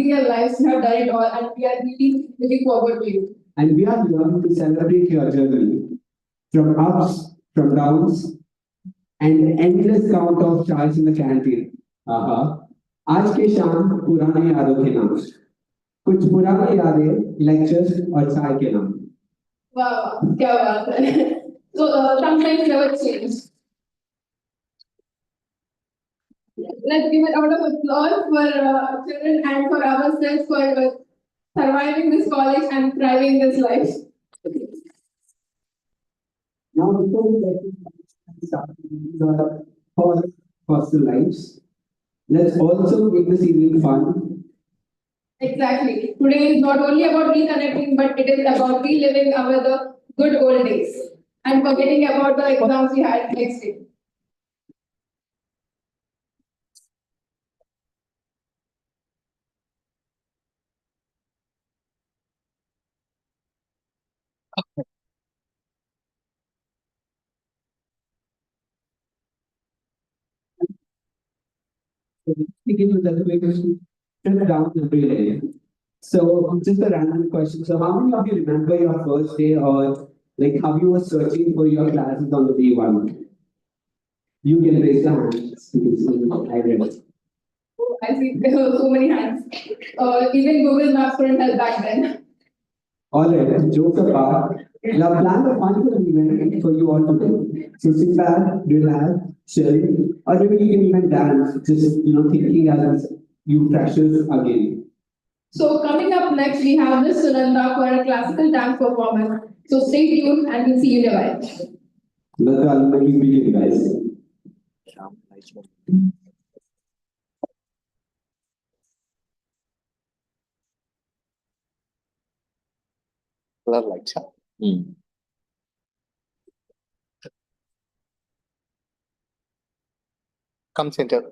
amazing your lives. You have done it all, and we are really looking forward to you. And we are here to celebrate your journey from ups, from downs, and endless count of chais in the canteen. आज के शाम पुराने यादों के नाम, कुछ पुराने यादें, lectures और चाय के नाम. Wow, क्या बात है. So sometimes never change. Let's give a round of applause for children and for ourselves for surviving this college and thriving this life. Now, before we get started our personal lives, let's also make this evening fun. Exactly. Today is not only about reconnecting, but it is about reliving our the good old days and forgetting about the exams we had next day. So let's begin with the quick trip down memory lane. So just a random question. So how many of you remember your first day or like how you were searching for your classes on the day one? You can raise your hands. I read. I see there were so many hands. Even Google Maps couldn't help back then. All right, jokes apart, we have planned a fun event for you all today. So sit back, relax, chill, or maybe you can even dance, just thinking as you freshers again. So coming up next, we have Miss Sunanda for a classical dance performance. So stay tuned and we'll see you in a while. Let the alumni begin, guys. Color lights. Come center.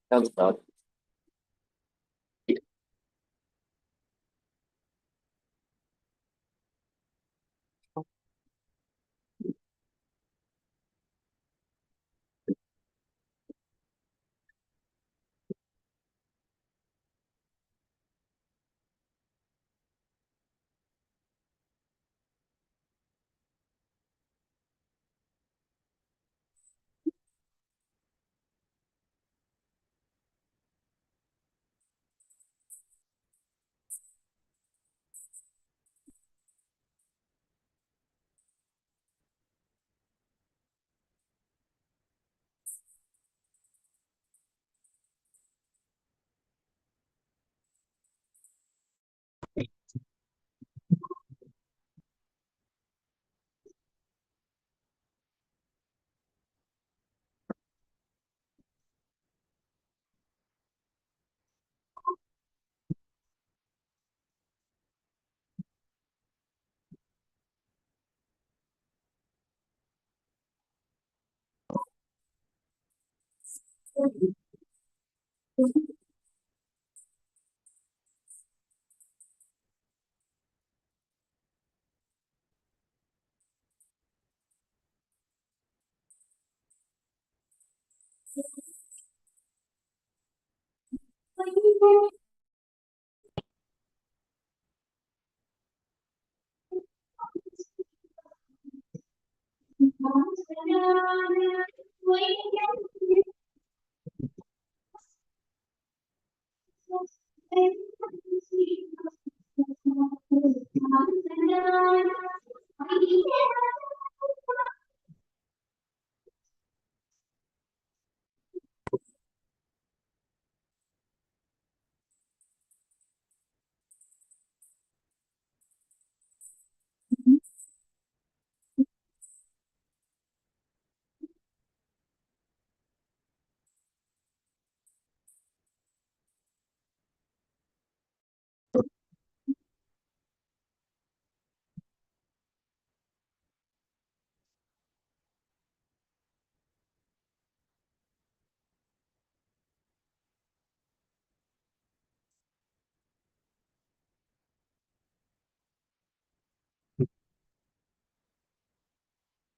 That's about.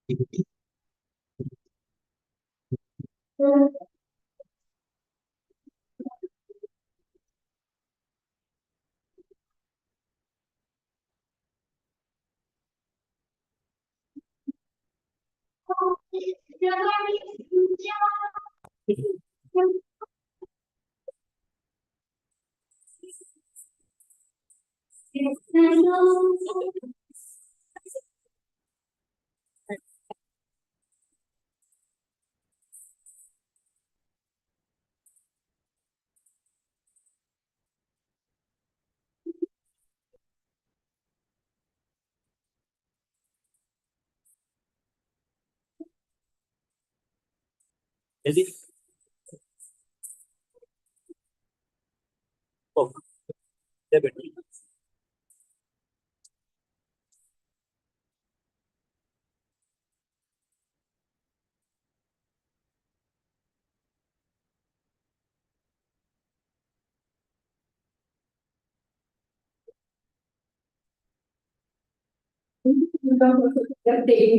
Taking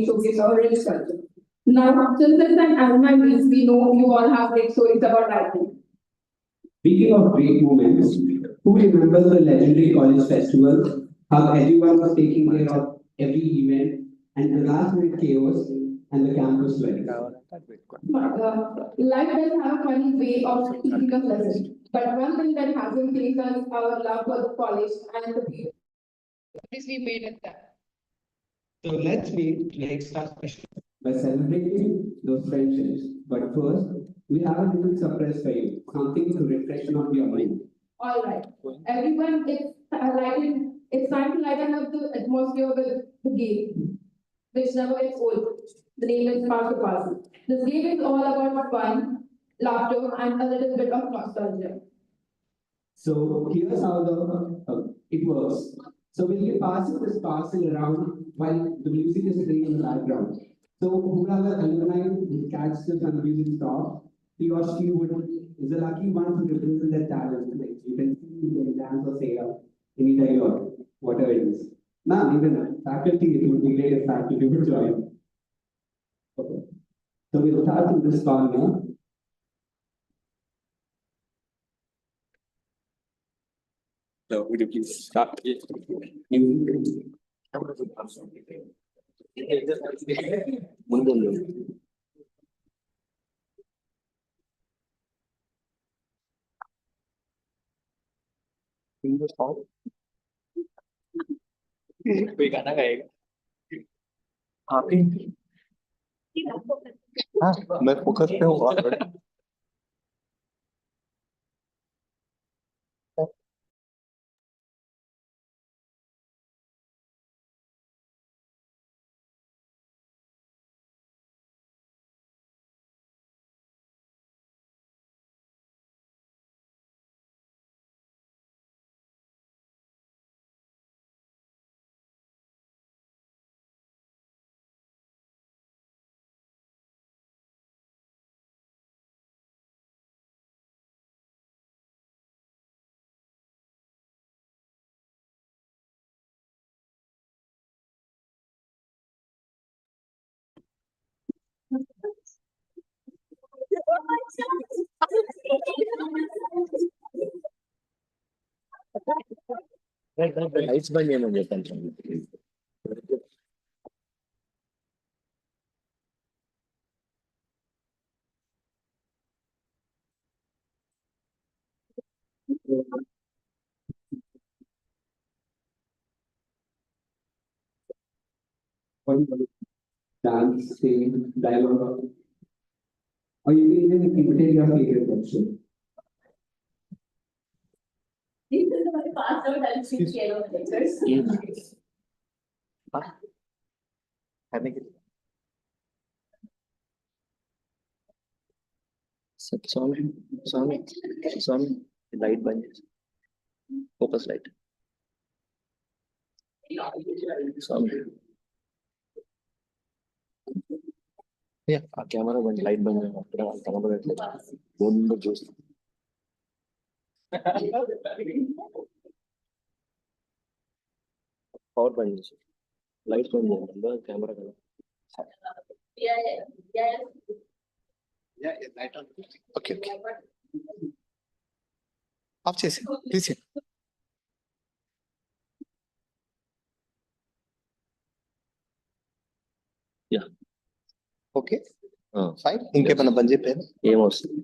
showcase our rich culture. Now, since it's an alumni meet, we know you all have great stories about writing. Speaking of great moments, who remembers the legendary college festival? How everyone was taking care of every event and the last minute chaos and the campus wedding. Life does have a funny way of teaching us lessons. But one thing that hasn't changed us our love for the college and the people we made at that. So let's make next our special by celebrating those friendships. But first, we have a little surprise for you, something to refresh up your mind. All right, everyone, it's time to lighten up the atmosphere with the game, which never gets old. The name is Pass to Pass. This game is all about fun, laughter, and a little bit of nostalgia. So here's how it works. So we'll be passing this parcel around while the music is playing in the background. So whoever alumni will catch this and the music stop, he or she would is the lucky one to represent their talent. Like you can sing, you can dance or say any dialogue, whatever it is. Ma'am, even faculty, it would be great if faculty would join. Okay. So we'll start with this corner. So, would you please start? ముందు कोई गाना गाएगा हाँ हाँ मैं focus पे हूँ already lights बंद है मुझे tension Dance, sing, dialogue, or you can even imitate your favorite lecture. This is the very fast out and sweet yellow lectures. I think Swami, light bunch, focus light. Swami. Yeah, camera bunch, light bunch, one juice. Power bunch, light bunch, camera. Yeah, right on. Okay, okay. Off chase. Please. Yeah. Okay. Fine. ఇంకేమన్నా పని చెప్పారు ఏమొస్తుంది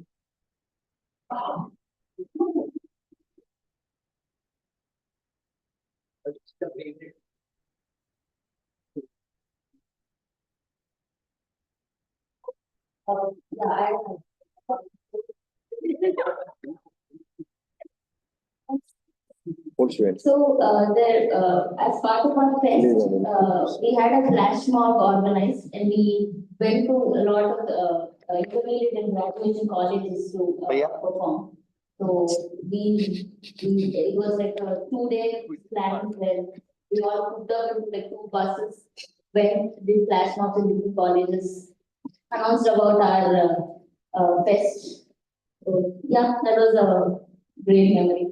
So as part of our fest, we had a flash mob organized, and we went to a lot of intermediate and graduation colleges to perform. So it was like a 2-day plan where we all put up into like 2 buses, went, did flash mobs in different colleges, announced about our fest. So yeah, that was a great memory.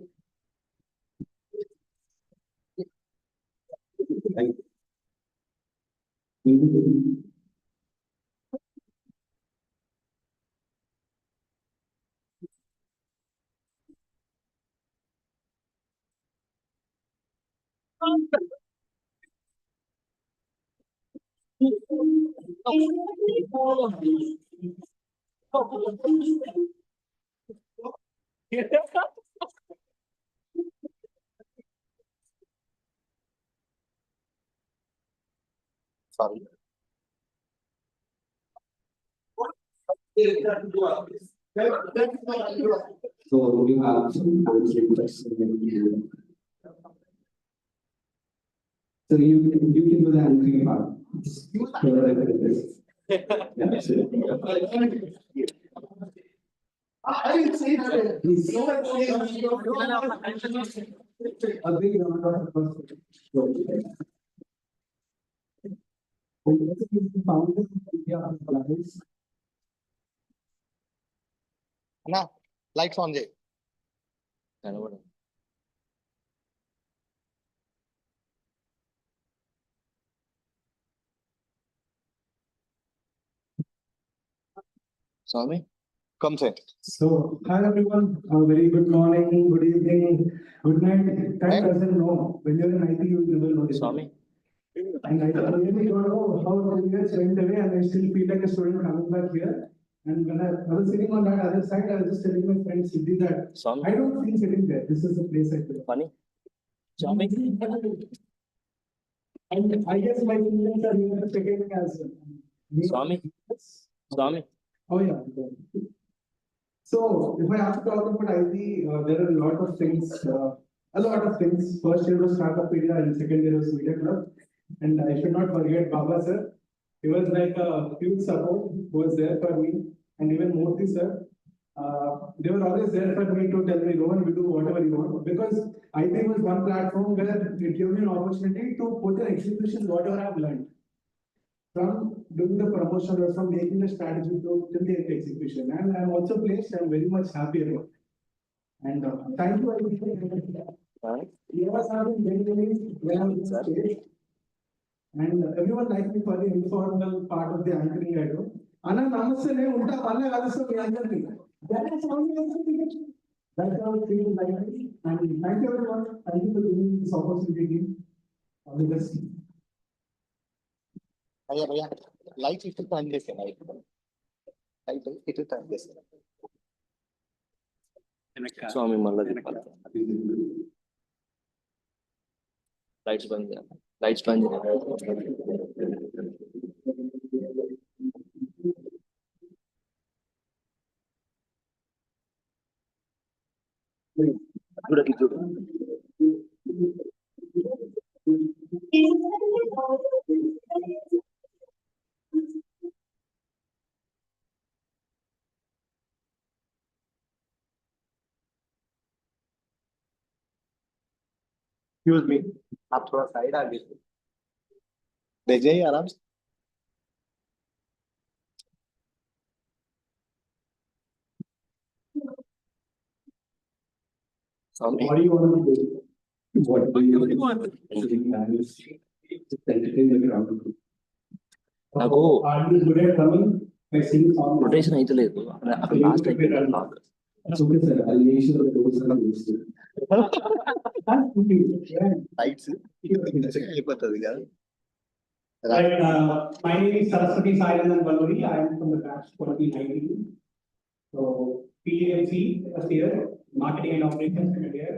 Sorry. So you have some answer questions. So you can do the answering part. I didn't say that. Please. A big round of applause. Founder of India Alliance. Now, lights on Jay. కనబడదు. Swami, come say. So, hi everyone. A very good morning, good evening, good night. Time doesn't know. When you're in IT, you will never know. Swami. And I really don't know how the years went away, and I still feel like a student coming back here. And when I was sitting on that other side, I was just telling my friend Siddhi that Swami. I don't feel sitting there. This is the place I feel. Funny. Swami. And I guess my feelings are here second as well. Swami. Swami. Oh yeah. So if I have to talk about IT, there are a lot of things. First year was Startup Media and second year was Media Club. And I should not forget Baba sir. He was like a huge support who was there for me, and even Murthy sir. They were always there for me to tell me, Rohan, you do whatever you want. Because IT was one platform where it gave me an opportunity to put in execution whatever I've learned. From doing the promotion or from making the strategy to till the execution. And I'm also placed, I'm very much happy about it. And thank you everyone. You was having very well on stage. And everyone liked me for the informal part of the anchoring I do. Anna namaste ne unta panna kalastu mi andarki. That's how it feels like. And thank you everyone. Thank you for giving me this opportunity. All the best. భయ్యా light ఇటు turn చేసే light ఇటు turn చేసే స్వామి మళ్ళీ చెప్పాలి lights బంద్ చేయాలి lights బంద్ చేయాలి చూడండి చూడండి Excuse me, आप थोड़ा साइड आ गए ले जाइए आराम से What do you want to do? What do you want to do? Just entertain the crowd. నాకు Are you good at drumming? By singing song? Rotation అయితే లేదు అక్కడ లాస్ట్ అయిపోయింది blog. It's okay, sir. I'll make sure the doors are closed. Lights అయిపోతుంది కదా. Right, my name is Saraswati Sailanand Balluri. I am from the batch 2019. So PGDM first year, marketing and operations second year.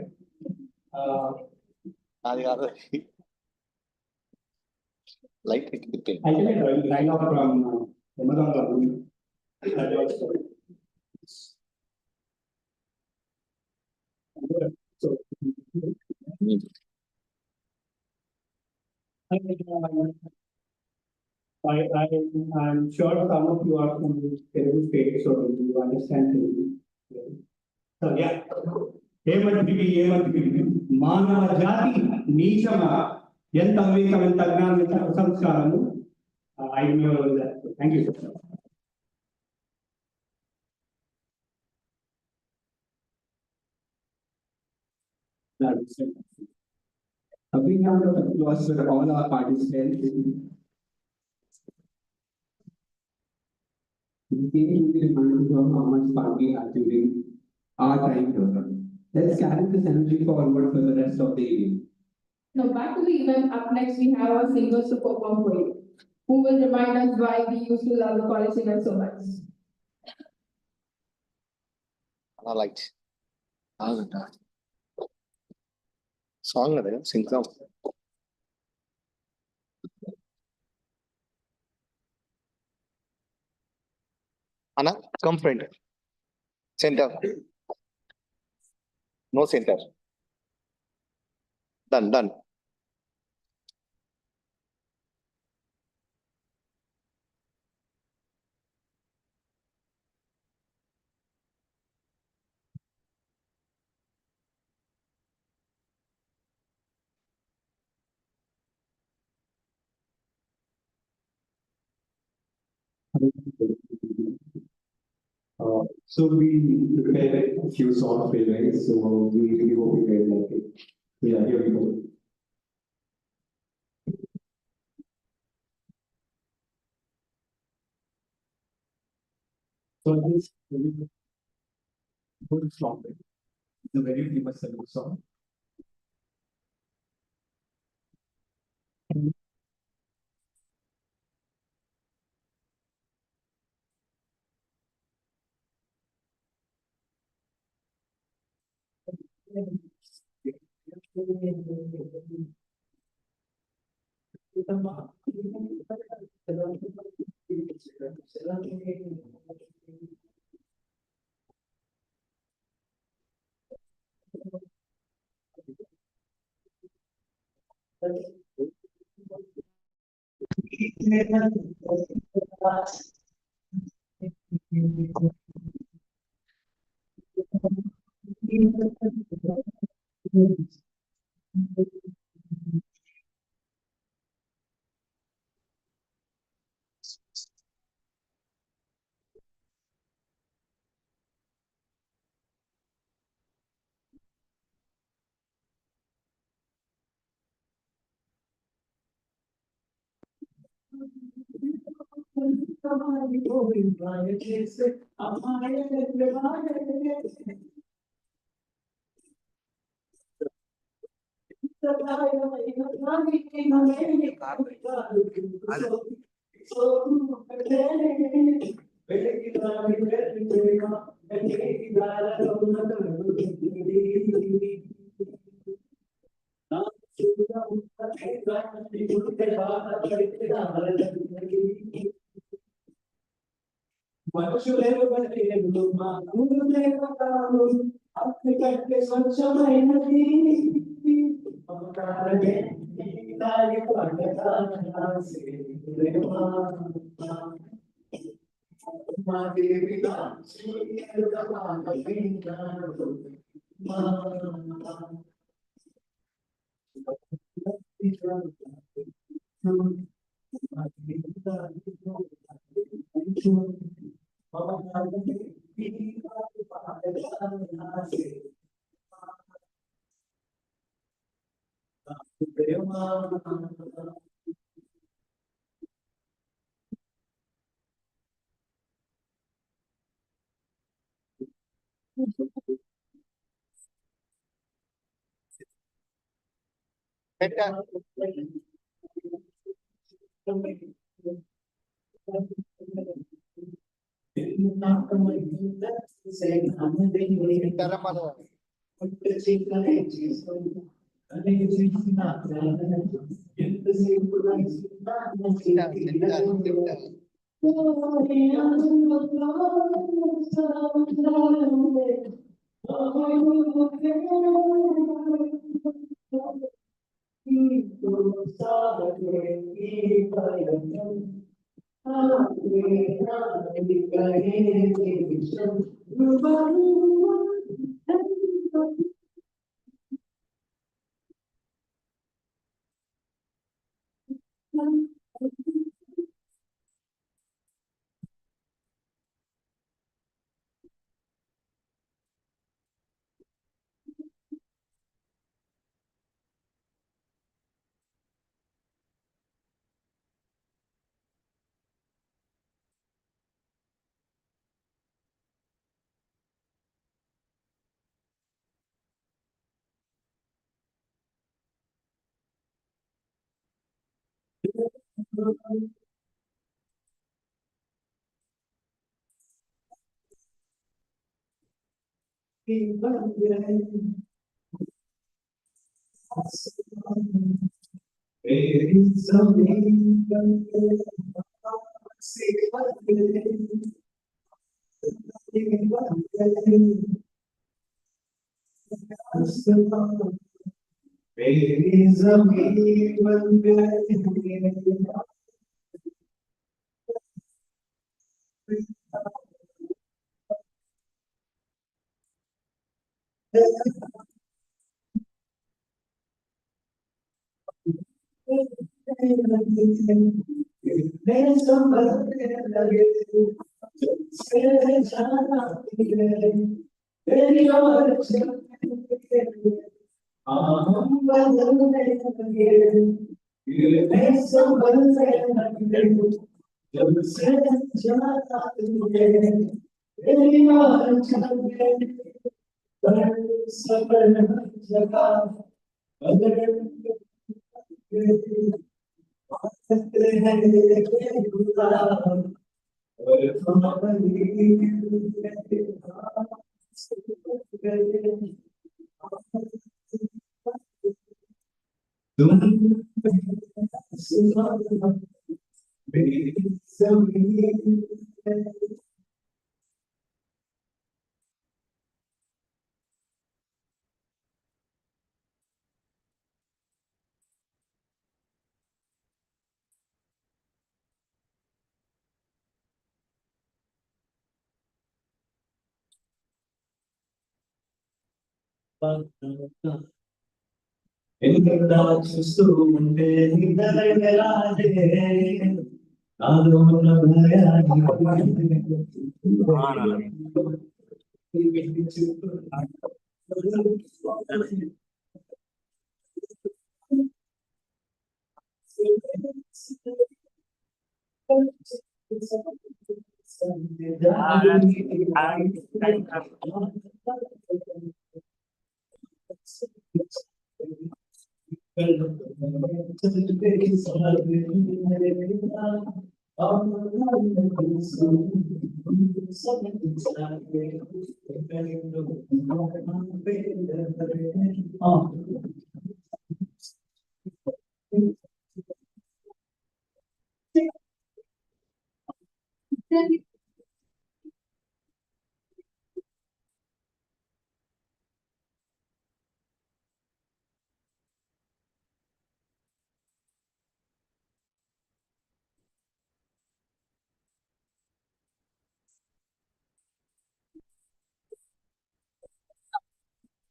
అది కాదు light ఎక్కిపోయింది. I can dialogue from Amazon Balluri. So I'm sure some of you are from the Telugu state, so you understand Telugu. So yeah, ఏమంటివి మానవ జాతి నీచమా ఎంత అవివేకం ఎంత అజ్ఞానం ఎంత కుసంస్కారము. Thank you. A big round of applause for all our participants. We came to be reminded of how much fun we had during our time here. Let's carry this energy forward for the rest of the evening. Now back to the event. Up next, we have our singers to perform for you, who will remind us why we used to love the college event so much. అలా light song కదా sing song. అన్న come front centre no centre done done. So we prepared a few sort of events, so we really hope you guys like it. So yeah, here we go. So this good song, the very famous Telugu song.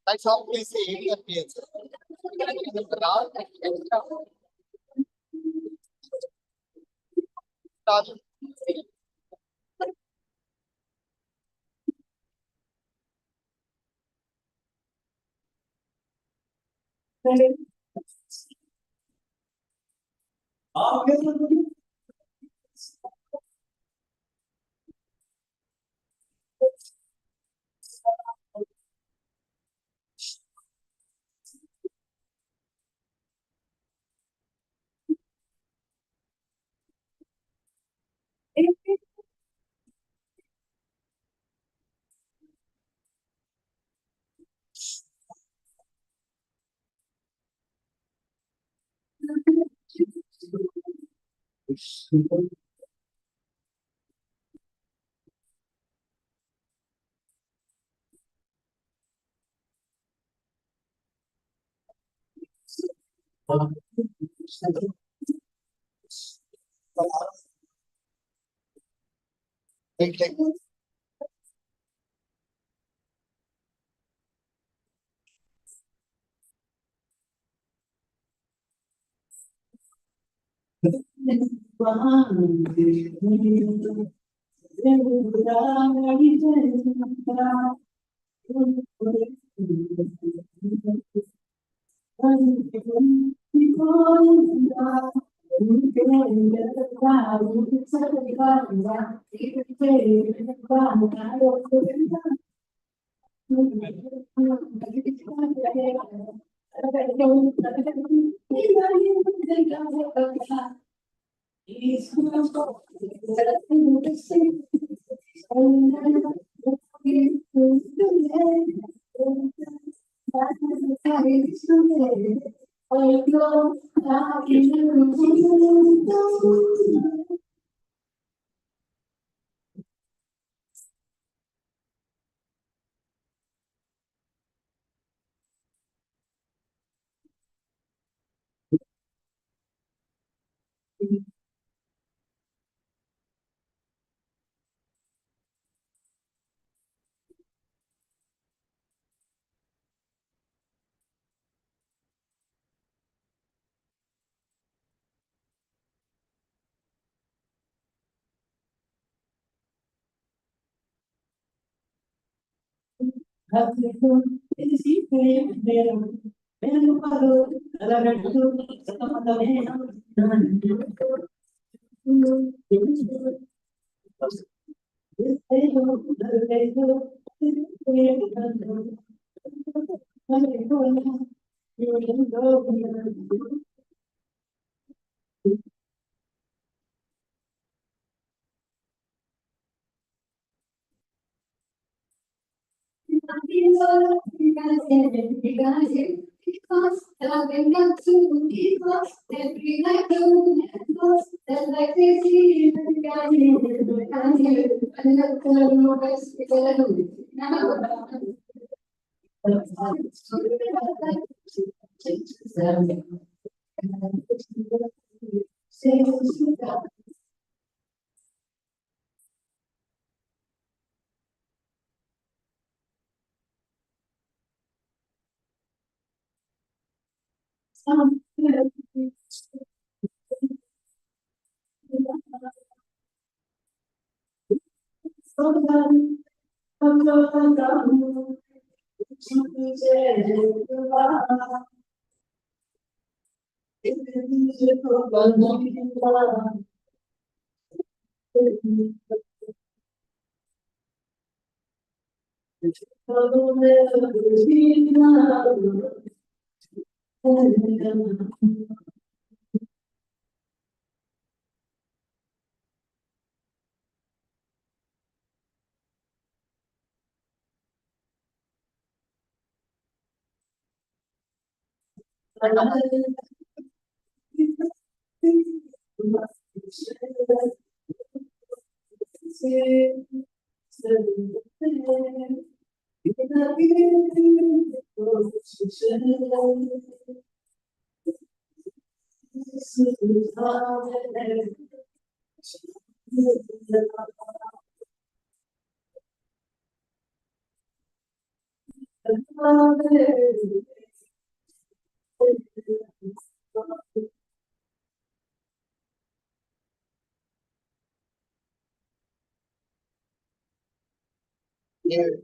Like how please say appears.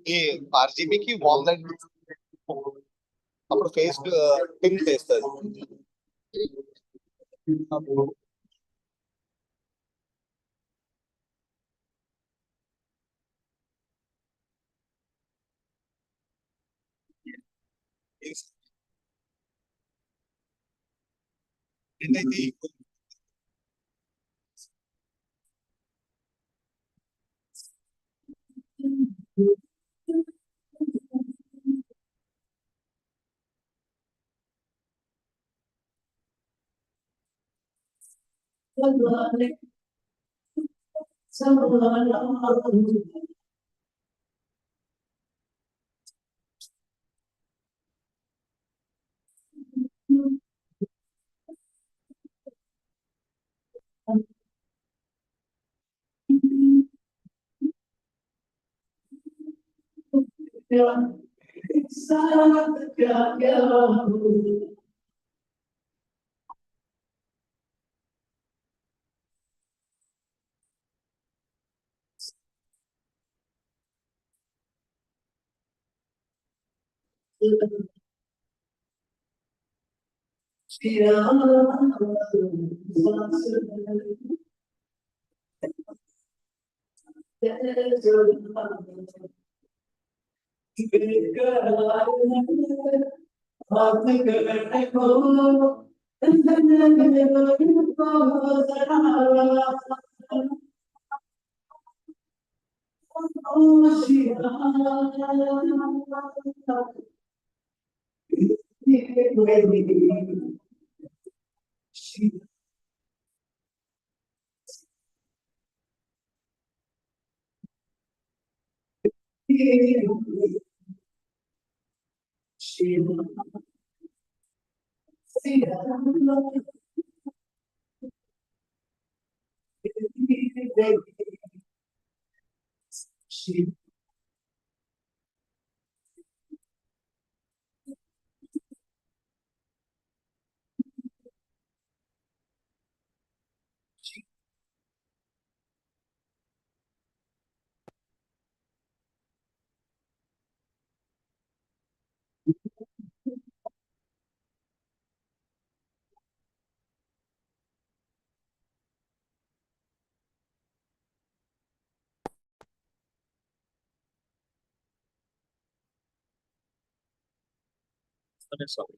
ఈ ఆర్జీబీకి walnut అప్పుడు face pink చేస్తుంది. ఏంటైతే Sorry.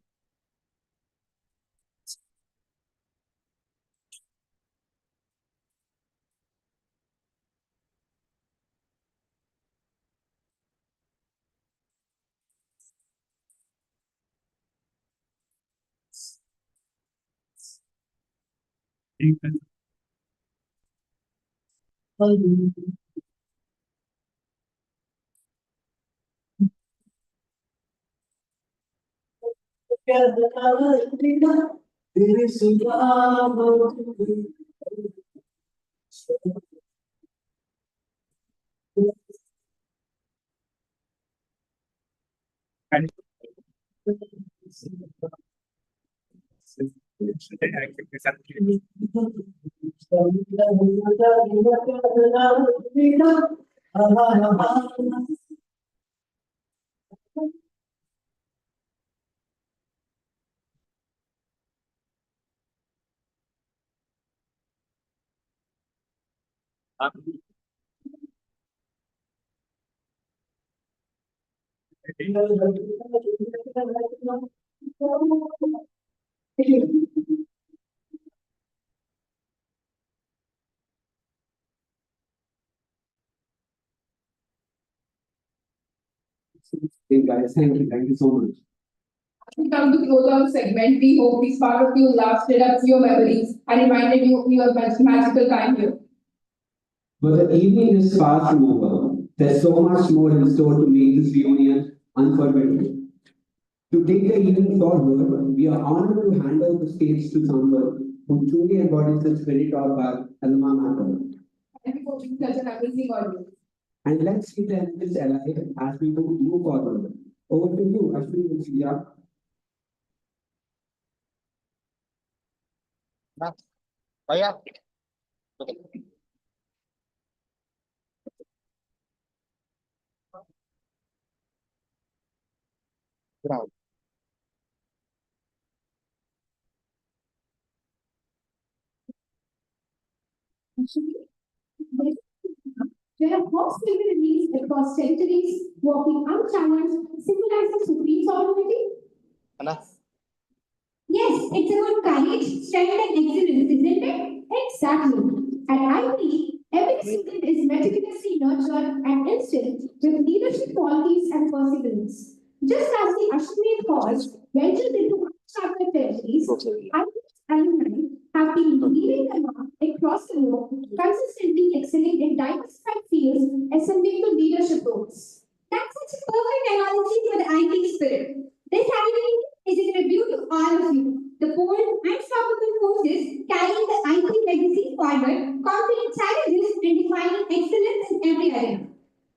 Hey guys, thank you so much. We come to close our segment. We hope this part of you lasted up your memories and reminded you of your magical time here. But the evening is far from over. There's so much more in store to make this reunion unforgettable. To take the evening forward, we are honored to hand over the stage to someone who truly embodies the spirit of our alma mater. Thank you for being such an amazing audience. And let's keep the energies alive as we move forward. Over to you, Ashwini and Shreya. Bhaiya. Ground. There are hopes released across territories, walking unchallenged, symbolizing supreme sovereignty. Anna. Yes, it's about courage, strength, and excellence, isn't it? Exactly. At IIT, every student is meticulously nurtured and instilled with leadership qualities and perseverance. Just as the Ashmead Halls ventured into uncharted territories, IIT's alumni have been leaving a mark across the globe, consistently excelling in diversified fields, ascending to leadership roles. That's such a perfect analogy for the IT spirit. This activity is a tribute to all of you, the bold, unstoppable forces carrying the IT legacy forward, conquering challenges and defining excellence in every area.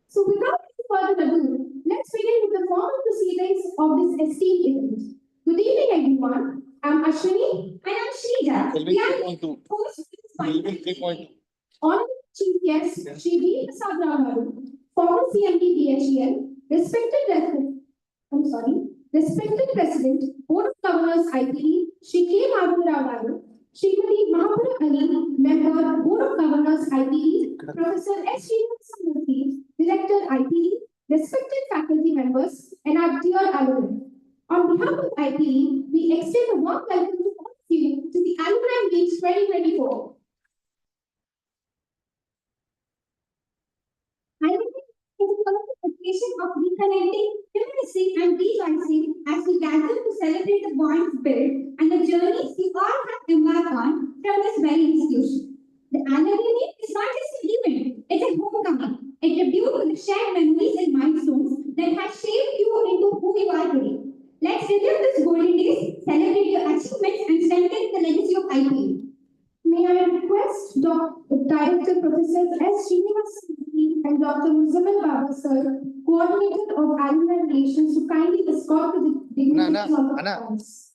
So without any further ado, let's begin with the formal proceedings of this esteemed event. Good evening, everyone. I'm Ashwini and I'm Shrija. We are the hosts of this final. Honorable Chief Guest, Shri V. Prasad Rao, former CMD PHEL, respected President, Board of Governors IPE, Shri K. Madhav, Srimati Mahapura Ali, Member, Board of Governors IPE, Professor S. Srinivasamurthy, Director IPE, respected faculty members, and our dear alumni. On behalf of IPE, we extend a warm welcome to all of you to the Alumni Meet 2024. Is a perfect occasion of reconnecting, reminiscing, and rejoicing as we gather to celebrate the bonds built and the journeys we all have embarked on from this very institution. The annual meet is not just an event, it's a homecoming, a tribute to the shared memories and milestones that have shaped you into who you are today. Let's relive this golden days, celebrate your achievements, and strengthen the legacy of IPE. May I request Director Professor S. Srinivasamurthy and Dr. Muzammil Baba Sir, Coordinator of Alumni Relations, to kindly escort to the dignitaries of the class.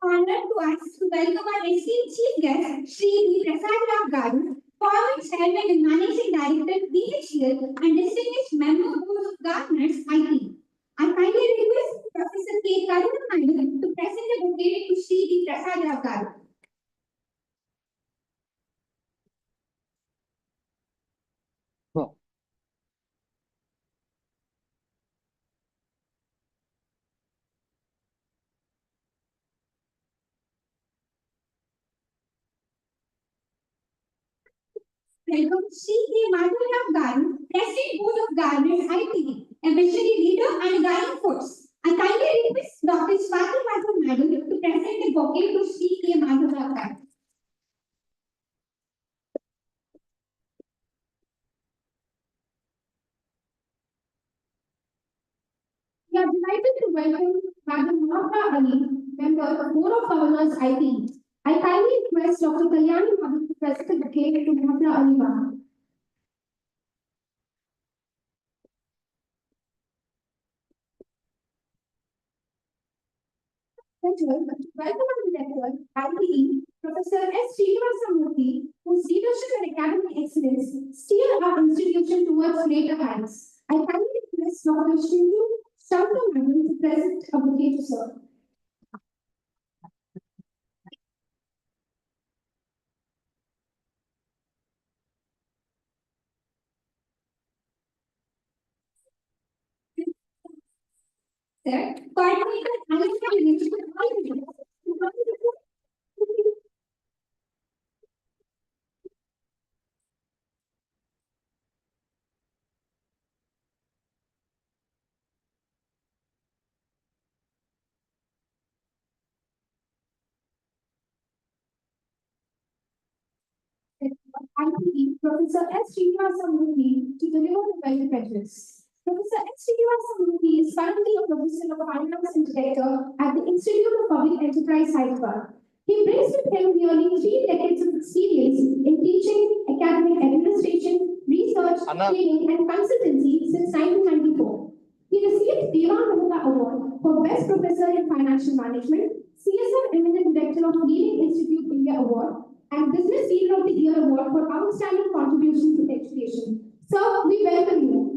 Honor to us to welcome our esteemed chief guest, Shri V. Prasad Rao, former chairman and managing director, PHEL, and distinguished member board of governors, IT. I kindly request Professor K. Karunamani to present the bouquet to Shri V. Prasad Rao. Welcome Shri K. Madhav, President Board of Governors, IT, a visionary leader and guiding force. I kindly request Dr. Swati Madhav to present the bouquet to Shri K. Madhav. We are delighted to welcome Madam Mahapura Ali, Member, Board of Governors, IT. I kindly request Dr. Kalyani Madhav to present the bouquet to Mahapura Ali Ma'am. Welcome our director, IPE, Professor S. Srinivasamurthy, whose leadership and academic excellence steer our institution towards greater heights. I kindly request Dr. Shindu Shankar Madam to present a bouquet to sir. Sir, coordinator, Alumni Meet. IPE, Professor S. Srinivasamurthy to deliver the welcome address. Professor S. Srinivasamurthy is currently a professor of finance and director at the Institute of Public Enterprise, Hyderabad. He brings with him nearly 3 decades of experience in teaching, academic administration, research, training, and consultancy since 1994. He received the Deva Mehta Award for Best Professor in Financial Management, CSR Eminent Director of Leading Institute India Award, and Business Leader of the Year Award for outstanding contribution to education. Sir, we welcome you.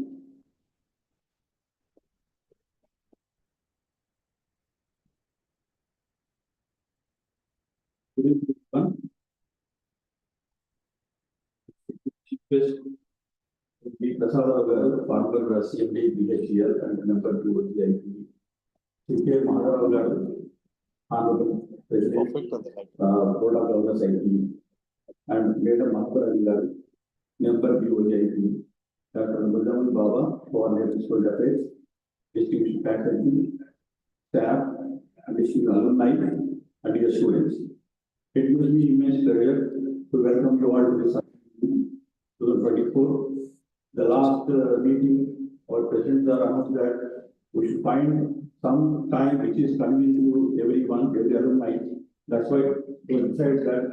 Prasad garu, former CMD, BHEL, and member to the AICTE. CK Madhav garu, Honorable President, Board of Governors AICTE, and Madam Mahapara garu, member to the AICTE. Dr. Mudhamal Baba, for Principal Affairs, distinguished faculty, staff, and distinguished alumni, and dear students. It gives me immense pleasure to welcome you all to this 2024. The last meeting, our presidents are announced that we should find some time which is convenient to everyone, every alumni. That's why we decided that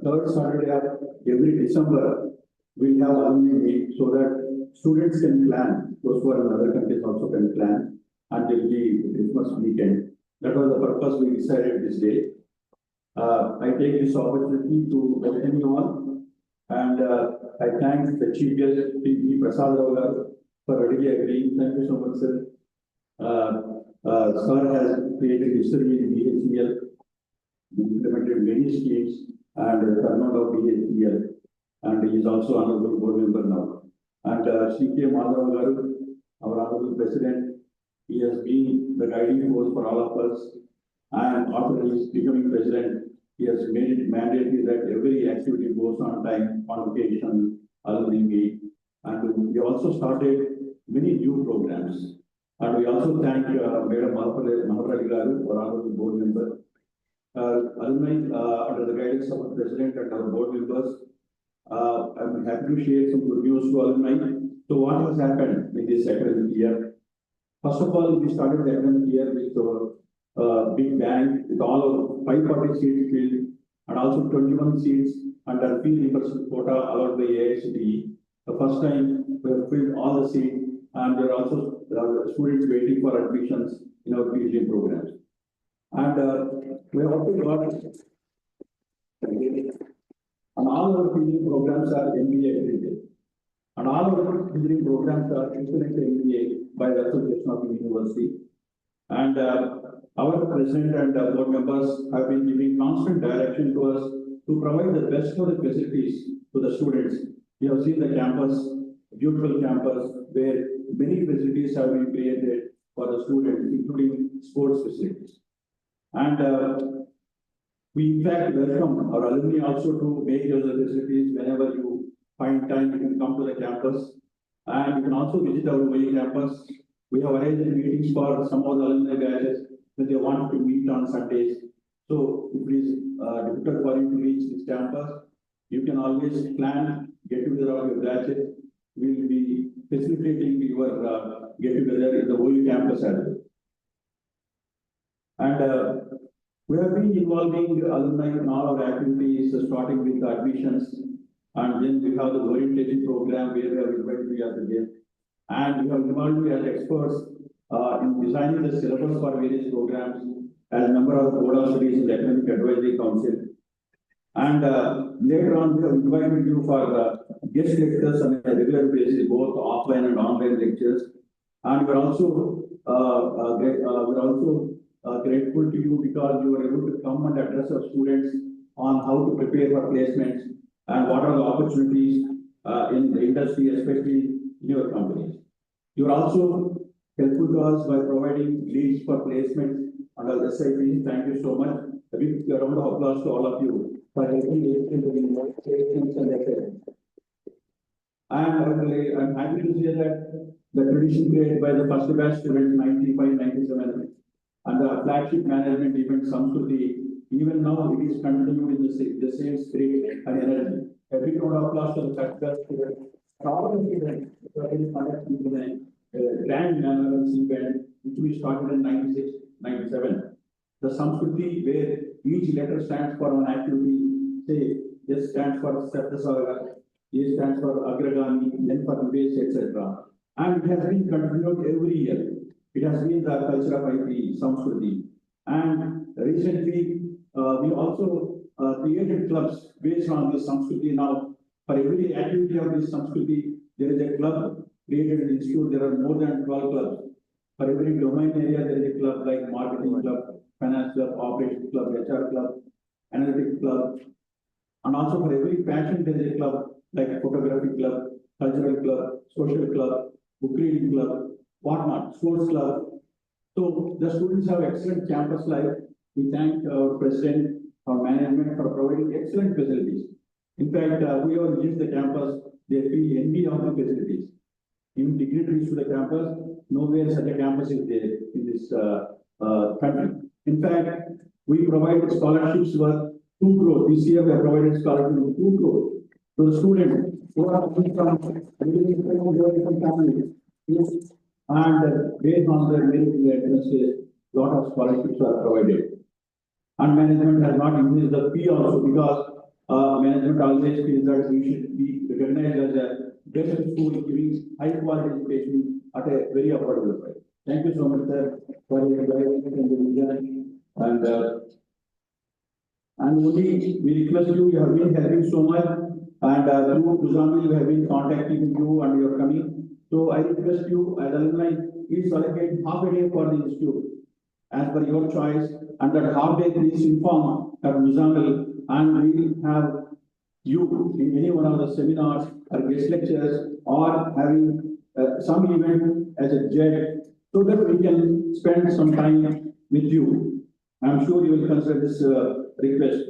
third Saturday of every December, we'll have Alumni Meet so that students can plan, those who are in other countries also can plan, and there will be Christmas weekend. That was the purpose we decided this day. I take this opportunity to welcome you all, and I thank the Chief Guest, P. Prasad for readily agreeing. Thank you so much, sir. Sir has created history in BHEL, implemented many schemes and turnout of BHEL, and he is also honorable board member now. And CK Madhav Garu, our honorable president, he has been the guiding force for all of us. And after his becoming president, he has made it mandatory that every activity goes on time, convocation, alumni meet, and we also started many new programs. And we also thank Madam Mahapara Garu, our honorable board member. Alumni, under the guidance of our president and our board members, I'm happy to share some good news to alumni. So what has happened in this academic year? First of all, we started the academic year with big bang with all of 540 seats filled and also 21 seats under fee reimbursement quota allowed by AICTE. The first time we have filled all the seats, and there are also students waiting for admissions in our PGDM programs. And we have also got, and all our PGDM programs are MBA accredited, and all our PGDM programs are excellent MBA by the Association of University. And our president and board members have been giving constant direction to us to provide the best for the facilities to the students. We have seen the campus, beautiful campus, where many facilities have been created for the students, including sports facilities. And we in fact welcome our alumni also to make use of the facilities. Whenever you find time, you can come to the campus, and you can also visit our main campus. We have arranged meetings for some of the alumni batches when they want to meet on Sundays. So if it is difficult for you to reach this campus, you can always plan get together of your batches. We will be facilitating your get together in the whole campus as well. And we have been involving alumni in all our activities, starting with the admissions, and then we have the orientation program where we have invited you as again. And we have involved you as experts in designing the syllabus for various programs as a member of the Board of Studies in the Academic Advisory Council. And later on, we have invited you for guest lectures on a regular basis, both offline and online lectures. And we're also grateful to you because you were able to come and address our students on how to prepare for placements and what are the opportunities in the industry, especially in your companies. You are also helpful to us by providing leads for placements under SIP. Thank you so much. A big round of applause to all of you for helping into the placements and reference. And I'm happy to say that the tradition created by the first batch students 95-97 and the flagship management event Samskruti, even now it is continuing in the same spirit and energy. A big round of applause to the first batch students. All the students were conducting the grand memorial event which we started in 96-97. The Samskruti, where each letter stands for an activity, say S stands for Saptasaga, A stands for Agragami, N for Nivesh, etc. And it has been continued every year. It has been the culture of IT, Samskruti. And recently, we also created clubs based on this Samskriti. Now, for every activity of this Samskriti, there is a club created in the institute. There are more than 12 clubs. For every domain area, there is a club like marketing club, finance club, operations club, HR club, analytics club. And also for every passion, there is a club like photography club, cultural club, social club, book reading club, whatnot, sports club. So the students have excellent campus life. We thank our president, our management for providing excellent facilities. In fact, whoever visits the campus, they feel envy of the facilities. Even dignitaries to the campus, nowhere such a campus is there in this country. In fact, we provide scholarships worth 2 crore. This year we have provided scholarships of 2 crore to the students who are coming from families. And based on their merit entrances, lot of scholarships are provided. And management has not increased the fee also because management always feels that we should be recognized as a best school giving high quality education at a very affordable price. Thank you so much, sir, for your guidance and vision. And only we request you, you have been helping so much, and through Muzamil, we have been contacting you and you are coming. So I request you as alumni, please allocate half a day for the institute as per your choice, and that half day please inform Muzamil, and we will have you in any one of the seminars or guest lectures or having some event as a judge, so that we can spend some time with you. I'm sure you will consider this request.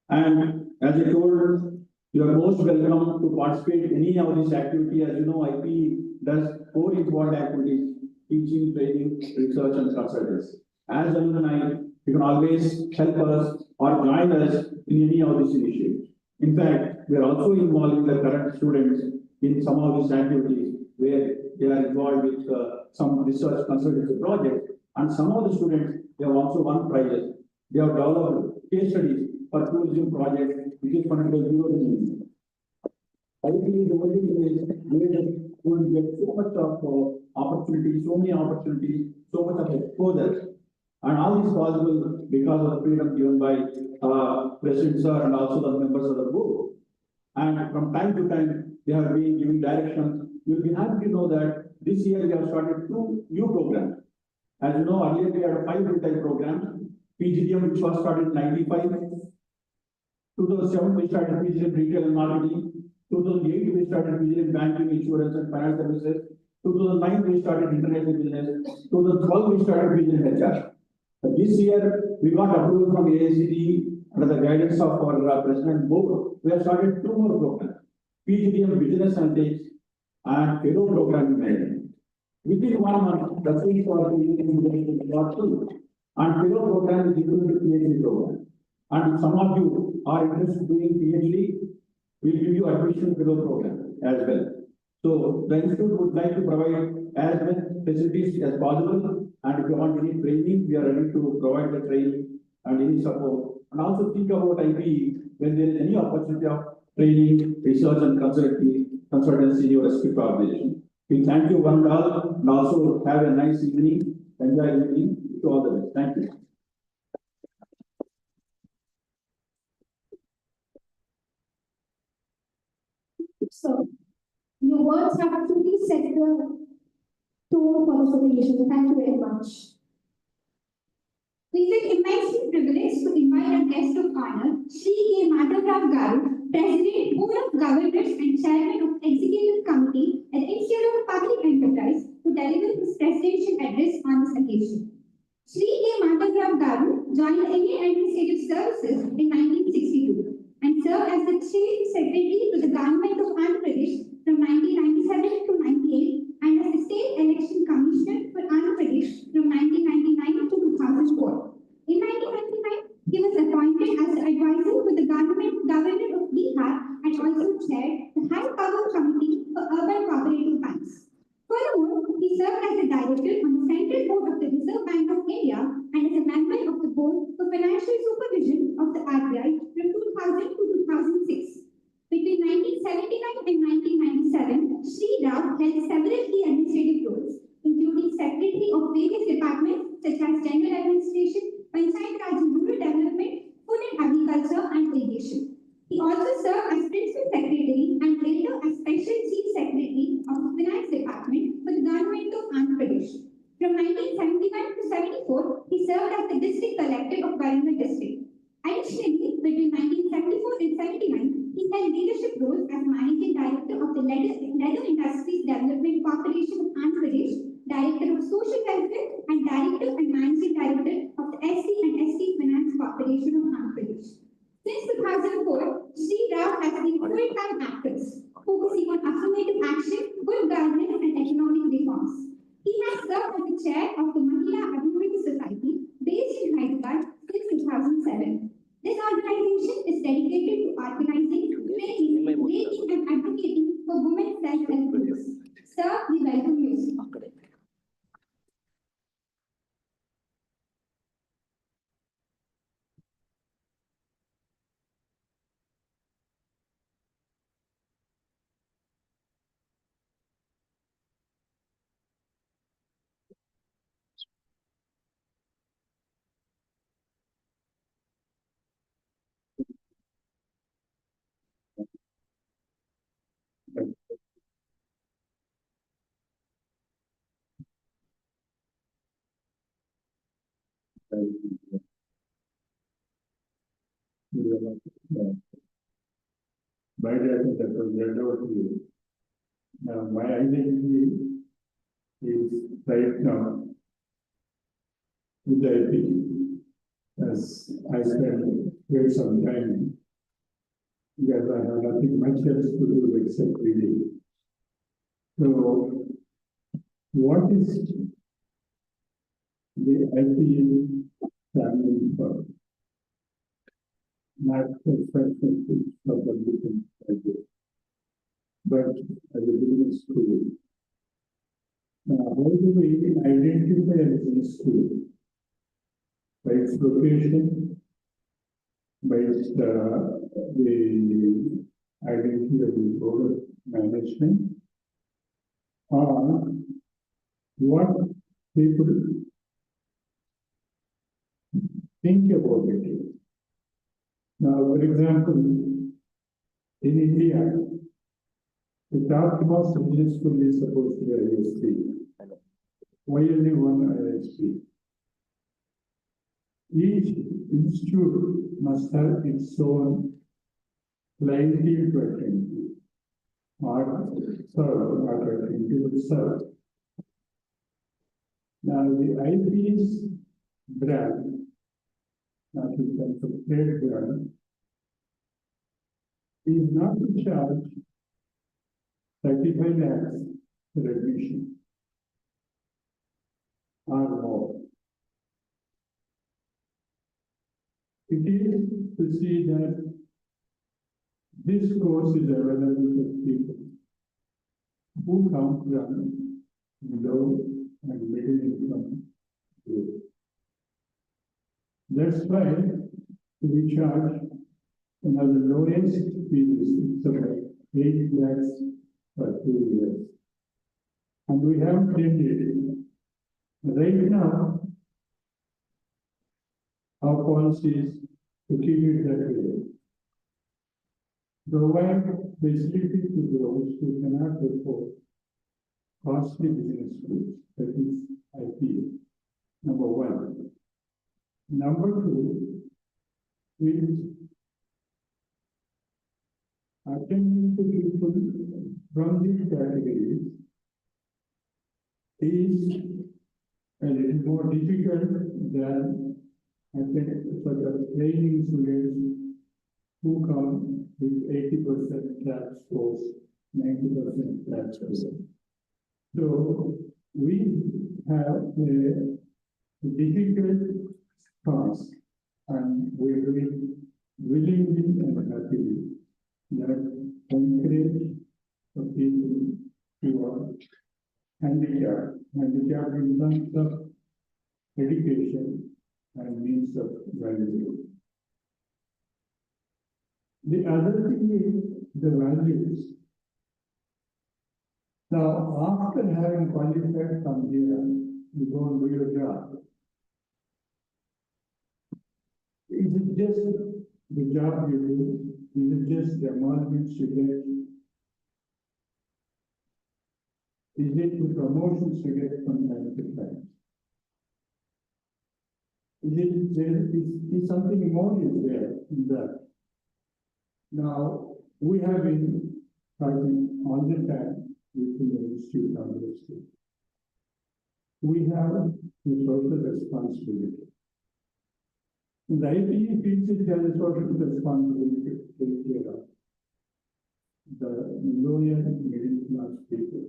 And as I told, you are most welcome to participate in any of this activity. As you know, IP does 4 important activities: teaching, training, research, and consultancy. As alumni, you can always help us or join us in any of these initiatives. In fact, we are also involving the current students in some of these activities where they are involved with some research consultancy projects, and some of the students, they have also won prizes. They have developed case studies for tourism project, which is funded by Euro. I think the only thing is we will get so much of opportunities, so many opportunities, so much of exposure. And all this possible because of the freedom given by President Sir and also the members of the board. And from time to time, they have been giving directions. You'll be happy to know that this year we have started 2 new programs. As you know, earlier we had 5 full-time programs. PGDM, which was started in 95. 2007, we started PGDM Retail and Marketing. 2008, we started PGDM Banking, Insurance and Finance Services. 2009, we started International Business. 2012, we started PGDM HR. This year, we got approval from AICTE under the guidance of our President Board. We have started 2 more programs: PGDM Business Analytics and Fellow Program Management. Within 1 month, the fees for PGDM got 2, and Fellow Program is equal to PhD program. And if some of you are interested in doing PhD, we will give you admission Fellow program as well. So the institute would like to provide as much facilities as possible, and if you want any training, we are ready to provide the training and any support. And also think about IP when there is any opportunity of training, research and consultancy in your respective organization. We thank you one and all, and also have a nice evening, enjoy evening, to all the best. Thank you. So, your words have truly set the tone for this occasion. Thank you very much. We feel immensely privileged to invite our guest of honor, Shri K. Madhavrao Garu, President, Board of Governors and Chairman of Executive Committee at the Institute of Public Enterprise, to deliver his presidential address on this occasion. Shri K. Madhavrao Garu joined the Indian Administrative Services in 1962 and served as the Chief Secretary to the Government of Andhra Pradesh from 1997 to 98 and as the State Election Commissioner for Andhra Pradesh from 1999 to 2004. In 1999, he was appointed as the advisor to the Governor of Bihar and also chaired the High Power Committee for Urban Cooperative Banks. Furthermore, he served as a director on the Central Board of the Reserve Bank of India and as a member of the Board for Financial Supervision of the RBI from 2000 to 2006. Between 1979 and 1997, Shri Rao held he served as the district collector of Warangal district. Additionally, between 1974 and 79, he held leadership roles as managing director of the Leather Industries Development Corporation of Andhra Pradesh, director of social welfare, and director and managing director of the SC and ST Finance Corporation of Andhra Pradesh. Since 2004, Sri Rao has been full-time activist, focusing on affirmative action, good governance, and economic reforms. He has served as the chair of the Mahila Advocacy Society based in Hyderabad since 2007. This organization is dedicated to organizing, training, making, and advocating for women's self-help groups. Sir, we welcome you. My identity that was read out to you. My identity is right now with the IPT, as I spent quite some time because I have nothing much else to do except reading. So, what is the IPT standing for? Not perspective of a different idea, but as a business school. Now, how do we identify a business school? By its location, by its, the identity of the board management, or what people think about it. Now, for example, in India, the topmost business school is supposed to be ISP. Why only one ISP? Each institute must have its own clientele to attend to, or serve, not attend to, but serve. Now, the IP's brand, not in terms of trade brand, is not to charge 35 lakhs for admission or more. It is to see that this course is available to people who come from low and middle income group. That's why we charge one of the lowest fees, about 8 lakhs for 2 years. And we have changed it. Right now, our policy is to keep it that way. Provide facility to those who cannot afford costly business schools, that is IPA, number one. Number two, is attending to people from these categories is a little more difficult than attending for the training students who come with 80% class scores, 90% class scores. So we have a difficult task, and we will willingly and happily that encourage the people who are handicapped in terms of education and means of livelihood. The other thing is the values. Now, after having qualified from here, you go and do your job. Is it just the job you do? Is it just the emoluments you get? Is it the promotions you get from time to time? there is something more is there in that. Now, we have been fighting all the time within the institute of university. We have the social responsibility. The IT feels it has a social responsibility to take care of the lower middle class people.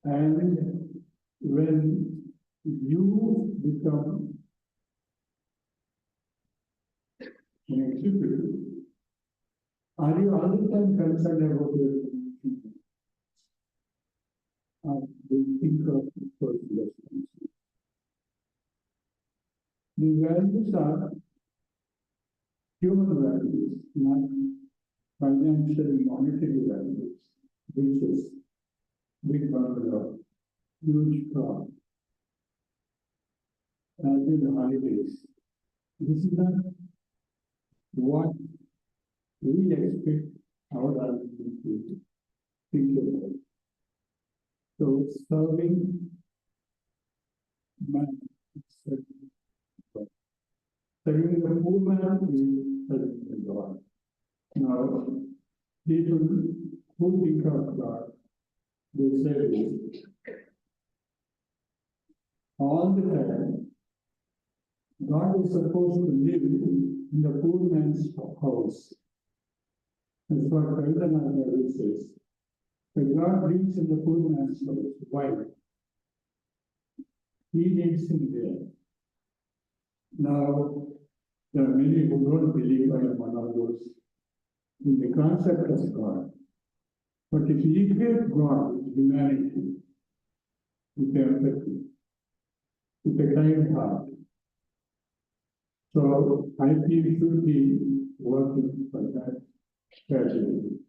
And when you become an executive, are you all the time concerned about your people? Do you think of social responsibility? The values are human values, not financial and monetary values, which is big bungalow, huge car, annual holidays. This is not what we expect our organization to think about. So serving man, serving the poor man is serving the God. Now, people who think of God, they say all the time, God is supposed to live in the poor man's house. That's what Alumni says. But God lives in the poor man's house. Why? He needs him there. Now, there are many who don't believe I am one of those in the concept of God. But if you equate God with humanity, with empathy, with a kind heart, so I feel should be working for that strategy.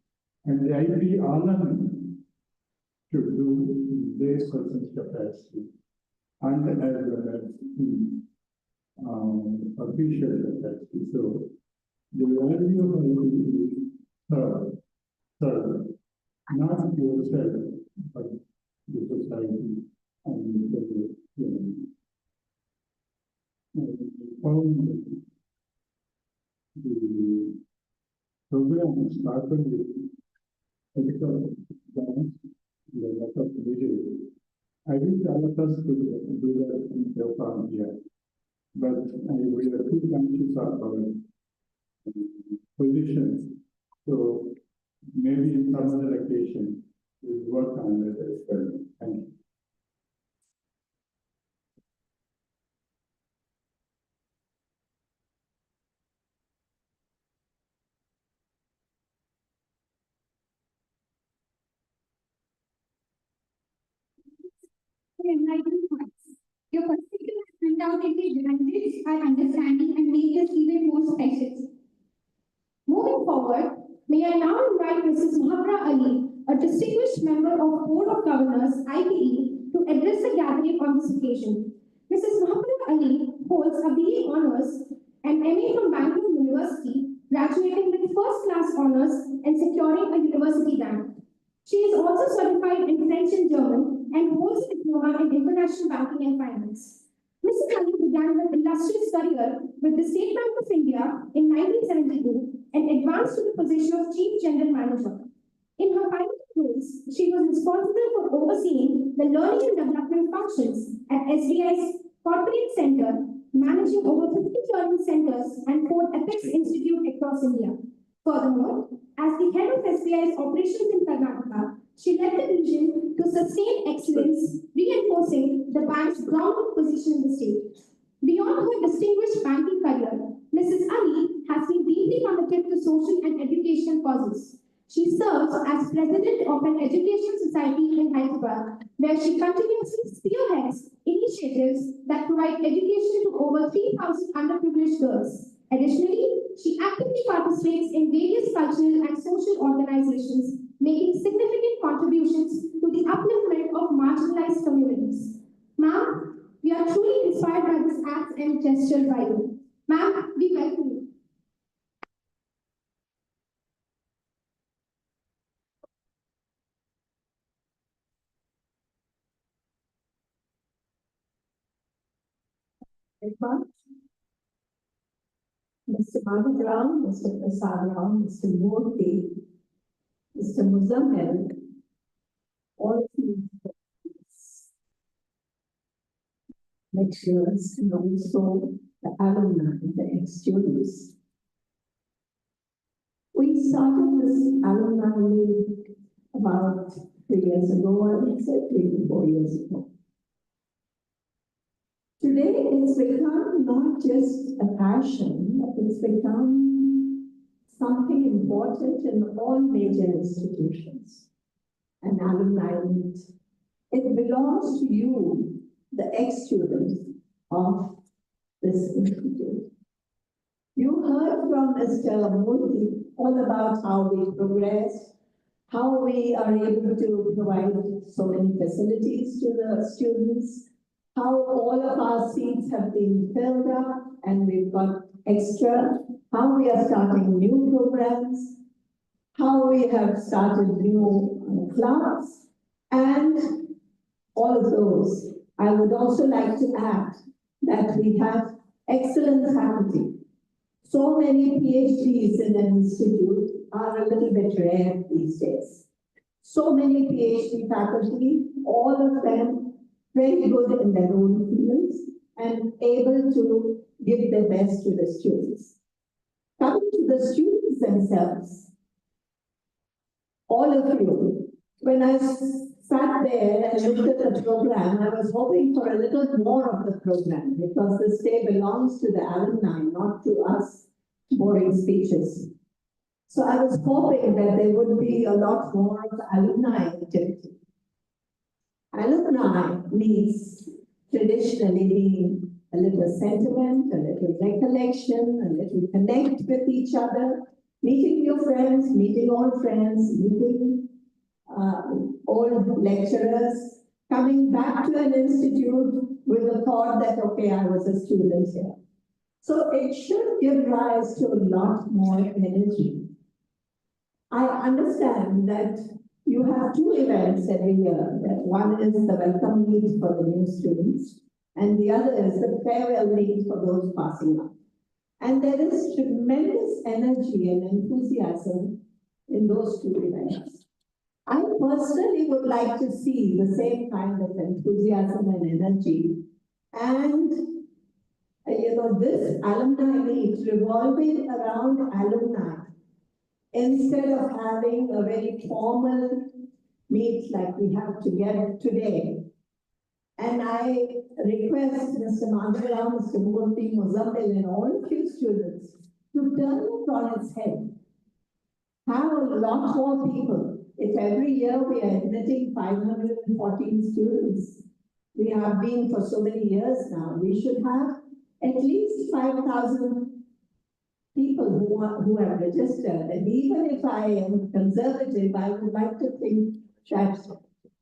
And the IP Alumni should do their person's capacity and as well as official capacity. So the value of IP is serve not yourself, but the society and the human. Found the program started with ethical dance, the lot of video. I wish all of us could do that in the farm here, but we are too conscious of our positions. So maybe in some other occasion, we'll work on that experiment. Thank you. Enlightening points. Your perspective has undoubtedly enriched our understanding and made this even more special. Moving forward, may I now invite Mrs. Mahabra Ali, a distinguished member of Board of Governors, IPE, to address the gathering on this occasion. Mrs. Mahabra Ali holds a BA Honours and MA from Bangalore University, graduating with first-class honours and securing a university rank. She is also certified in French and German and holds a diploma in international banking and finance. Mrs. Ali began her illustrious career with the State Bank of India in 1972 and advanced to the position of Chief General Manager. In her final roles, she was responsible for overseeing the learning and development functions at SBI's Corporate Center, managing over 50 learning centers and 4 Apex Institutes across India. Furthermore, as the head of SBI's operations in Karnataka, she led the vision to sustain excellence, reinforcing the bank's grounded position in the state. Beyond her distinguished banking career, Mrs. Ali has been deeply committed to social and educational causes. She serves as president of an education society in Hyderabad, where she continuously spearheads initiatives that provide education to over 3,000 underprivileged girls. Additionally, she actively participates in various cultural and social organizations, making significant contributions to the upliftment of marginalized communities. Ma'am, we are truly inspired by this act and gesture by you. Ma'am, we welcome you. very much. Mr. Madhav, Mr. Prasad Rao, Mr. Murthy, Mr. Muzammil, all of you lecturers and also the alumni, the ex-students. We started this alumni meet about 3 years ago, I would say 3 to 4 years ago. Today, it's become not just a passion, but it's become something important in all major institutions. An alumni meet. It belongs to you, the ex-students of this institute. You heard from Mr. Murthy all about how we progressed, how we are able to provide so many facilities to the students, how all of our seats have been filled up and we've got extra, how we are starting new programs, how we have started new clubs, and all of those. I would also like to add that we have excellent faculty. So many PhDs in an institute are a little bit rare these days. So many PhD faculty, all of them very good in their own fields and able to give their best to the students. Coming to the students themselves, all of you, when I sat there and looked at the program, I was hoping for a little more of the program because this day belongs to the alumni, not to us boring speeches. So I was hoping that there would be a lot more of alumni activity. Alumni means traditionally being a little sentiment, a little recollection, a little connect with each other, meeting new friends, meeting old friends, meeting old lecturers, coming back to an institute with the thought that, okay, I was a student here. So it should give rise to a lot more energy. I understand that you have 2 events every year. One is the welcome meet for the new students, and the other is the farewell meet for those passing out. And there is tremendous energy and enthusiasm in those 2 events. I personally would like to see the same kind of enthusiasm and energy. And, this alumni meet revolving around alumni, instead of having a very formal meet like we have together today. And I request Mr. Mandela, Mr. Murthy, Muzammil, and all of you students to turn it on its head. Have a lot more people. If every year we are admitting 514 students, we have been for so many years now, we should have at least 5,000 people who have registered. And even if I am conservative, I would like to think that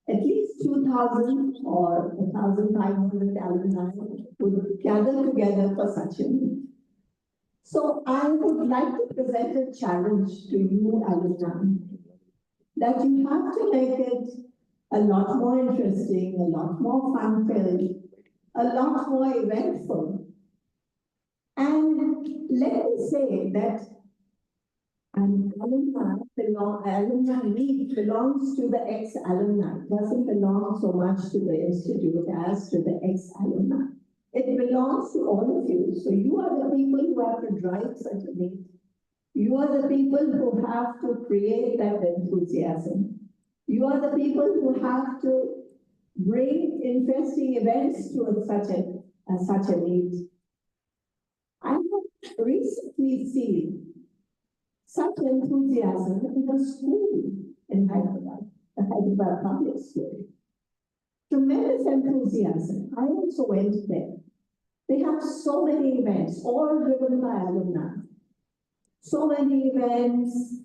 at least 2,000 or 1,500 alumni would gather together for such a meeting. So I would like to present a challenge to you alumni, that you have to make it a lot more interesting, a lot more fun-filled, a lot more eventful. And let me say that an alumni meet belongs to the ex-alumni. It doesn't belong so much to the institute as to the ex-alumni. It belongs to all of you. So you are the people who have to drive such a meet. You are the people who have to create that enthusiasm. You are the people who have to bring interesting events to such a meet. I have recently seen such enthusiasm in a school in Hyderabad, the Hyderabad Public School. Tremendous enthusiasm. I also went there. They have so many events, all driven by alumni. So many events,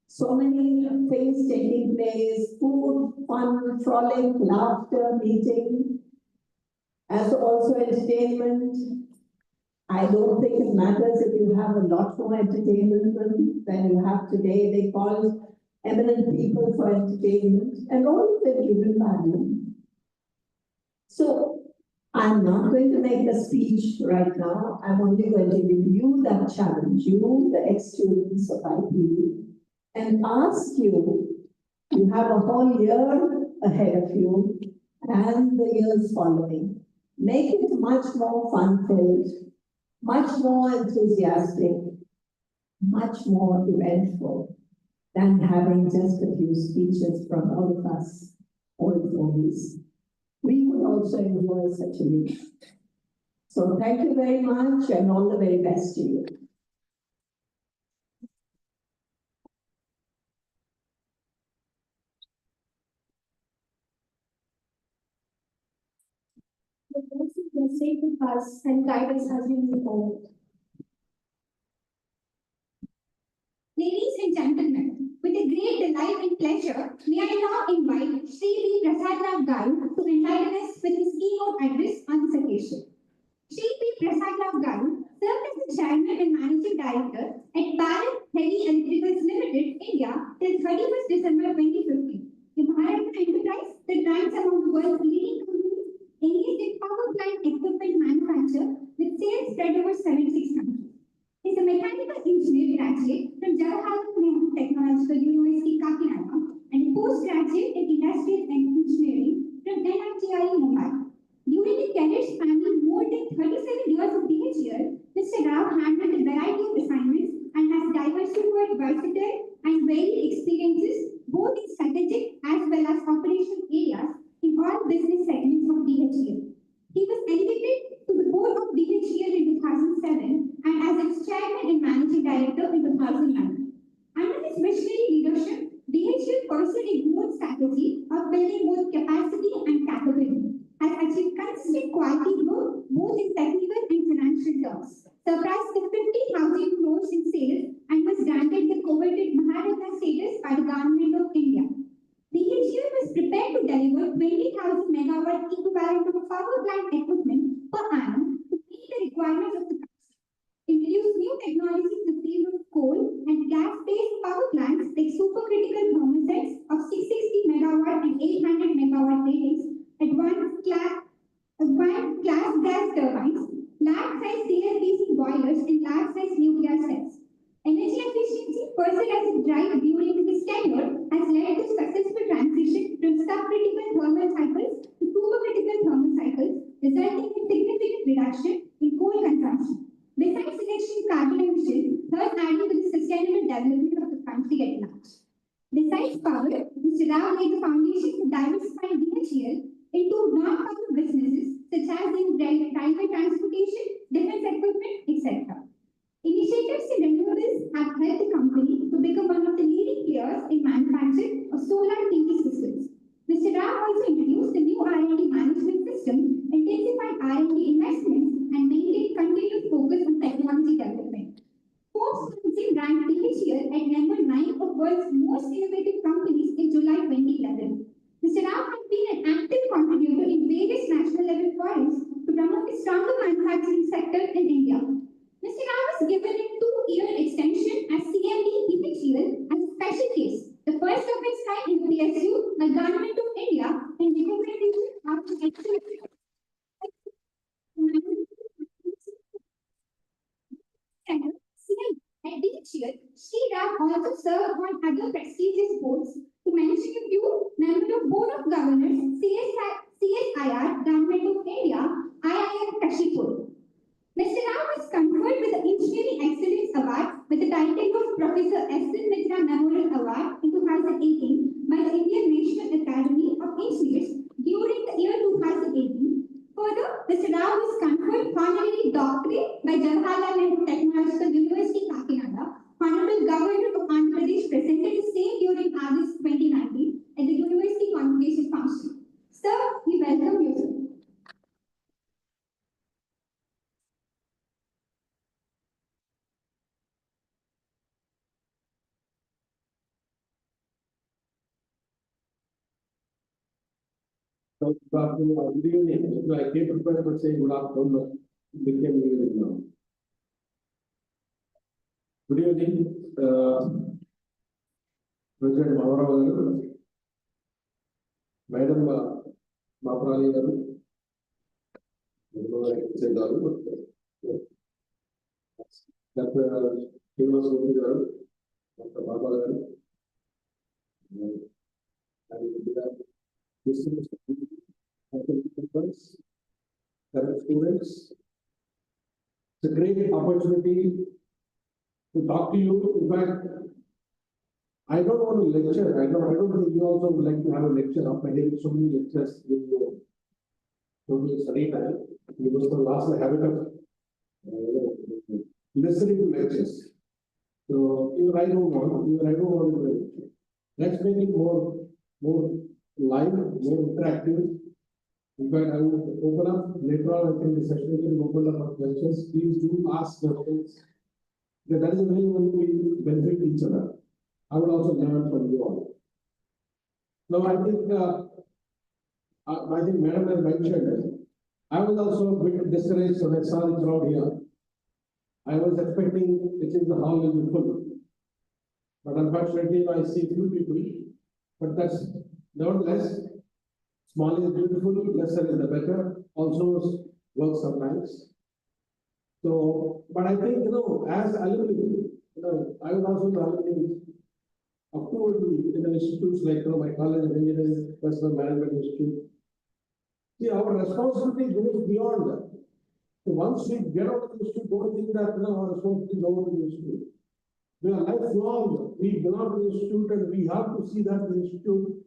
so many things taking place, food, fun, frolic, laughter, meeting, as also entertainment. I don't think it matters if you have a lot more entertainment than you have today. They call eminent people for entertainment, and all of it given by them. So I'm not going to make the speech right now. I'm only going to give you that challenge, you, the ex-students of IPE, and ask you, you have a whole year ahead of you and the years following. Make it much more fun-filled, much more enthusiastic, much more eventful than having just a few speeches from all of us, old fogies. We would also enjoy such a week. So thank you very much and all the very best to you. The blessings will stay with us and guide us as we move forward. Ladies and gentlemen, with a great delight and pleasure, may I now invite Sri V. Prasadnath Garu to enlighten us with his keynote address on this occasion. Sri V. Prasadnath Garu served as the Chairman and Managing Director at Bharat Heavy Electricals Limited, India till 31st December 2015. The Bharat enterprise that ranks among the world's leading companies engaged in power plant equipment manufacture with sales spread over 76 countries. He is a mechanical engineer graduate from Jawaharlal Nehru Technological University, Kakinada, and a postgraduate in industrial engineering from NITI, Mumbai. During the career spanning more than 37 years of DHL, Mr. Rao handled a variety of assignments and has diversified versatile and varied experiences both in strategic as well as operational areas in all business segments of DHL. He was elevated to the board of DHL in 2007 and as its chairman and managing director in 2009. Under his visionary leadership, DHL pursued a growth strategy of building both capacity and capability, has achieved consistent quality growth both in technical and financial terms, surpassed the 50,000 crores in sales, and was granted the coveted Maharatna status by the Government of India. DHL was prepared to deliver 20,000 megawatt equivalent of power plant equipment per annum to meet the requirements of the country. Introduce new technologies in the field of coal and gas-based power plants like supercritical thermosets of 660 megawatt and 800 megawatt ratings, advanced class gas turbines, large-size CLPC boilers, and large-size nuclear cells. Energy efficiency pursued as a drive during his tenure has led to successful transition from subcritical thermal cycles to supercritical thermal cycles, resulting in significant reduction in coal consumption. Besides reducing carbon emissions, thus adding to the sustainable development of the country at large. Besides power, Mr. Rao laid the foundation for diversifying DHL into non-power businesses such as in railway transportation, defense equipment, etc. Initiatives in renewables have helped the company to become one of the leading players in manufacture of solar PV systems. Mr. Rao also introduced the new R&D management system, intensified R&D investments, and maintained continued focus on technology development. Forbes magazine ranked DHL at number 9 of world's most innovative companies in July 2011. Mr. Rao has been an active contributor in various national level forums to promote a stronger manufacturing sector in India. Mr. Rao was given a 2-year extension as CMD DHL as a special case, the first of its kind in the PSU by Government of India in recognition of the excellence at DHL. Sri Rao also served on other prestigious boards, to mention a few: member of Board of Governors, CSIR, Government of India, IIM Kashipur. Mr. Rao was conferred with the Engineering Excellence Award with the title of Professor S.N. Mitra Memorial Award in 2018 by the Indian National Academy of Engineers during the year 2018. Further, Mr. Rao was conferred honorary doctorate by Jawaharlal Nehru Technological University, Kakinada. Honorable Governor of Andhra Pradesh presented the same during August 2019 at the University Convocation Function. Sir, we welcome you, sir. So, good evening. I came prepared to say good afternoon. Became evening now. Good evening, President Maharavaru, Madam Maprali Garu, Dr. Keynote speaker, Dr. Baba, distinguished faculty members, current students. It's a great opportunity to talk to you. In fact, I don't want to lecture. I don't think you also would like to have a lecture of having so many lectures with you. Totally study time. You must have lost the habit of listening to lectures. So even I don't want to do lecture. Let's make it more live, more interactive. In fact, I will open up later on. I think the session will open up for questions. Please do ask questions. Because that is the way we benefit each other. I will also learn from you all. Now, I think Madam has mentioned, I was also a bit discouraged when I saw the crowd here. I was expecting the hall will be full. But unfortunately, I see few people. But that's nevertheless, small is beautiful, lesser is the better. Also works sometimes. So, but I think, as alumni, I was also an alumni approved in institutes like my College of Engineering, Personal Management Institute. See, our responsibility goes beyond that. So once we get out of the institute, don't think that our responsibility is over to the institute. We are lifelong. We belong to the institute and we have to see that the institute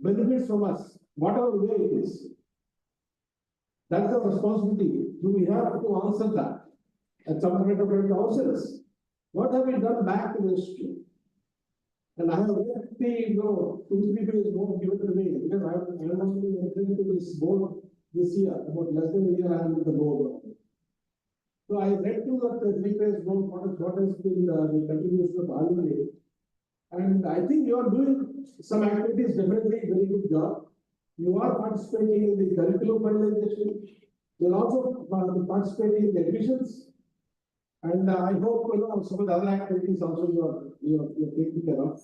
benefits from us, whatever way it is. That's our responsibility. So we have to answer that at some point of time ourselves. What have we done back to the institute? And I have read the 2-3 pages more given to me because I am only entering into this board this year, about less than a year I am with the board. So I read through that 3-page board what has been the contribution of alumni. And I think you are doing some activities, definitely very good job. You are participating in the curriculum finalization. You are also participating in the admissions. And I hope some of the other activities also you are taking care of.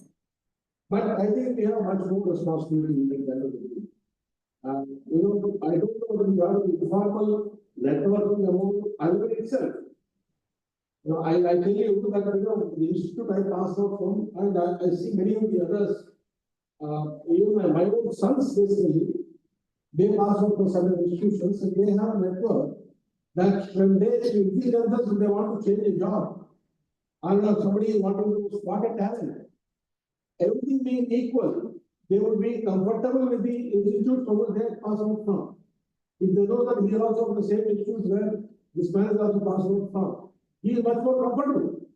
But I think we have much more responsibility in the end of the day. I don't know whether you have an informal networking among alumni itself. I tell you that the institute I passed out from, and I see many of the others, even my own sons basically, they pass out from certain institutions and they have a network that when they feel themselves, if they want to change a job, or somebody wanting to spot a talent, everything being equal, they would be comfortable with the institute from which they pass out from. If they know that he is also from the same institute where this man is also passed out from, he is much more comfortable.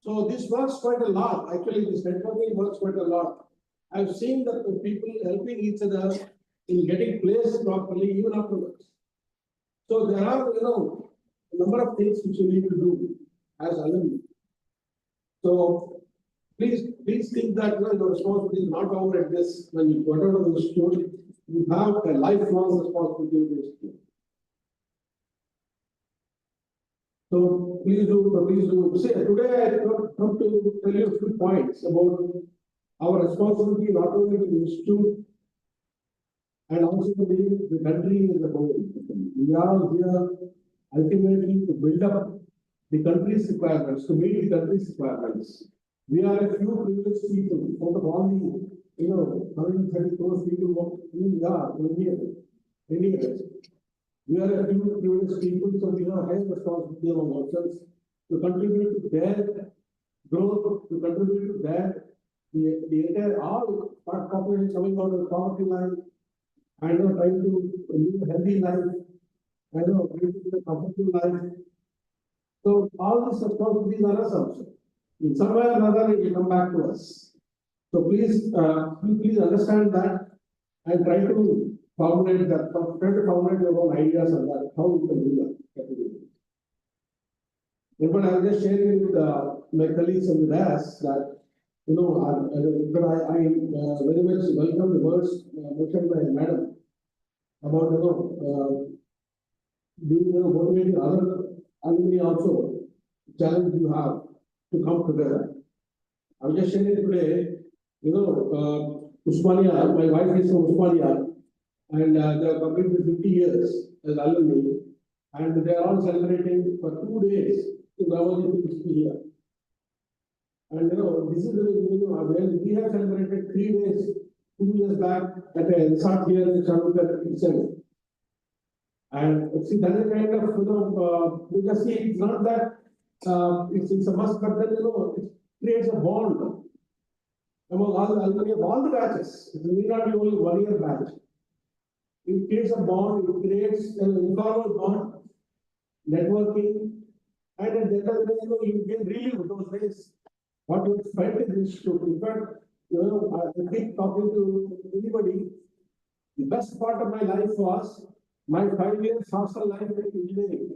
So this works quite a lot. Actually, this networking works quite a lot. I've seen that the people helping each other in getting placed properly even afterwards. So there are, a number of things which you need to do as alumni. So please think that your responsibility is not over at this. When you go out of the institute, you have a lifelong responsibility to the institute. So please do. See, today I come to tell you a few points about our responsibility not only to the institute and also to the country as a whole. We are here ultimately to build up the country's requirements, to meet the country's requirements. We are a few privileged people out of all the 130 crores people we are Indians. We are a few privileged people, so we have high responsibility among ourselves to contribute to their growth, to contribute to their the entire all population coming out of the poverty line, and trying to live a healthy life, trying to live a comfortable life. So all these responsibilities are us also. In some way or another, it will come back to us. So please understand that and try to formulate your own ideas on that, how you can do that. But I will just share with my colleagues on the dais that, I very much welcome the words mentioned by Madam about, being motivating other alumni also, challenge you have to come together. I was just sharing today, Usmania, my wife is from Usmania. and they have completed 50 years as alumni, and they are all celebrating for 2 days in Ramaji here. And this is when we have celebrated 3 days 2 years back at a resort here in Chandler itself. And see, that is kind of, because see, it's not that it's a must, but then, it creates a bond among all the batches. It need not be only 1 year batch. It creates a bond, it creates an informal bond, networking, and at the end of the day, you can relive those days. What you felt in this institute. In fact, I keep talking to anybody. The best part of my life was my 5 years hostel life in engineering.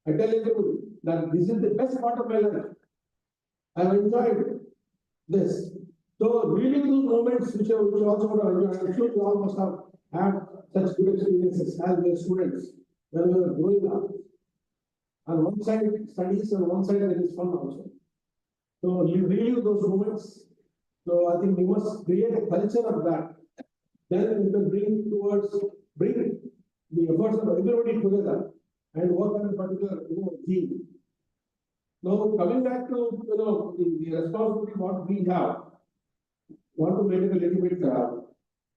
I tell you that this is the best part of my life. I have enjoyed this. So really those moments which you also enjoyed, I'm sure you all must have had such good experiences as your students when we were growing up. On one side studies, on one side there is fun also. So you relive those moments. So I think we must create a culture of that. Then we can bring the efforts of everybody together and work on a particular theme. Now coming back to the responsibility what we have, want to make it a little bit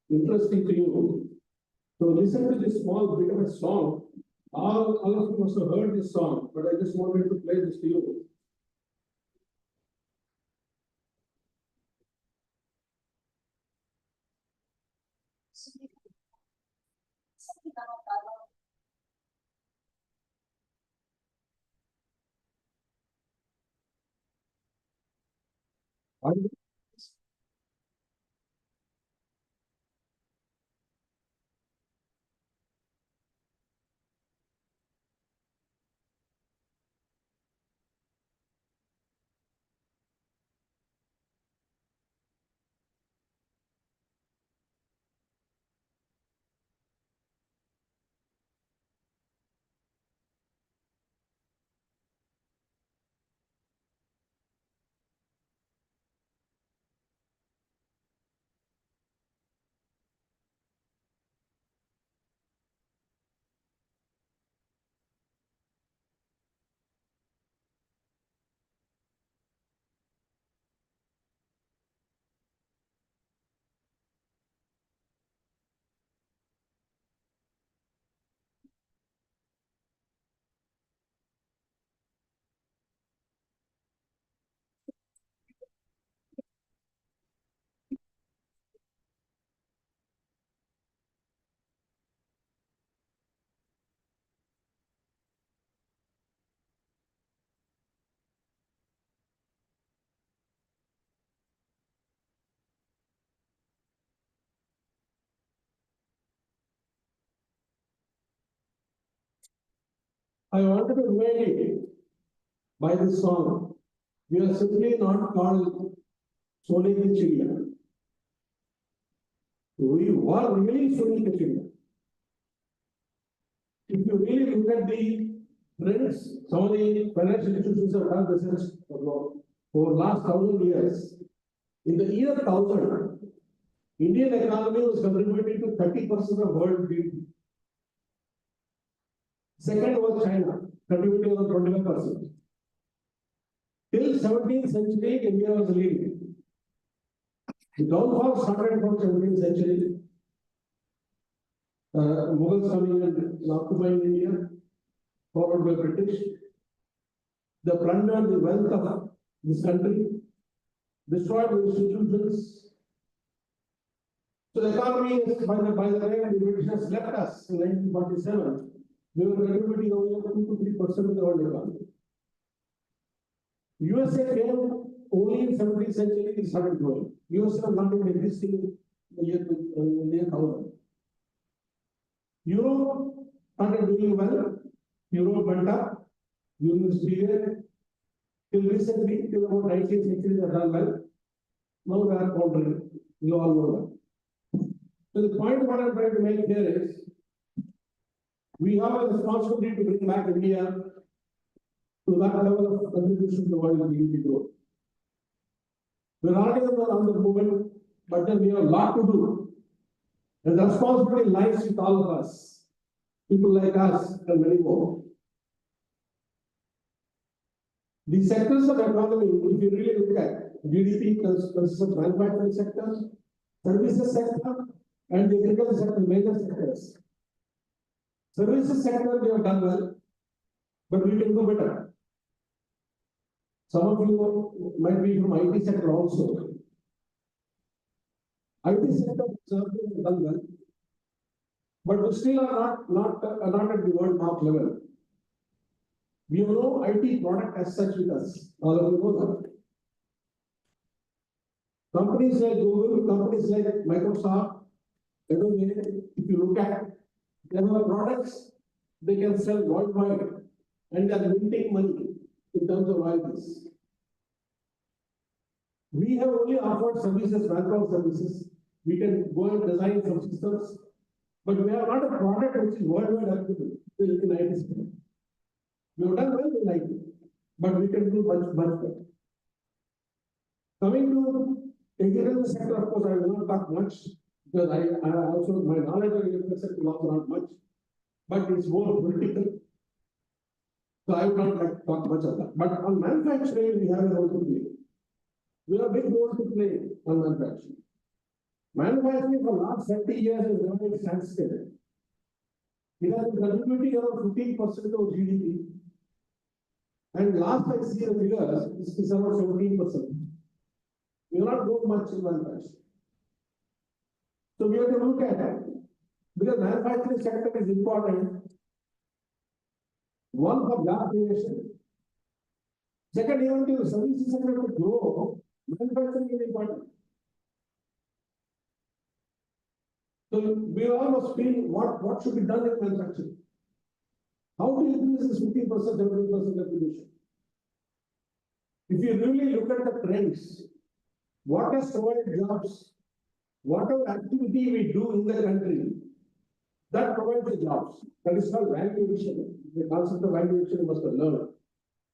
interesting to you. So listen to this small bit of a song. All of you must have heard this song, but I just wanted to play this to you. I wanted to remind you by this song, we are simply not called Sone ki Chiriya. We were really Sone ki Chiriya. If you really look at the trends, some of the financial institutions have done research for last 1,000 years. In the year 1000, Indian economy was contributing to 30% of world GDP. Second was China, contributing about 25%. Till 17th century, India was leading. The downfall started from 17th century. Mughals coming and occupying India, followed by British. They plundered the wealth of this country, destroyed the institutions. So the economy is, by the time the Britishers left us in 1947, we were contributing only 2 to 3% of the world economy. USA came only in 17th century, it started growing. USA was not even existing in the year 1000. Europe started doing well. Europe went up during this period. Till recently, till about 19th century, they have done well. Now they are countering. You all know that. So the point what I'm trying to make here is, we have a responsibility to bring back India to that level of contribution to the world GDP growth. We're already on the movement, but then we have a lot to do. And the responsibility lies with all of us, people like us and many more. The sectors of economy, if you really look at GDP, consists of manufacturing sector, services sector, and the agriculture sector, major sectors. Services sector we have done well, but we can do better. Some of you might be from IT sector also. IT sector certainly has done well, but we still are not at the world mark level. We have no IT product as such with us. All of you know that. Companies like Google, companies like Microsoft, if you look at, they have products they can sell worldwide and they are minting money in terms of royalties. We have only offered services, manpower services. We can go and design some systems, but we have not a product which is worldwide applicable in IT sector. We have done well in IT, but we can do much better. Coming to agriculture sector, of course, I will not talk much because I also my knowledge of agriculture sector is also not much, but it's more political. So I would not like to talk much of that. But on manufacturing, we have a role to play. We have a big role to play on manufacturing. Manufacturing for the last 30 years is remaining standstill. It has been contributing around 15% of GDP. And last I see the figures, it's around 17%. We are not doing much in manufacturing. So we have to look at it. Because manufacturing sector is important. One, for job creation. Second, even to the services sector to grow, manufacturing is important. So we almost feel what should be done in manufacturing. How to increase this 15%, 17% contribution? If you really look at the trends, what has provided jobs, whatever activity we do in the country, that provides the jobs. That is called value addition. The concept of value addition you must have learned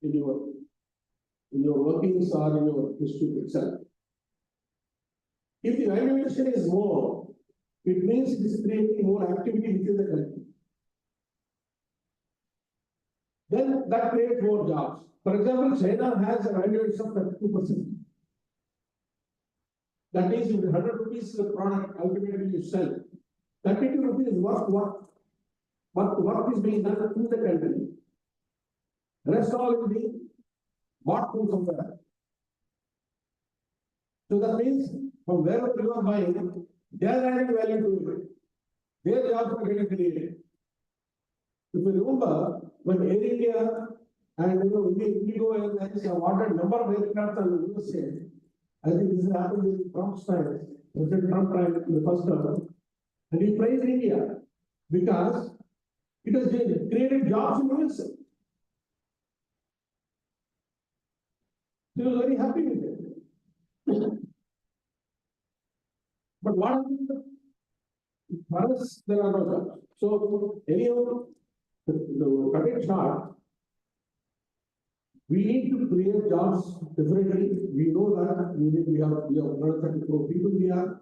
in your workings or in your institute itself. If the value addition is more, it means it is creating more activity within the country. Then that creates more jobs. For example, China has a value addition of 32%. That means if 100 rupees is a product ultimately you sell, 32 rupees is what is being done in the country. The rest all will be bought from somewhere. So that means from wherever you are buying, they are adding value to it. Their jobs are getting created. If you remember, when Air India and Indigo Airlines awarded number of aircraft on the USA, I think this happened in Trump's time, President Trump time in the first term, and he praised India because it has created jobs in the USA. He was very happy with it. But what happened? For us, there are no jobs. So, anyhow, the cut it short, we need to create jobs differently. We know that we have 130 crore people here.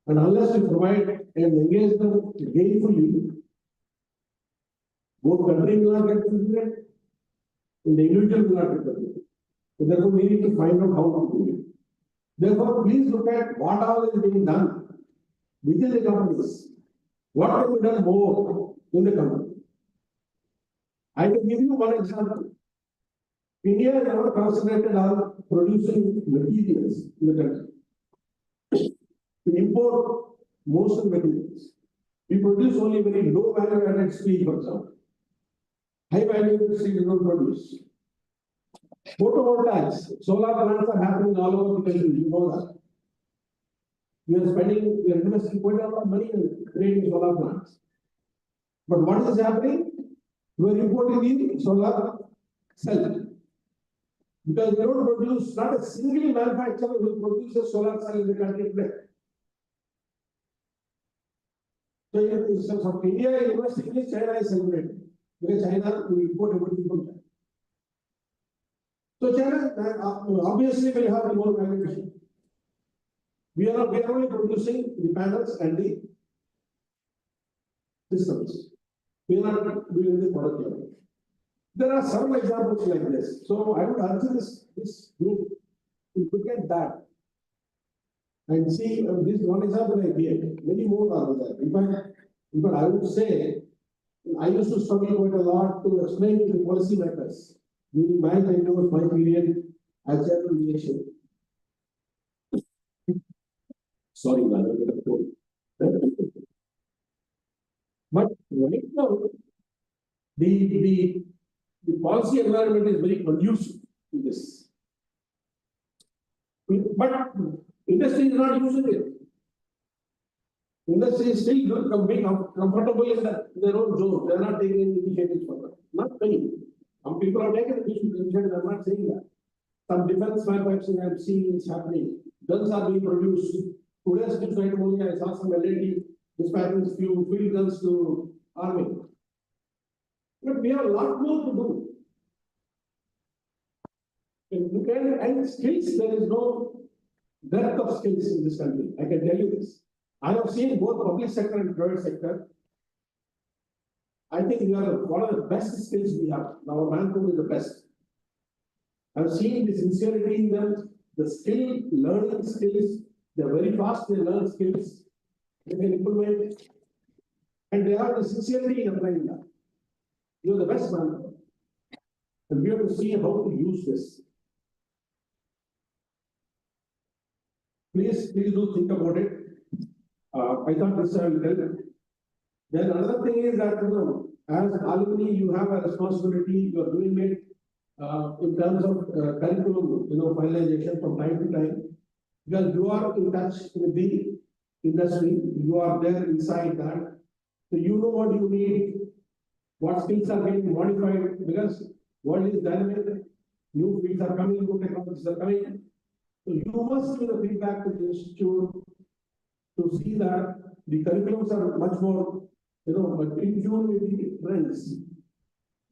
And unless we provide and engage them gainfully, both countries will not get benefited, and the individual will not get benefited. So therefore, we need to find out how to do it. Therefore, please look at what all is being done within the companies. What can be done more in the company? I can give you one example. India has never concentrated on producing materials in the country. We import most of the materials. We produce only very low value added steel, for example. High value added steel we don't produce. Photovoltaics, solar plants are happening all over the country, you know that. We are investing quite a lot of money in creating solar plants. But what is happening? We are importing the solar cell. Because we don't produce, not a single manufacturer will produce a solar cell in the country today. So from India investing in China is celebrating. Because China will import everything from China. So China obviously will have more valuation. We are only producing the panels and the systems. We are not doing the product level. There are several examples like this. So I would urge this group to look at that and see this one example I gave. Many more are there. In fact, I would say I used to struggle quite a lot to explain to the policymakers during my tenure, my period as general election. Sorry, man, I get a cold. But right now, the policy environment is very conducive to this. But industry is not using it. Industry is still being comfortable in their own zone. They are not taking any initiatives for that. Not many. Some people are taking initiatives. I'm not saying that. Some defense manufacturing I'm seeing is happening. Guns are being produced. Today's news right only I saw some LND dispatching few field guns to army. But we have a lot more to do. And skills, there is no depth of skills in this country. I can tell you this. I have seen both public sector and private sector. I think we are one of the best skills we have. Our manpower is the best. I've seen the sincerity in them, the skill, learning skills. They're very fast, they learn skills, they can implement, and they have the sincerity in applying that. You're the best manpower. And we have to see how to use this. Please do think about it. I thought this I will tell you. Then another thing is that, as alumni, you have a responsibility, you are doing it in terms of curriculum, finalization from time to time. Because you are in touch with the industry, you are there inside that. So you know what you need, what skills are getting modified, because world is dynamic, new fields are coming, new technologies are coming. So you must give the feedback to the institute to see that the curriculums are much more, in tune with the trends.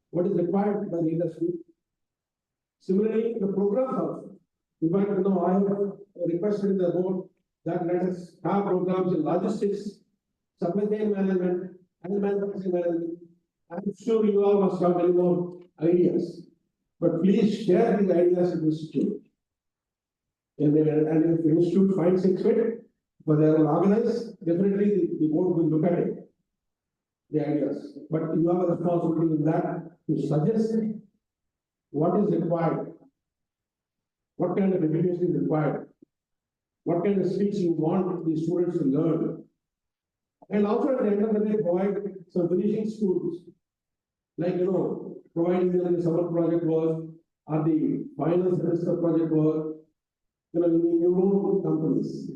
What is required by the industry. Similarly, the programs also. In fact, I have requested the board that let us have programs in logistics, supply chain management, and manufacturing management. I'm sure you all must have many more ideas. But please share these ideas with the institute. And if the institute finds it fit, but they are organized, definitely the board will look at it, the ideas. But you have a responsibility in that to suggest what is required, what kind of education is required, what kind of skills you want the students to learn. And also at the end of the day, provide some finishing schools, like, providing them the summer project work or the final semester project work, in your own companies.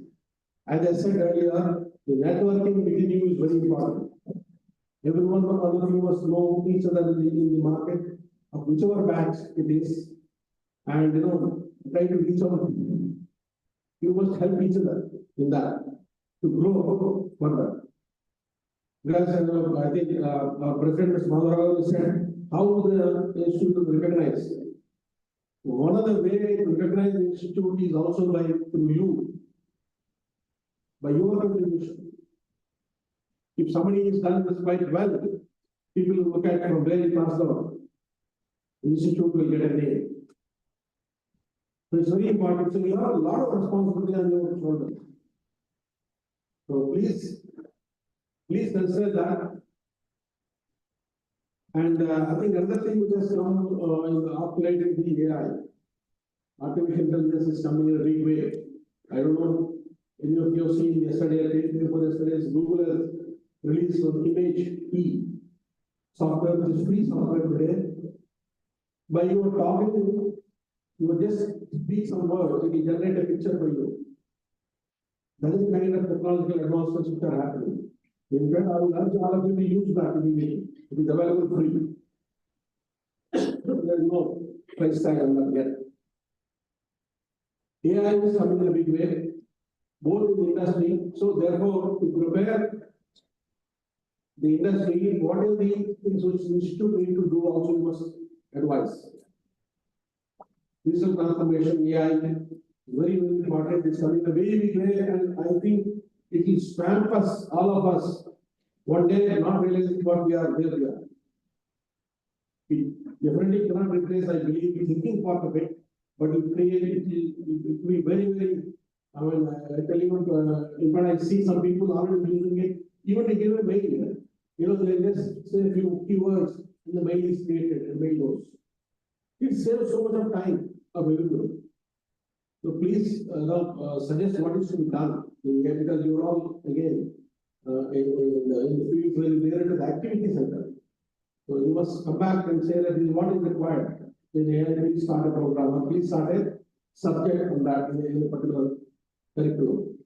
As I said earlier, the networking within you is very important. Everyone of you must know each other in the market of whichever batch it is, and try to reach out. You must help each other in that to grow further. Because I think our President Mr. Madhurao said how the institute is recognized. One of the ways to recognize the institute is also through you, by your contribution. If somebody is done this quite well, people will look at from where he passed out. The institute will get a name. So it's very important. So you have a lot of responsibility on your shoulders. So please consider that. And I think another thing which has come in the afterlight is the AI. Artificial intelligence is coming in a big way. I don't know, any of you have seen yesterday, Google has released an image software, which is free software today. By you talking, you will just speak some words, it will generate a picture for you. That is the kind of technological advancements which are happening. In fact, I will urge all of you to use that immediately. It is available free. There is no price tag on that yet. AI is coming in a big way, both in the industry. So therefore, to prepare the industry, what is the things which the institute need to do also you must advise. Digital transformation, AI, very, very important. It's coming a very big way, and I think it will stamp us, all of us, one day not realizing what we are, where we are. It definitely cannot replace, I believe, the thinking part of it, but it create it will be very, very. I mean, I tell you, in fact, I see some people already using it, even to give a mail. You know, they just say a few keywords, and the mail is created, and mail goes. It saves so much of time available. So please suggest what is to be done, because you are all again in the field where there is activity center. So you must come back and say that this is what is required. Then please start a program, or please start a subject on that in a particular curriculum.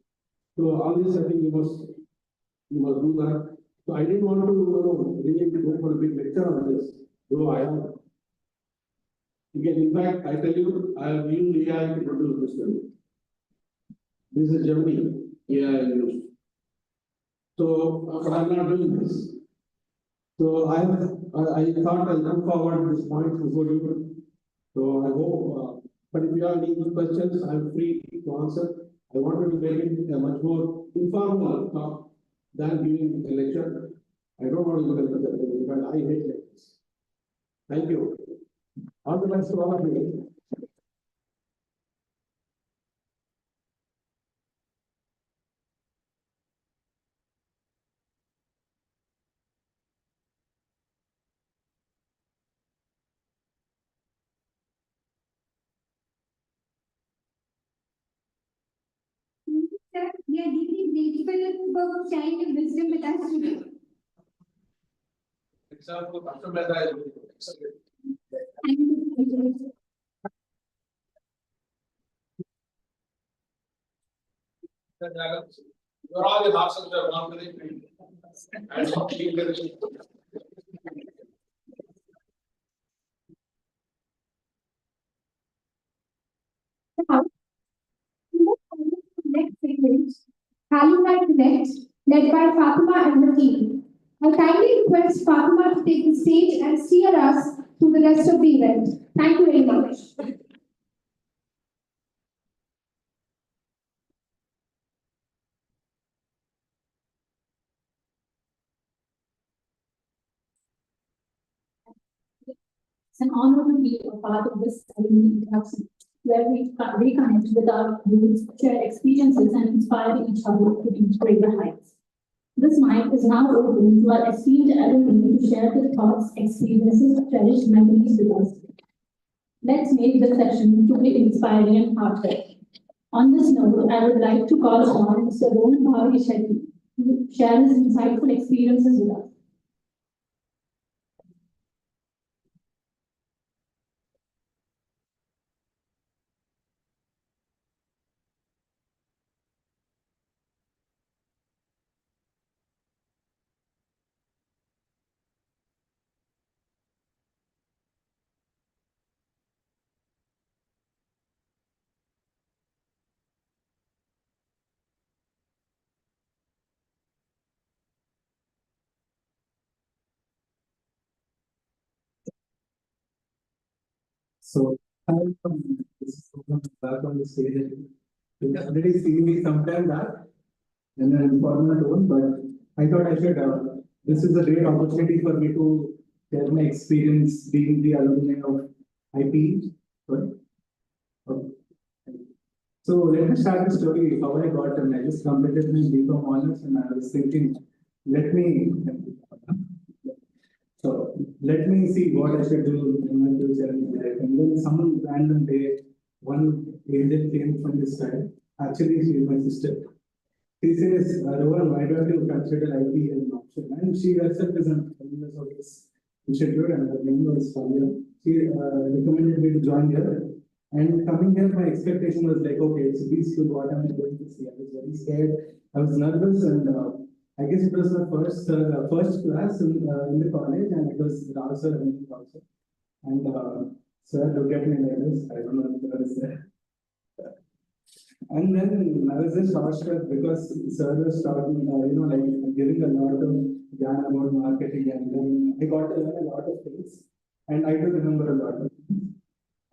So all this, I think you must do that. So I didn't want to really go for a big lecture on this, though I have. Again, in fact, I tell you, I have used AI to produce this film. This is Germany, AI used. So, but I'm not doing this. So I thought I'll come forward this point before you. So I hope, but if you have any questions, I'm free to answer. I wanted to make it a much more informal talk than giving a lecture. I don't want to give a lecture because I hate lectures. Thank you. All the best to all of you. Sir, we are deeply grateful for sharing your wisdom with us today. Thank you. You're all the answers are gone to the Now, next segment, Alumni Connect, led by Fatima and her team. I kindly request Fatima to take the stage and steer us through the rest of the event. Thank you very much. It's an honor to be a part of this alumni interaction, where we reconnect with our roots, share experiences, and inspire each other to reach greater heights. This mic is now open to our esteemed alumni to share their thoughts, experiences, cherished memories with us. Let's make this session truly inspiring and heartfelt. On this note, I would like to call upon Mr. Rohan Bhavi Shetty to share his insightful experiences with us. So I'm back on the stage. You have already seen me sometime back in an informal tone, but I thought I should. This is a great opportunity for me to share my experience being the alumni of IP. Sorry. Okay. So let me start the story how I got and I just completed my BCom honors and I was thinking, let me see what I should do in my future and life. And then some random day, one angel came from this side. Actually, she is my sister. She says, Rohan, why don't you consider IP as an option? And she herself is an alumnus of this institute and her name was Fabia. She recommended me to join here. And coming here, my expectation was like, okay, it's a peaceful, what am I going to see? I was very scared. I was nervous and I guess it was my first class in the college and it was Rao sir and also. And sir looked at me like this, I don't know if there is there. And then I was just starstruck because sir was talking, like giving a lot of yarn about marketing and then I got to learn a lot of things and I do remember a lot of things.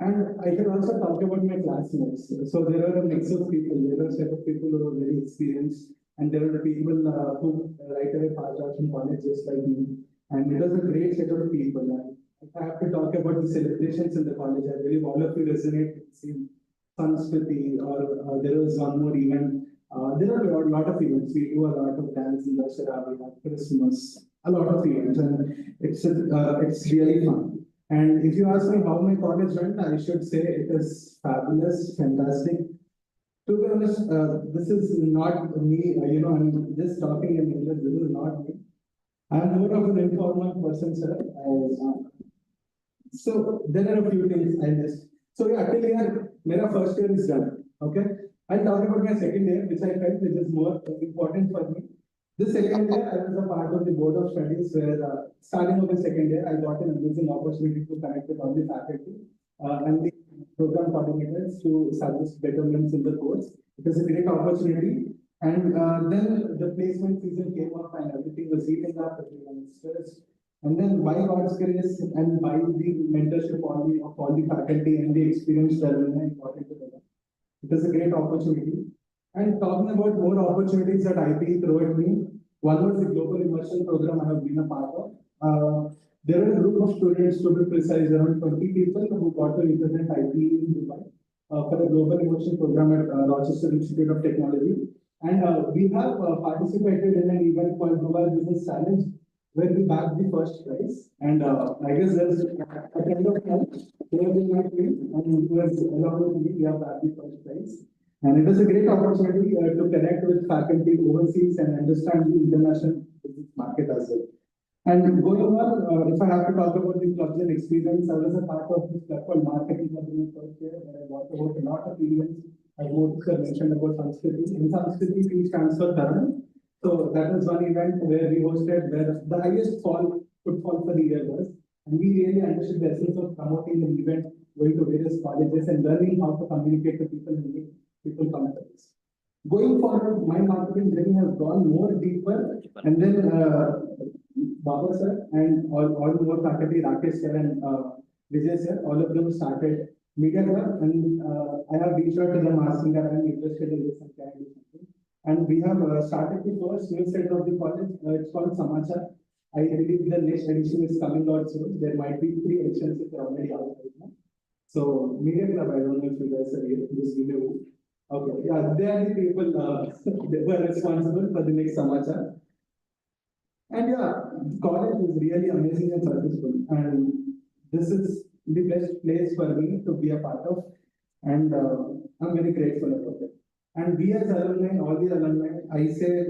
And I can also talk about my classmates. So there are a mix of people. There are a set of people who are very experienced, and there are people who right away passed out from college just like me. And it was a great set of people. And if I have to talk about the celebrations in the college, I believe all of you resonate with the same Sanskriti, or there was one more event. There are a lot of events. We do a lot of dance in Dussehra, we have Christmas, a lot of events, and it's really fun. And if you ask me how my college went, I should say it is fabulous, fantastic. To be honest, this is not me, I'm just talking in English, this is not me. I'm more of an informal person, sir. So there are a few things I missed. So yeah, till here, my first year is done. Okay. I'll talk about my second year, which I felt which is more important for me. This second year, I was a part of the board of studies where, starting of the second year, I got an amazing opportunity to connect with all the faculty and the program coordinators to suggest betterments in the course. It was a great opportunity. And then the placement season came up and everything was heating up, everyone was stressed. And then by God's grace and by the mentorship of all the faculty and the experienced alumni, I got into the it was a great opportunity. And talking about more opportunities that IPE threw at me, one was the global immersion program I have been a part of. There were a group of students, to be precise, around 20 people who got to represent IPE in Dubai for the global immersion program at Rochester Institute of Technology. And we have participated in an event called Dubai Business Challenge, where we bagged the first prize. And I guess there's a kind of help. There will not be, and it was along with me, we have bagged the first prize. And it was a great opportunity to connect with faculty overseas and understand the international business market as well. And going on, if I have to talk about the clubs and experience, I was a part of this club called Marketing Club in the first year, where I got about a lot of events. As Modi sir mentioned about Sanskriti. In Sanskriti, we stands for Dharan. So that was one event where we hosted where the highest footfall for the year was. And we really understood the essence of promoting an event, going to various colleges and learning how to communicate to people and make people come to us. Going forward, my marketing journey has gone more deeper, and then Baba sir and all more faculty, Rakesh sir and Vijay sir, all of them started Media Club, and I have reached out to them asking that I'm interested in this and can I do something. And we have started the first newsletter of the college. It's called Samachar. I believe the next edition is coming out soon. There might be 3 editions which are already out right now. So Media Club, I don't know if you guys are here. Just give me a move. Okay, yeah, they are the people they were responsible for the next Samachar. And yeah, college is really amazing and successful. And this is the best place for me to be a part of. And I'm very grateful about it. And we as alumni, all the alumni, I say,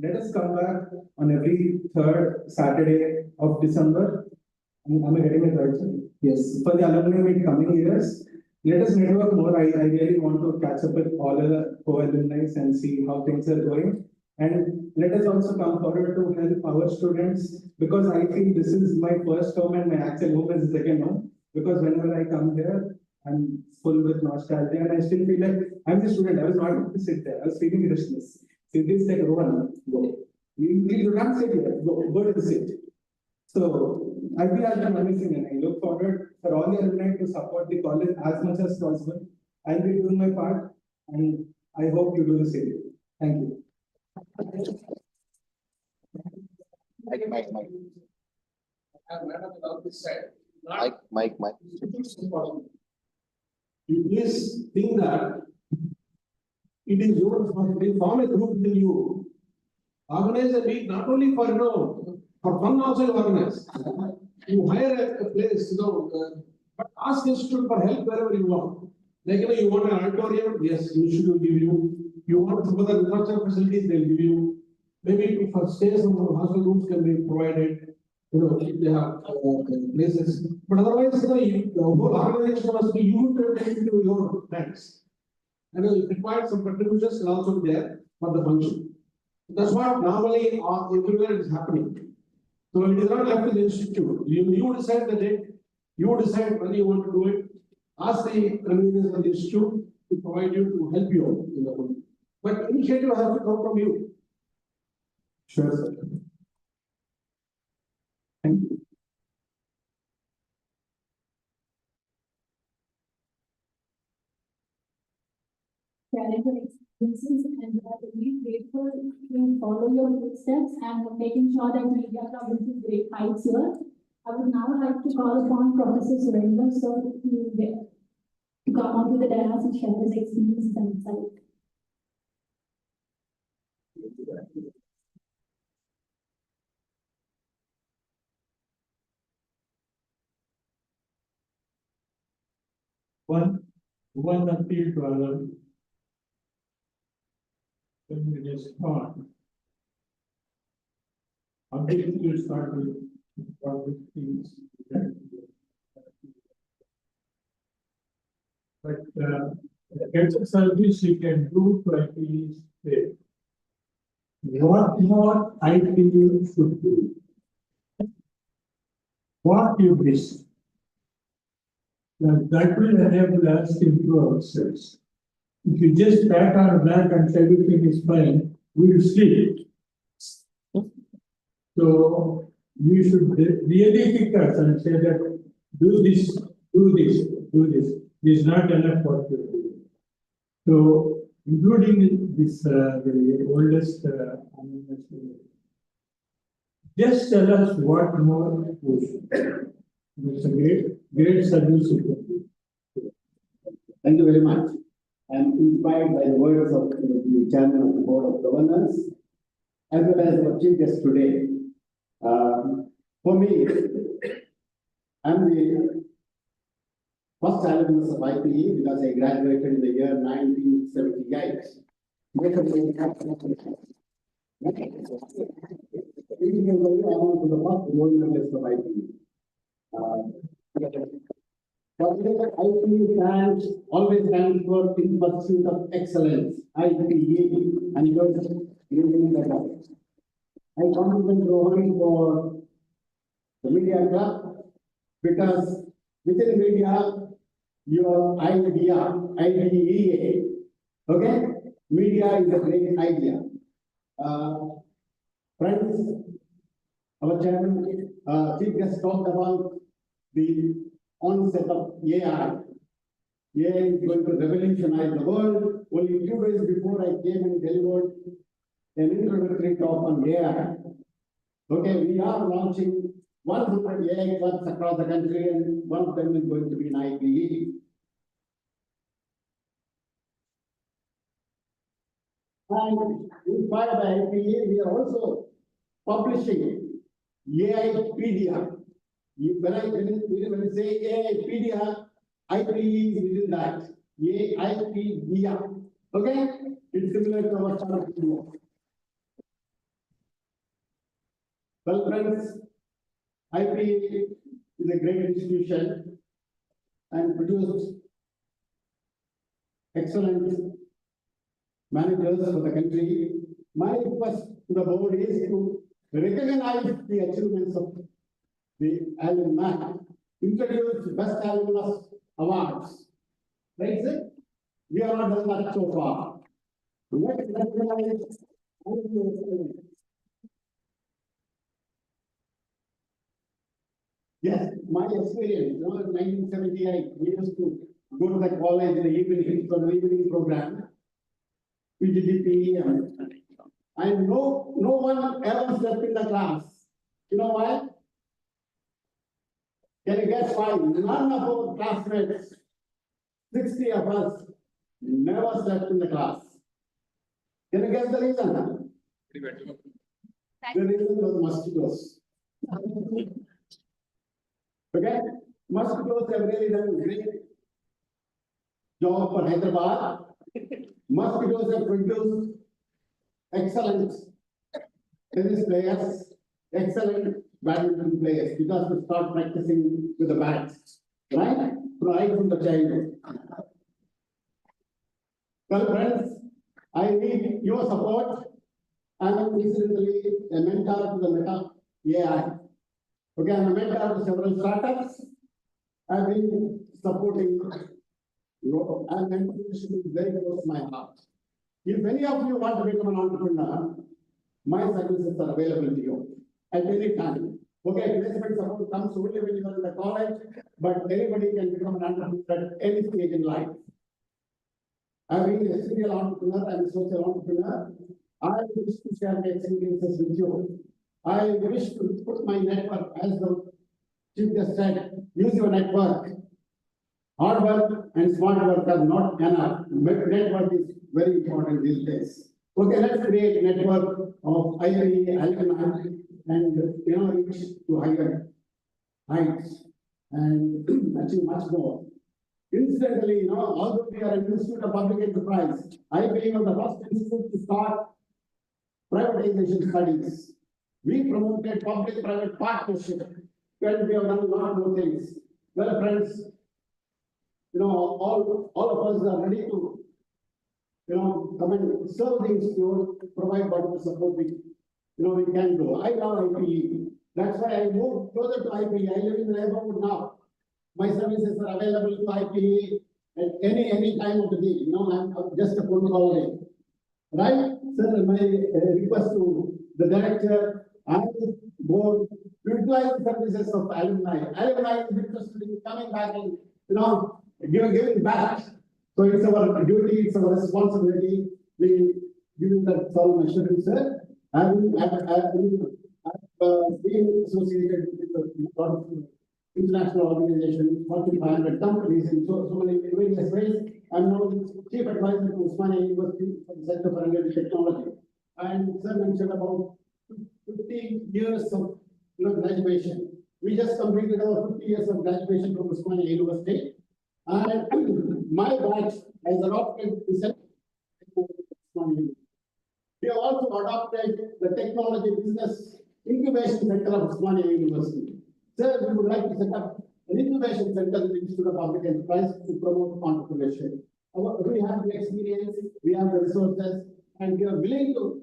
let us come back on every 3rd Saturday of December. Am I getting it right, sir? Yes. For the Alumni Meet coming years, let us network more. I really want to catch up with all the co-alumni and see how things are going. And let us also come forward to help our students, because I feel this is my first home and my actual home is the second home. Because whenever I come here, I'm full with nostalgia and I still feel like I'm the student. I was not able to sit there. I was feeling restless. Siddhi is like, Rohan, go. You can't sit here. Go to the seat. So I feel I've done amazing and I look forward for all the alumni to support the college as much as possible. I'll be doing my part and I hope you do the same. Thank you. Mike. You please think that it is your responsibility. Form a group within you. Organize a meet not only for for fun also you organize. You hire a place, but ask the institute for help wherever you want. Like you want an auditorium, yes, you should give you. You want some other infrastructure facilities, they'll give you. Maybe for stays, some hostel rooms can be provided. If they have places. But otherwise, the whole organization must be you to take into your hands. And it requires some contributions can also be there for the function. That's what normally everywhere is happening. So it is not left to the institute. You decide the date, you decide when you want to do it. Ask the convenience of the institute to provide you to help you out in the whole. But initiative has to come from you. Sure, sir. Thank you. sharing your experiences, and we are really grateful to follow your footsteps and making sure that media club reaches great heights here. I would now like to call upon Professor Surendra sir to come onto the dais and share his experiences and insight. One appeal to other. When we just start. Objective to start with what we things. But get a service you can do to IPs there. What more IPs should do? What you miss? That will enable us to improve ourselves. If you just pat our back and say everything is fine, we will sleep. So you should really kick us and say that do this, do this, do this. This is not enough what you do. So including this the oldest just tell us what more we should. It's a great service you can do. Thank you very much. I am inspired by the words of the chairman of the Board of Governors, as well as the chief guest today. For me, I am the first alumnus of IPE because I graduated in the year 1978. I am the first gold medalist of IPE. IPE always stands for in pursuit of excellence. IPE and you are just giving that up. I compliment Rohan for the media club because within media your IDEA. Okay, media is a great idea. Friends, our chairman, chief guest talked about the onset of AI. AI is going to revolutionize the world. Only 2 days before I came and delivered an introductory talk on AI. Okay, we are launching 100 AI clubs across the country, and one of them is going to be in IPE. And inspired by IPE, we are also publishing AICTE-approved. When I say AICTE-approved, IPE is within that. AICTE-approved. Okay? It's similar to our startup India. Well, friends, IPE is a great institution and produced excellent managers for the country. My request to the board is to recognize the achievements of the alumni, introduce best alumnus awards. Right, sir? We are not done that so far. Let's recognize yes, my experience, in 1978, we used to go to the college in the evening for the evening program, PGDM, and no one ever slept in the class. You know why? Can you guess why? None of our classmates, 60 of us, never slept in the class. Can you guess the reason? The reason was mosquitoes. Okay? Mosquitoes have really done a great job for Hyderabad. Mosquitoes have produced excellent tennis players, excellent badminton players, because we start practicing with the bats, right? Right from the childhood. Well, friends, I need your support. I am incidentally a mentor to the Meta AI. Okay, I'm a mentor to several startups. I've been supporting, and mentorship is very close to my heart. If any of you want to become an entrepreneur, my services are available to you at any time. Okay, placement support comes only when you are in the college, but anybody can become an entrepreneur at any stage in life. I've been a serial entrepreneur and a social entrepreneur. I wish to share my experiences with you. I wish to put my network, as the chief just said, use your network. Hard work and smart work are not enough. Network is very important these days. Okay, let's create a network of IIE alumni and reach to higher heights and achieve much more. Incidentally, although we are an institute of public enterprise, I believe we are the first institute to start privatization studies. We promoted public-private partnership, and we have done a lot more things. Well, friends, all of us are ready to, come and serve the institute, provide whatever support we can do. I love IPE. That's why I moved closer to IPE. I live in the neighborhood now. My services are available to IPE at any time of the day. I'm just a phone call away. Right? Sir, my request to the director and the board to utilize the services of alumni. Alumni is interested in coming back and giving back. So it's our duty, it's our responsibility. We give you that solemn assurance, sir. I've been associated with a lot of international organizations, Fortune 500 companies in so many various ways. I'm now the chief advisor to Osmania University for the Center for Energy Technology. And sir mentioned about 50 years of graduation. We just completed our 50 years of graduation from Osmania University. And my batch has adopted the Center for Osmania. We have also adopted the Technology Business Incubation Center of Osmania University. Sir, we would like to set up an incubation center in the Institute of Public Enterprise to promote entrepreneurship. We have the experience, we have the resources, and we are willing to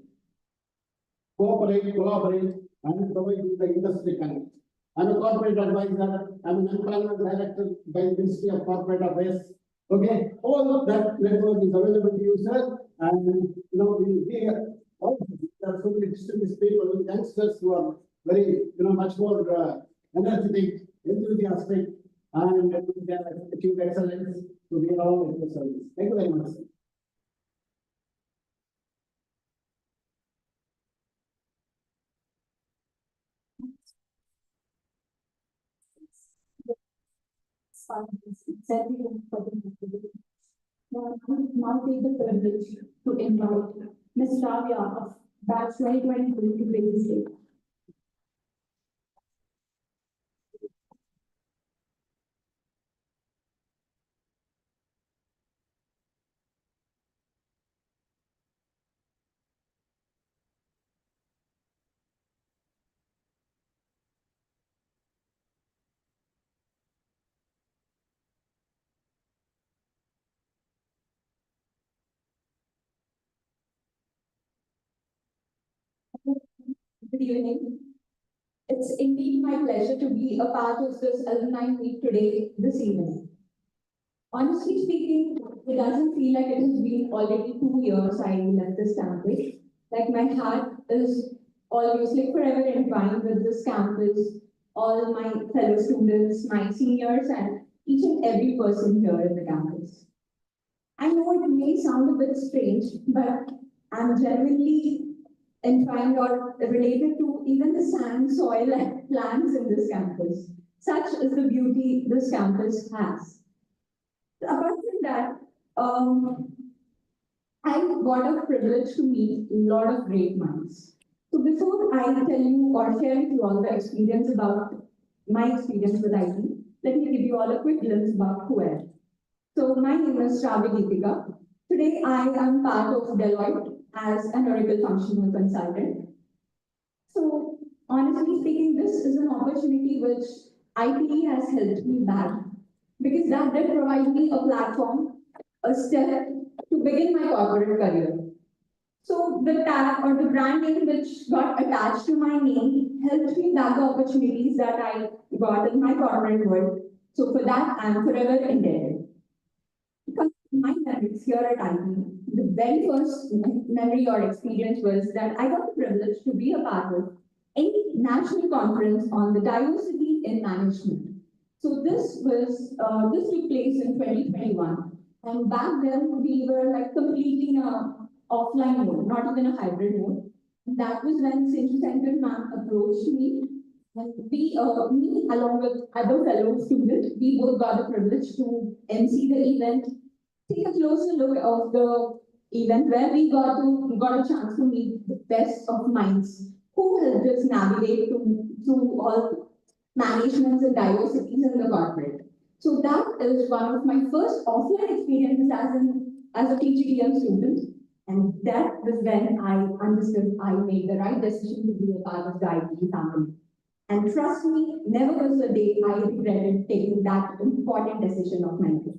cooperate, collaborate, and provide with the industry connect. I'm a corporate advisor, I'm an employment director by the Ministry of Corporate Affairs. Okay, all of that network is available to you, sir. And we also there are so many distinguished people, youngsters who are very, much more energetic, enthusiastic, and they have achieved excellence. So we are all at your service. Thank you very much, sir. Now take the privilege to invite Ms. Ravia of Batch 2022 to take the stage. Good evening. It's indeed my pleasure to be a part of this Alumni Meet today, this evening. Honestly speaking, it doesn't feel like it has been already 2 years I left this campus. Like my heart is always forever entwined with this campus, all my fellow students, my seniors, and each and every person here in the campus. I know it may sound a bit strange, but I'm genuinely entwined or related to even the sand, soil, and plants in this campus. Such is the beauty this campus has. Apart from that, I got a privilege to meet a lot of great minds. So before I tell you or share with you all the experience about my experience with IT, let me give you all a quick glimpse about who I am. So my name is Shravya Deepika. Today I am part of Deloitte as an Oracle functional consultant. So honestly speaking, this is an opportunity which IPE has helped me back because that did provide me a platform, a step to begin my corporate career. So the tag or the brand name which got attached to my name helped me bag the opportunities that I got in my corporate world. So for that, I am forever indebted. Because my memories here at IPE, the very first memory or experience was that I got the privilege to be a part of any national conference on the diversity in management. So this took place in 2021, And back then, we were like completely in a offline mode, not even a hybrid mode. And that was when Century Center ma'am approached me. And me along with other fellow students, we both got the privilege to MC the event, take a closer look of the event where we got a chance to meet the best of minds who helped us navigate through all managements and diversities in the corporate. So that is one of my first offline experiences as a PGDM student. And that was when I understood I made the right decision to be a part of the IIT family. And trust me, never was a day I regretted taking that important decision of my life.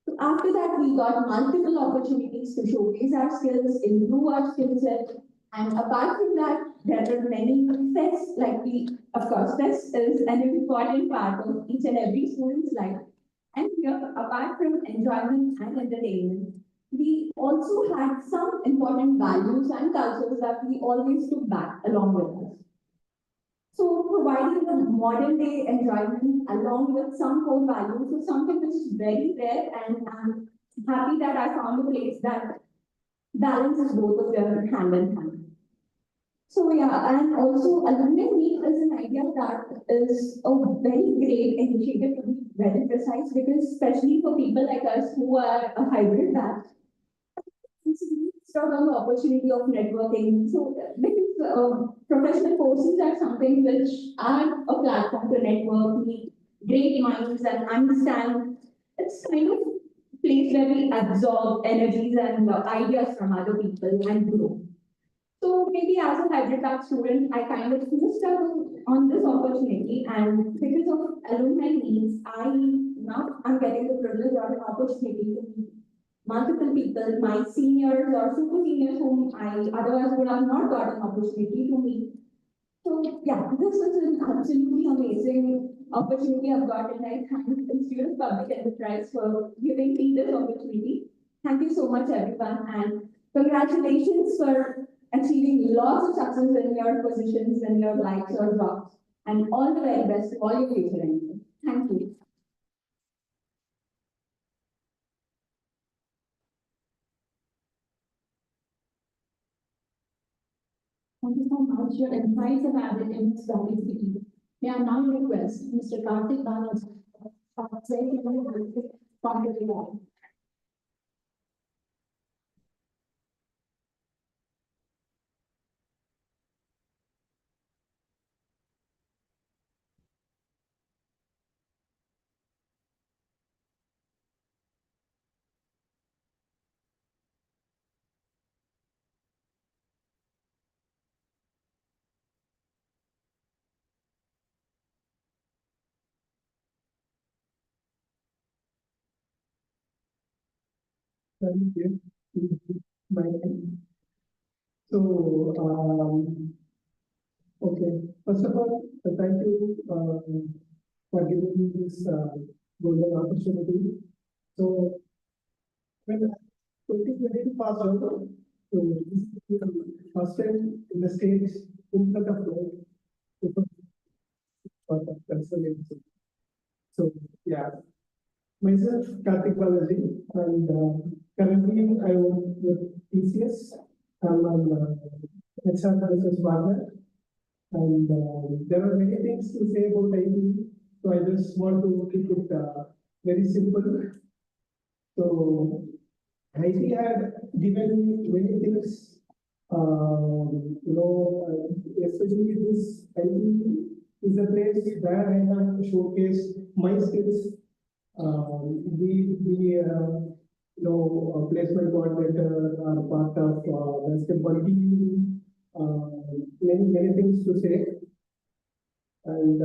So after that, we got multiple opportunities to showcase our skills, improve our skill set. And apart from that, there are many fests, of course, fest is an important part of each and every student's life. And here, apart from enjoyment and entertainment, we also had some important values and cultures that we always took back along with us. So providing the modern day enjoyment along with some core values is something which is very rare, and I'm happy that I found a place that balances both of them hand in hand. So yeah, and also Alumni Meet is an idea that is a very great initiative, to be very precise, because especially for people like us who are a hybrid batch, it's sort of an opportunity of networking. So because professional courses are something which are a platform to network, meet great minds and understand. It's kind of a place where we absorb energies and ideas from other people and grow. So maybe as a hybrid batch student, I kind of missed out on this opportunity, and because of Alumni Meets, I'm getting the privilege or an opportunity to meet multiple people, my seniors or super seniors whom I otherwise would have not got an opportunity to meet. So yeah, this is an absolutely amazing opportunity I've got, and I thank Institute of Public Enterprise for giving me this opportunity. Thank you so much, everyone, and congratulations for achieving lots of success in your positions, in your lives or jobs, and all the very best to all your future endeavors. Thank you. Thank you so much. Your insights have added immense value to the evening. May I now request Mr. Karthik Banas to say a few words from the event. Thank you. So, okay. First of all, thank you for giving me this golden opportunity. So, when 2022 passed out, so this is the first time in the stage in front of me. So, yeah. Myself, Karthik Balaji, and currently I work with TCS. I'm an HR services partner, and there are many things to say about IT, so I just want to keep it very simple. So, IT had given me many things, especially this IT is a place where I have showcased my skills. Placement coordinator are part of basketball team. Many things to say, and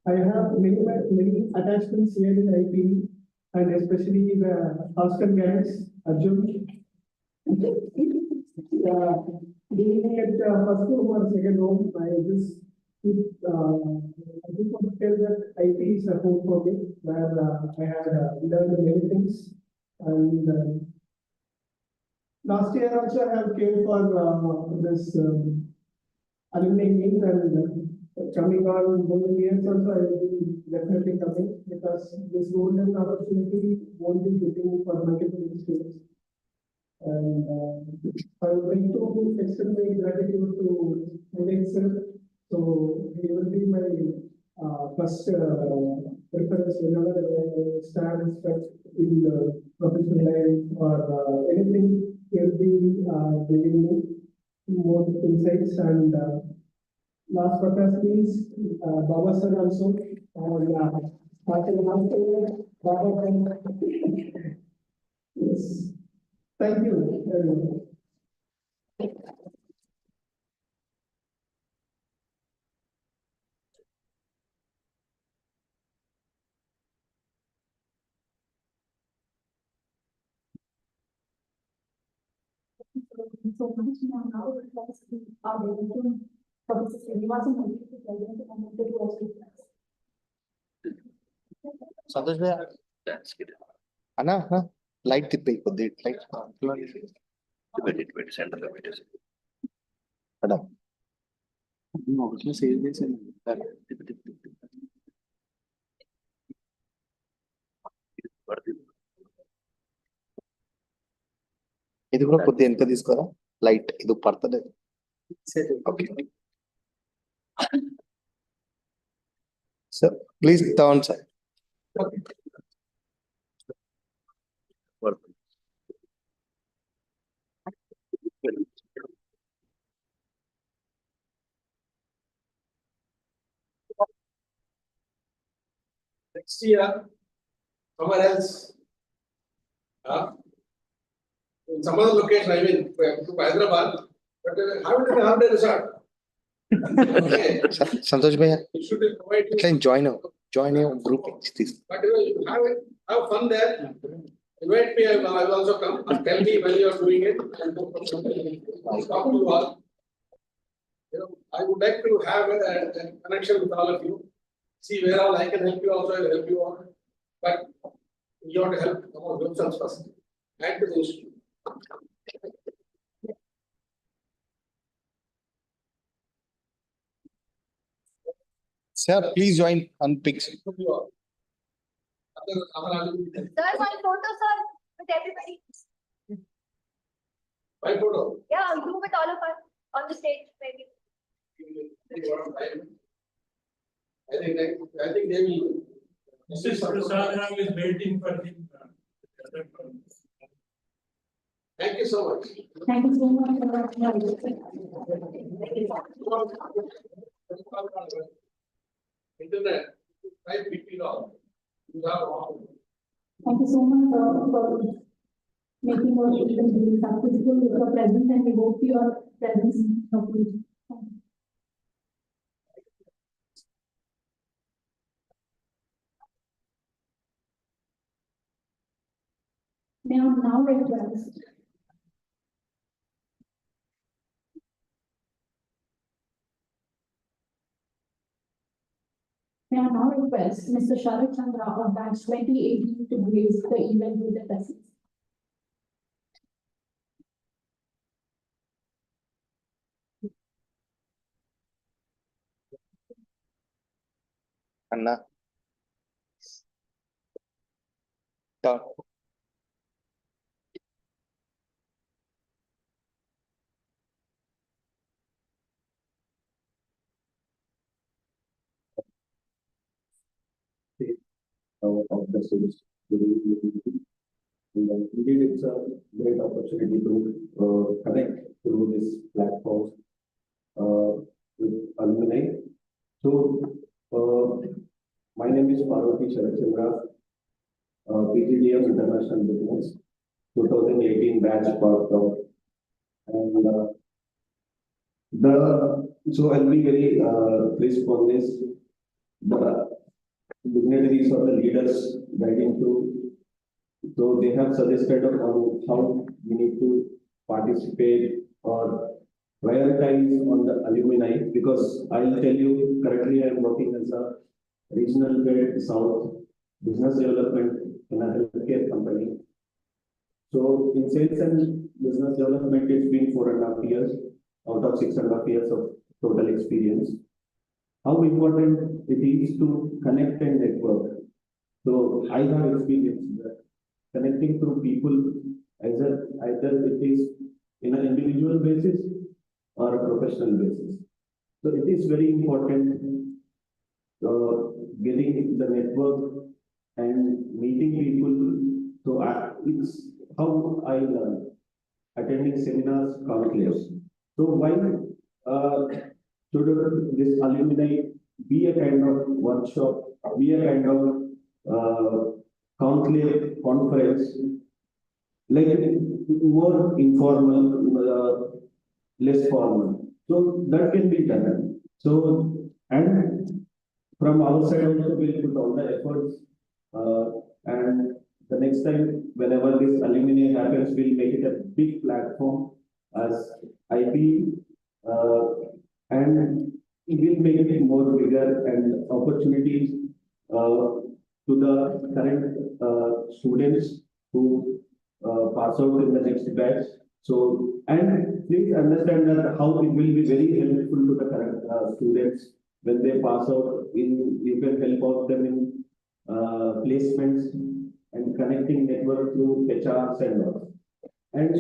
I have many attachments here in IP, and especially the hostel guys, Arjun. Being at first home or second home, I just want to tell that IP is a home for me, where I had learned many things. And last year also I have came for this Alumni Meet, and coming on more years also I will be definitely coming, because because this golden opportunity won't be getting for multiple students. And I would like to extend my gratitude to Vivek sir. So he will be my first preference whenever I stand in the professional life or anything. He will be giving me more insights and last but not least, Baba sir also. Yes. Thank you very much. So much now request our delegate Professor Srinivasan Murthy to present the comment to our speakers. Santosh bhaiya, That's good. Anna, light tippe koddi light. Center of it. Madam. No, let's say this and that. ఇది కూడా కొద్దిగా ఎంత తీసుకోరా light ఇది పడతలేదు okay sir please down sir Next year, somewhere else. In some other location, I mean, to Hyderabad, but have it in a half-day resort. Okay. Santosh bhaiya, You should provide. can join your group. But you have fun there. Invite me, I will also come. Tell me when you are doing it. I'll talk to you all. You know, I would like to have a connection with all of you. See where all I can help you also, I will help you all. But you have to help yourselves first. Add to the issue. Sir, please join on pics. Sir, my photo, sir, with everybody. My photo? Yeah, you with all of us on the stage, maybe. I think they will. Mrs. Prasadam is waiting for him. Thank you so much. Thank you so much for that. Internet, right between all. Thank you so much for making our event really successful with your presence, and we hope your presence of you. May I now request Mr. Sharat Chandra of batch 2018 to grace the event with the presence. Anna. Down. Of the students. Indeed, it's a great opportunity to connect through this platform with alumni. So, my name is Parvati Sharat Chandra, PGDM International Business, 2018 batch part of, and so I'll be very crisp on this. The dignitaries or the leaders guiding through, so they have suggested on how we need to participate or prioritize on the alumni, because I'll tell you currently I am working as a regional head South business development in a healthcare company. So in sales and business development, it's been 4.5 years out of 6.5 years of total experience. How important it is to connect and network. So I have experience that connecting to people either it is in an individual basis or a professional basis. So it is very important getting the network and meeting people. So it's how I learn, attending seminars, conclaves. So why should this alumni be a kind of workshop, be a kind of conclave conference, like more informal, less formal. So that can be done. So, and from our side also we'll put all the efforts, and the next time whenever this alumni happens, we'll make it a big platform as IP, and it will make it more bigger and opportunities to the current students who pass out in the next batch. So, and please understand that how it will be very helpful to the current students when they pass out. You can help out them in placements and connecting network through HRs and all. And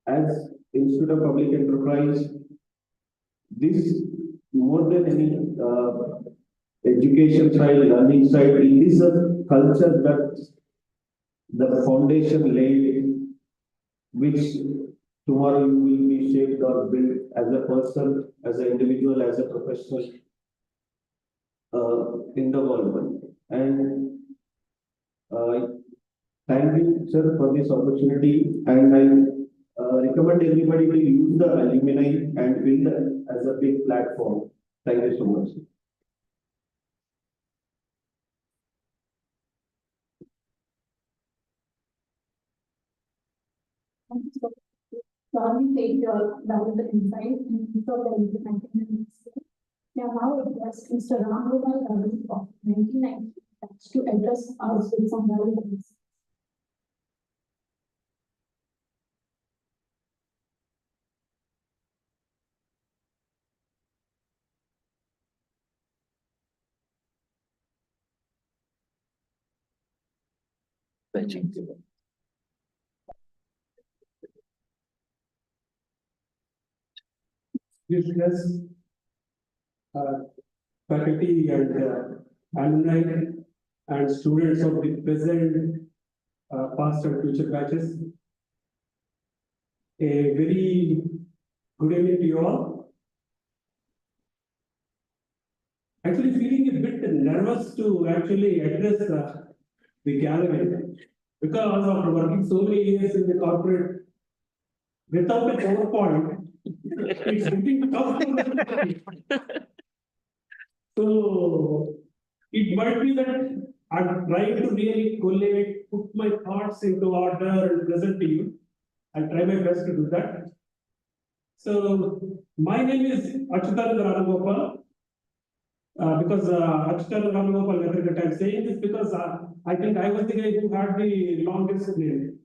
as Institute of Public Enterprise, this more than any education side, learning side, it is a culture that the foundation laid, which tomorrow you will be shaped or built as a person, as an individual, as a professional in the world. And thank you, sir, for this opportunity. And I recommend everybody to use the alumni and build it as a big platform. Thank you so much. Sorry, take your valuable insight and for the implementing the next step. Now, request Mr. Ramgopal Garu of 1990 to address us with some valuable insights. Business, faculty and alumni and students of the present, past and future batches. A very good evening to you all. Actually feeling a bit nervous to actually address the gathering because after working so many years in the corporate without a PowerPoint, it's getting tough. So it might be that I'm trying to really collate, put my thoughts into order and present to you. I'll try my best to do that. So my name is AICTE-approved. Because AICTE-approved, I'm saying this because I think I was the guy who had the longest name.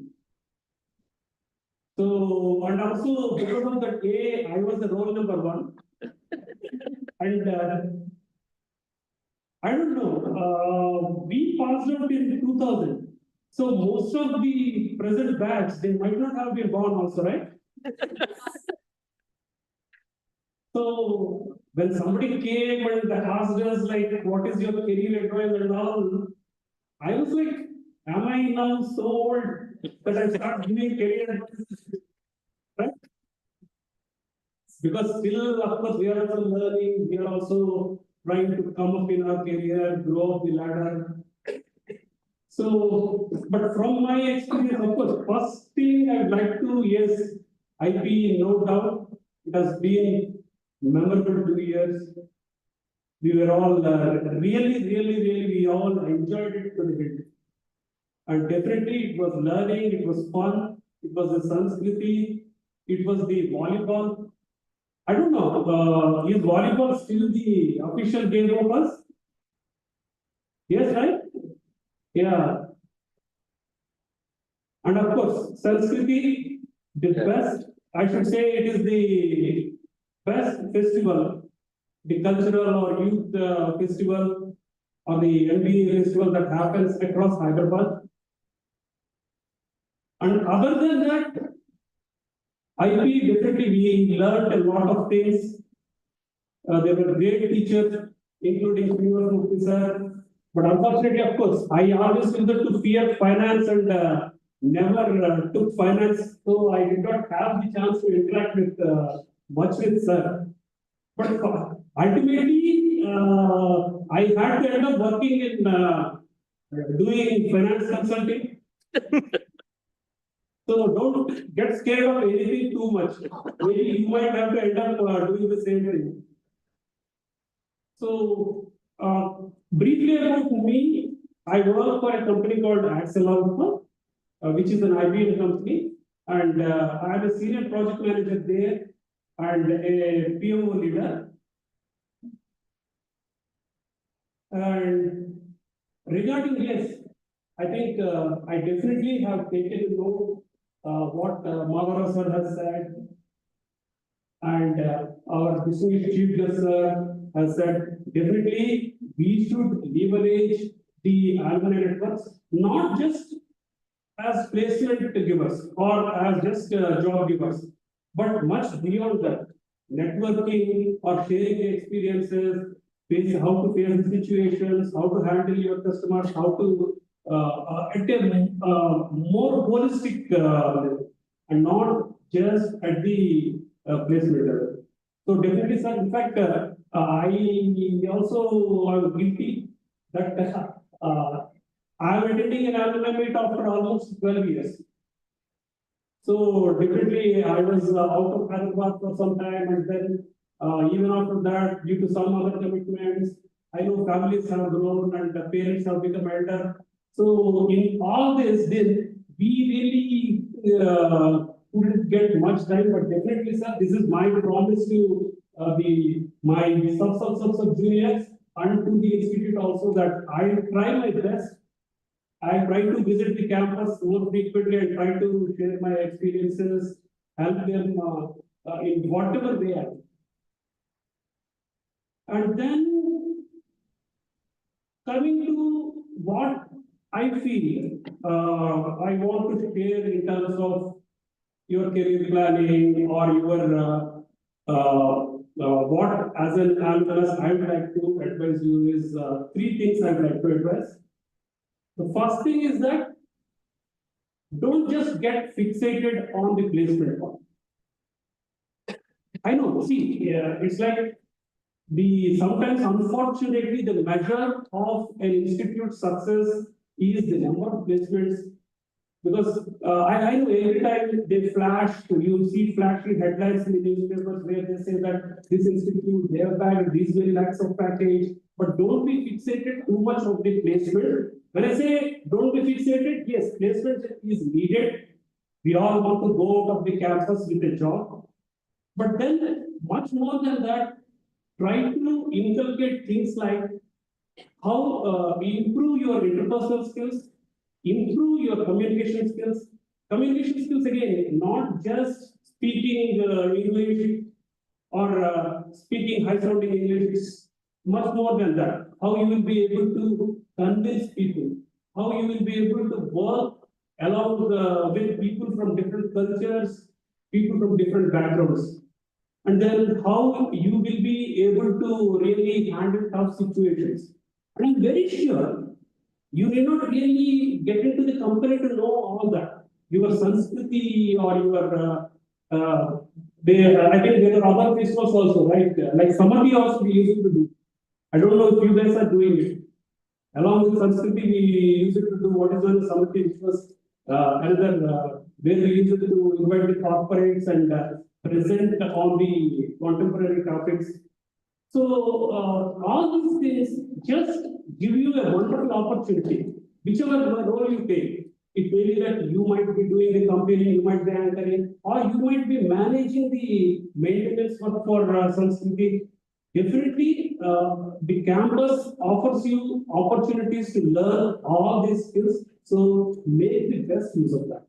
So, and also because of that I was the roll number 1. And I don't know, we passed out in 2000. So most of the present batch, they might not have been born also, right? So when somebody came and asked us like, what is your career advice and all, I was like, am I now so old that I start giving career advice? Right? Because still, of course, we are also learning, we are also trying to come up in our career, grow up the ladder. So, but from my experience, of course, first thing I would like to, yes, IP, no doubt, it has been memorable 2 years. We were all really, we all enjoyed it to the hilt. And definitely it was learning, it was fun, it was the Sanskriti, it was the volleyball. I don't know, is volleyball still the official game of us? Yes, right? Yeah. And of course, Sanskriti, the best, I should say it is the best festival, the cultural or youth festival or the MBA festival that happens across Hyderabad. And other than that, IP definitely we learned a lot of things. There were great teachers, including Srinivas Murthy sir. But unfortunately, of course, I always used to fear finance and never took finance, so I did not have the chance to interact with much with sir. But ultimately, I had to end up working in doing finance consulting. So don't get scared of anything too much. Maybe you might have to end up doing the same thing. So briefly about me, I work for a company called AICTE-approved, which is an IBM company, and I am a senior project manager there and a PMO leader. And regarding yes, I think I definitely have taken to know what Magara sir has said, and our distinguished chief guest sir has said. Definitely, we should leverage the alumni networks, not just as placement givers or as just job givers, but much beyond that. Networking or sharing experiences, how to face the situations, how to handle your customers, how to at a more holistic level, and not just at the placement level. So definitely, sir. In fact, I also am guilty that I am attending an alumni meet after almost 12 years. So definitely, I was out of Hyderabad for some time, and then even after that, due to some other commitments, I know families have grown and the parents have become elder. So in all this, then we really couldn't get much time, but definitely, sir, this is my promise to my sub juniors and to the institute also, that I try my best. I try to visit the campus more frequently and try to share my experiences, help them in whatever way I can. And then coming to what I feel I want to share in terms of your career planning or your what as an alumnus I would like to advise you is 3 things I would like to advise. The first thing is that don't just get fixated on the placement part. I know, see, it's like sometimes unfortunately the measure of an institute's success is the number of placements. Because I know every time they flash, you see flashing headlines in the newspapers where they say that this institute, they have bagged these many lakhs of package, but don't be fixated too much on the placement. When I say don't be fixated, yes, placement is needed. We all want to go out of the campus with a job. But then, much more than that, try to inculcate things like how improve your interpersonal skills, improve your communication skills. Communication skills, again, not just speaking English or speaking high-sounding English, much more than that. How you will be able to convince people, how you will be able to work along with people from different cultures, people from different backgrounds. And then how you will be able to really handle tough situations. And I'm very sure you may not really get into the company to know all that. Your Sanskriti or your, I think there are other festivals also, right? Like Samadhi also we used to do. I don't know if you guys are doing it. Along with Sanskriti, we used to do what is known as Samadhi, which was another where we used to invite the corporates and present on the contemporary topics. So all these things just give you a wonderful opportunity, whichever role you take. It may be that you might be doing the company, you might be anchoring, or you might be managing the maintenance work for Sanskriti. Definitely, the campus offers you opportunities to learn all these skills. So make the best use of that.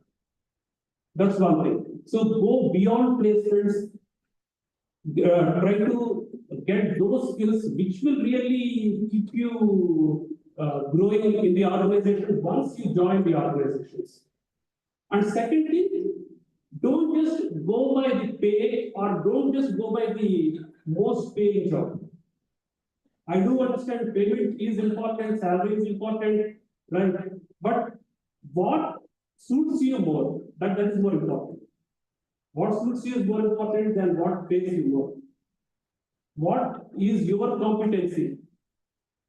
That's one thing. So go beyond placements. Try to get those skills which will really keep you growing in the organization once you join the organizations. And secondly, don't just go by the pay or don't just go by the most paying job. I do understand payment is important, salary is important, right? But what suits you more, that is more important. What suits you is more important than what pays you more. What is your competency?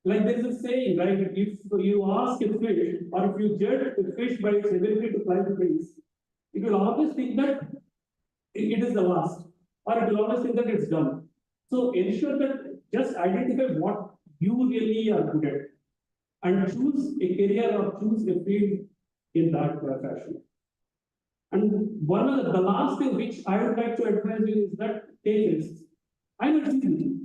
Like there is a saying, right? If you ask a fish or if you judge a fish by its ability to climb trees, it will always think that it is the last, or it will always think that it's dumb. So ensure that just identify what you really are good at and choose a career or choose a field in that fashion. And one of the last thing which I would like to advise you is that take risks. I know it's easy.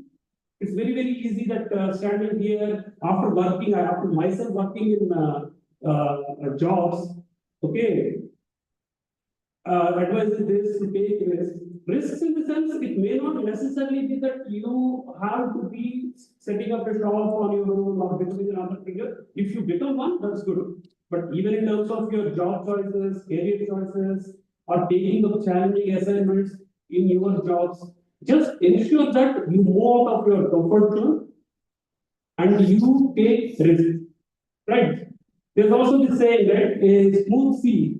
It's very, very easy that standing here after working, after myself working in jobs, okay, advising this to take risks. Risks in the sense, it may not necessarily be that you have to be setting up a shop on your own or becoming an entrepreneur. If you become one, that's good. But even in terms of your job choices, career choices, or taking up challenging assignments in your jobs, just ensure that you move out of your comfort zone and you take risks. Right? There's also this saying, right? A smooth sea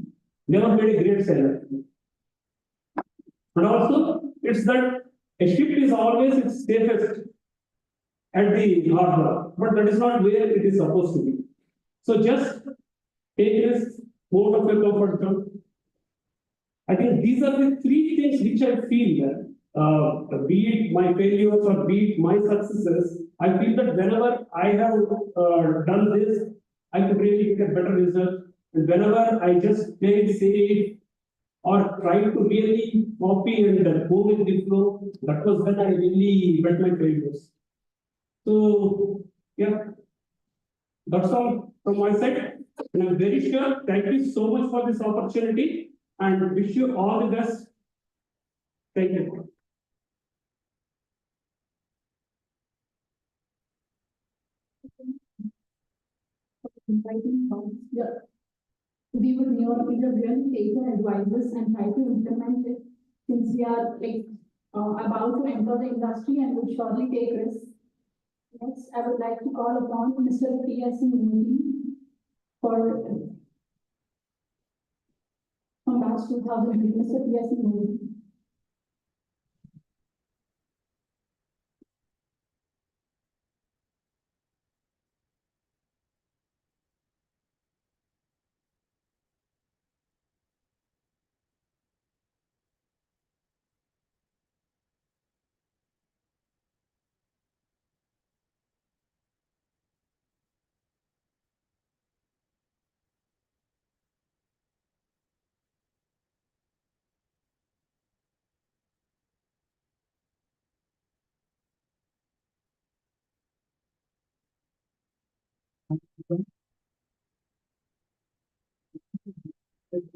never made a great sailor. But also, it's that a ship is always its safest at the harbor, but that is not where it is supposed to be. So just take risks, move out of your comfort zone. I think these are the three things which I feel that, be it my failures or be it my successes, I feel that whenever I have done this, I could really get a better result. And whenever I just play it safe or try to really copy and go with the flow, that was when I really met my failures. So, yeah, that's all from my side. And I'm very sure, thank you so much for this opportunity and wish you all the best. Thank you. Yeah. We would really take the advices and try to implement it since we are like about to enter the industry and would surely take risks. Next, I would like to call upon Mr. P.S. Moody for from batch 2003, Mr. P.S. Moody.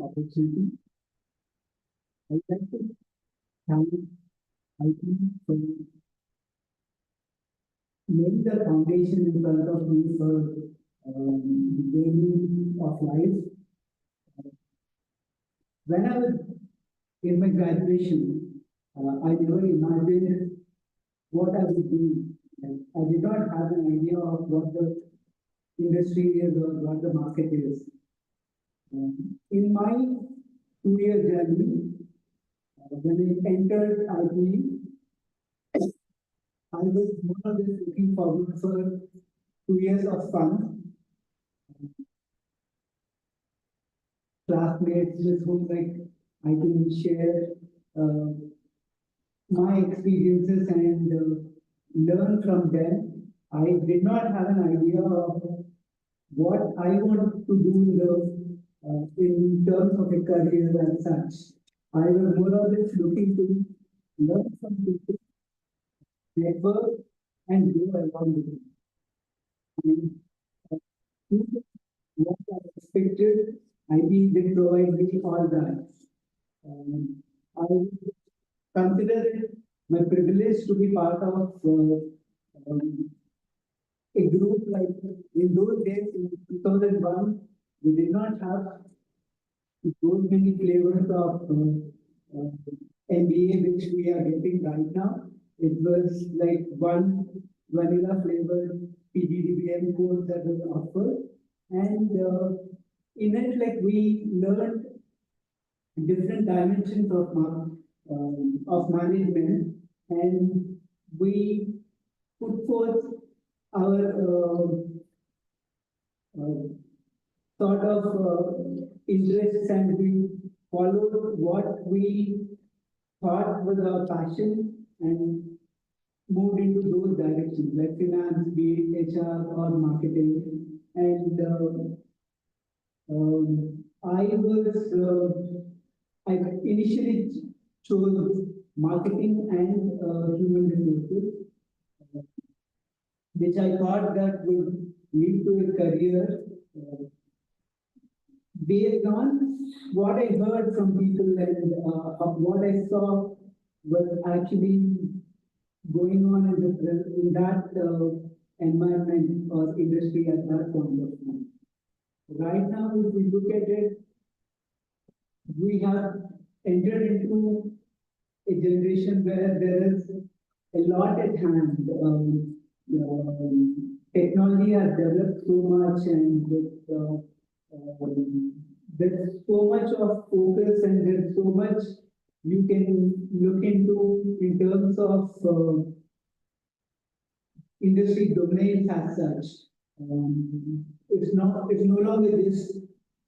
Opportunity. I'd like to thank IT for laying the foundation in front of me for the journey of life. When I was in my graduation, I never imagined what I would do. And I did not have an idea of what the industry is or what the market is. In my 2-year journey, when I entered IT, I was more or less looking forward for 2 years of fun. Classmates with whom I can share my experiences and learn from them. I did not have an idea of what I want to do in terms of a career and such. I was more or less looking to learn from people, network, and grow along with them. What I expected, IB did provide me all that. I would consider it my privilege to be part of a group like in those days in 2001, we did not have those many flavors of MBA which we are getting right now. It was like one vanilla flavored PGDM course that was offered, and in it, like we learned different dimensions of management, and we put forth our sort of interests, and we followed what we thought was our passion and moved into those directions like finance, be it HR or marketing. And I initially chose marketing and human resources, which I thought that would lead to a career based on what I heard from people and what I saw was actually going on in that environment or industry at that point of time. Right now, if we look at it, we have entered into a generation where there is a lot at hand. Technology has developed so much, and there's so much of focus, and there's so much you can look into in terms of industry domains as such. It's no longer just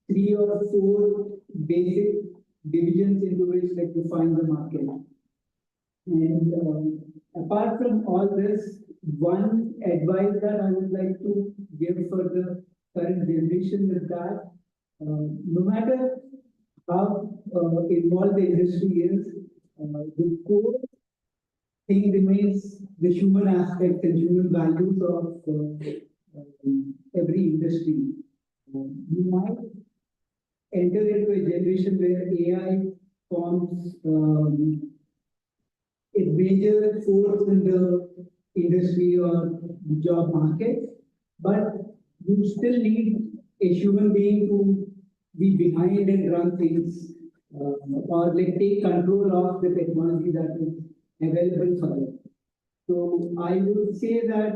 3 or 4 basic divisions into which like to find the market. And apart from all this, one advice that I would like to give for the current generation is that no matter how involved the industry is, the core thing remains the human aspect and human values of every industry. You might enter into a generation where AI forms a major force in the industry or job market, but you still need a human being to be behind and run things or like take control of the technology that is available for it. So I would say that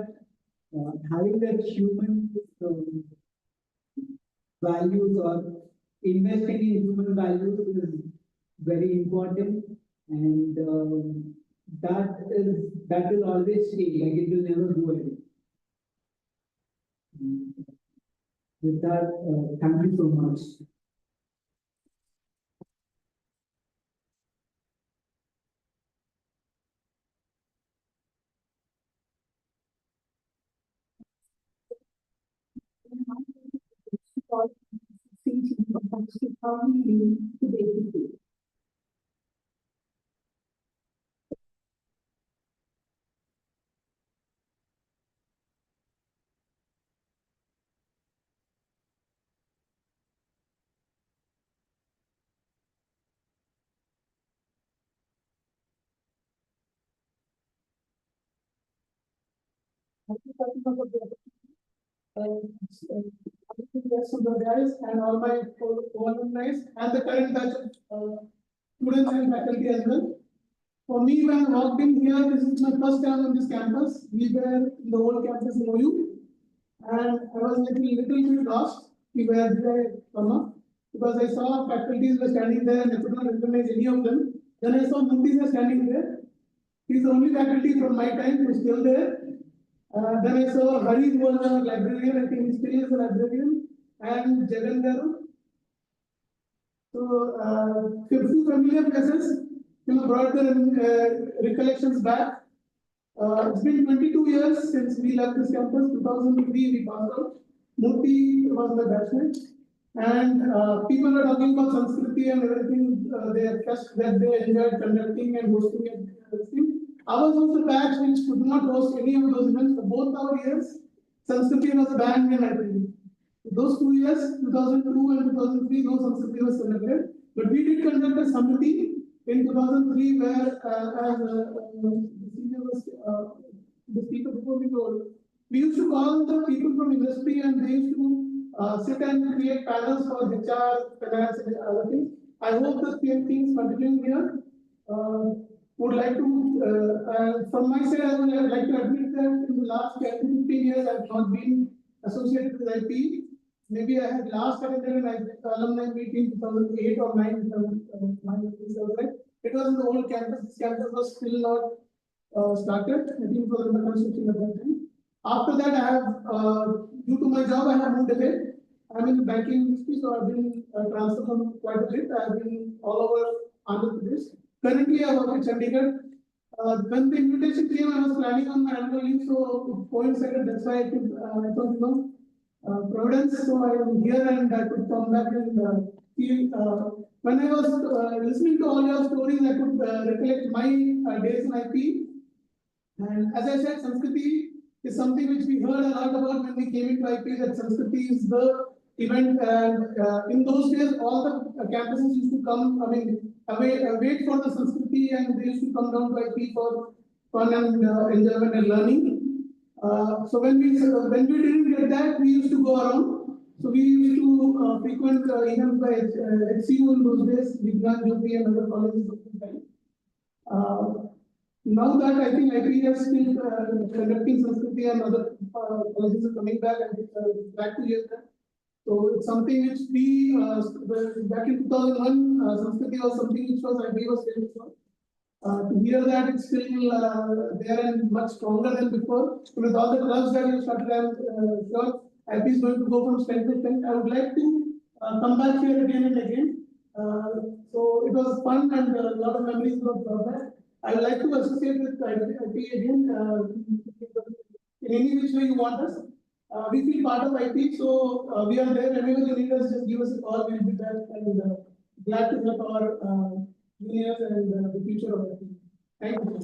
having that human values or investing in human values is very important, and that will always stay, like it will never go away. With that, thank you so much. And all my alumni and the current batch of students and faculty as well. For me, when I walked in here, this is my first time on this campus. We were in the old campus in OU, and I was little bit lost. We were there, because I saw faculties were standing there and I could not recognize any of them. Then I saw Murthy was standing there. He's the only faculty from my time who's still there. Then I saw Hari, who was a librarian. I think he still is a librarian, and Jagan Garu. So, 50 familiar faces. Brought the recollections back. It's been 22 years since we left this campus. 2003 we passed out. Murthy was my batchmate, and people were talking about Sanskriti and everything. Their fest that they enjoyed conducting and hosting and everything. Ours was a batch which could not host any of those events for both our years. Sanskriti was banned and everything. Those 2 years, 2002 and 2003, no Sanskriti was conducted. But we did conduct a Samriti in 2003, where as the senior was, the speaker before me told, we used to call the people from industry and they used to sit and create panels for HR, finance, and other things. I hope the same things continue here. Would like to, from my side, I would like to admit that in the last 10 to 15 years, I have not been associated with IP. Maybe I had last attended an alumni meet in 2008 or 9, it was in the old campus. This campus was still not started. I think it was under construction at that time. After that, I have, due to my job, I have moved away. I'm in the banking industry, so I've been transferred from quite a bit. I've been all over Andhra Pradesh. Currently, I work in Chandigarh. When the invitation came, I was planning on my annual leave, so it coincided. That's why I could, I thought, Providence. So I am here and I could come back and see. When I was listening to all your stories, I could recollect my days in IP. And as I said, Sanskriti is something which we heard a lot about when we came into IP, that Sanskriti is the event. And in those days, all the campuses used to come, wait for the Sanskriti, and they used to come down to IP for fun and enjoyment and learning. So when we didn't get that, we used to go around. So we used to frequent even by HCU in those days, Vignan, Jyoti and other colleges of the time. Now that I think IP is still conducting Sanskriti and other colleges are coming back and back to years. So it's something which we, back in 2001, Sanskriti was something which was IP was famous for. To hear that it's still there and much stronger than before. So with all the clubs that you started, I'm sure IP is going to go from strength to strength. I would like to come back here again and again. So it was fun and a lot of memories of that. I would like to associate with IP again in any which way you want us. We feel part of IP, so we are there. Whenever you need us, just give us a call. We'll be there and glad to help our juniors and the future of IP. Thank you.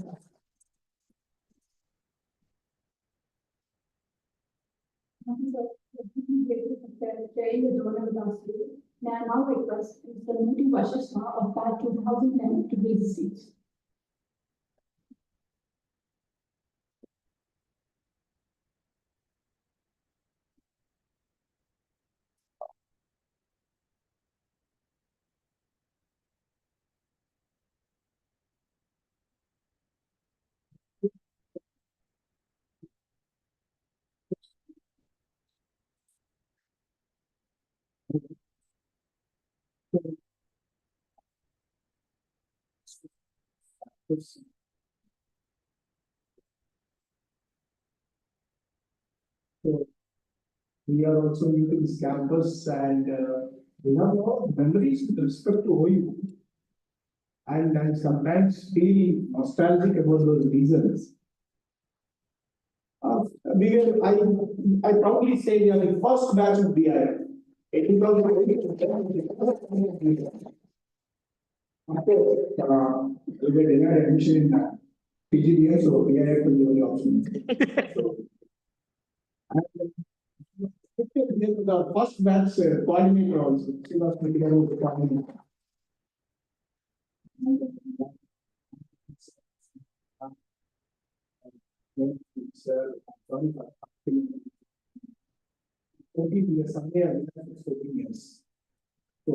Sharing the donor with us today. May I now request Mr. Muti Vashishma of Batch 2010 to raise the seats. So we are also new to this campus and we have a lot of memories with respect to OU. And I sometimes feel nostalgic about those reasons. I probably say we are the first batch of BI. We denied admission in PGDM, so we are the only option. With our first batch coordinator also. She was the coordinator. Sunday, I have 14 years. So,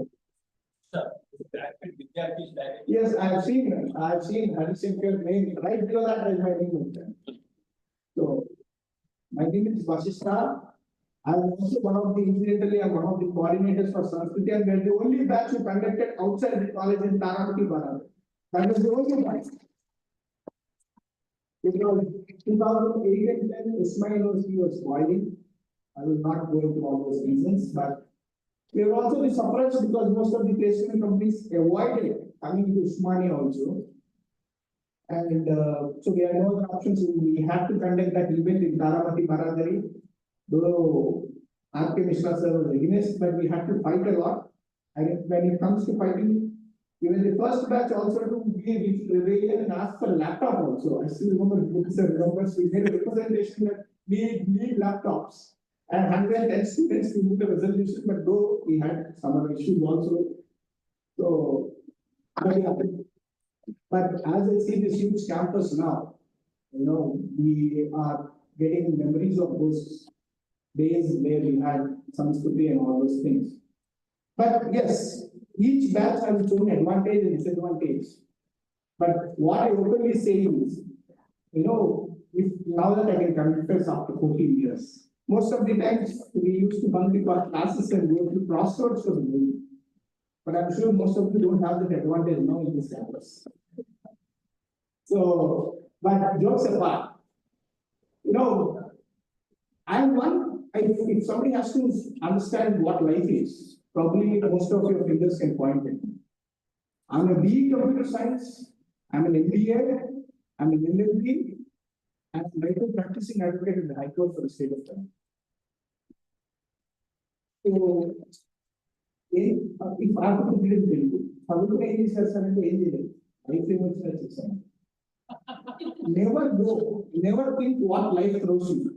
yes, I have seen your name right below that is my name. So, my name is Vashishta. I am also incidentally, I'm one of the coordinators for Sanskriti, and we are the only batch who conducted outside the college in Taramati, Bharat. That is the only batch. Because 2008 and 10, Ismail University was boiling. I will not go into all those reasons, but we are also surprised because most of the placement companies avoided coming to Usmania also. And so we had no other options. We had to conduct that event in Taramati, Baradari. Though R.K. Mishra sir was against, but we had to fight a lot. And when it comes to fighting, even the first batch also to be rebellion and ask for laptop also. I still remember, we made a representation that we need laptops. And 110 students, we moved a resolution, but though we had some other issues also. So, But as I see this huge campus now, we are getting memories of those days where we had Sanskriti and all those things. But yes, each batch has its own advantage and disadvantage. But what I openly say is, if now that I can confess after 14 years, most of the times we used to bunk into our classes and go to crossroads for the movie. But I'm sure most of you don't have that advantage now in this campus. So, but jokes apart, I'm one, if somebody has to understand what life is, probably most of your fingers can point it. I'm a BE computer science, I'm an MBA, I'm an LLB, and I'm right now practicing advocate in the High Court for the state of Tamil. So, if I have to put it in Telugu, never think what life throws you.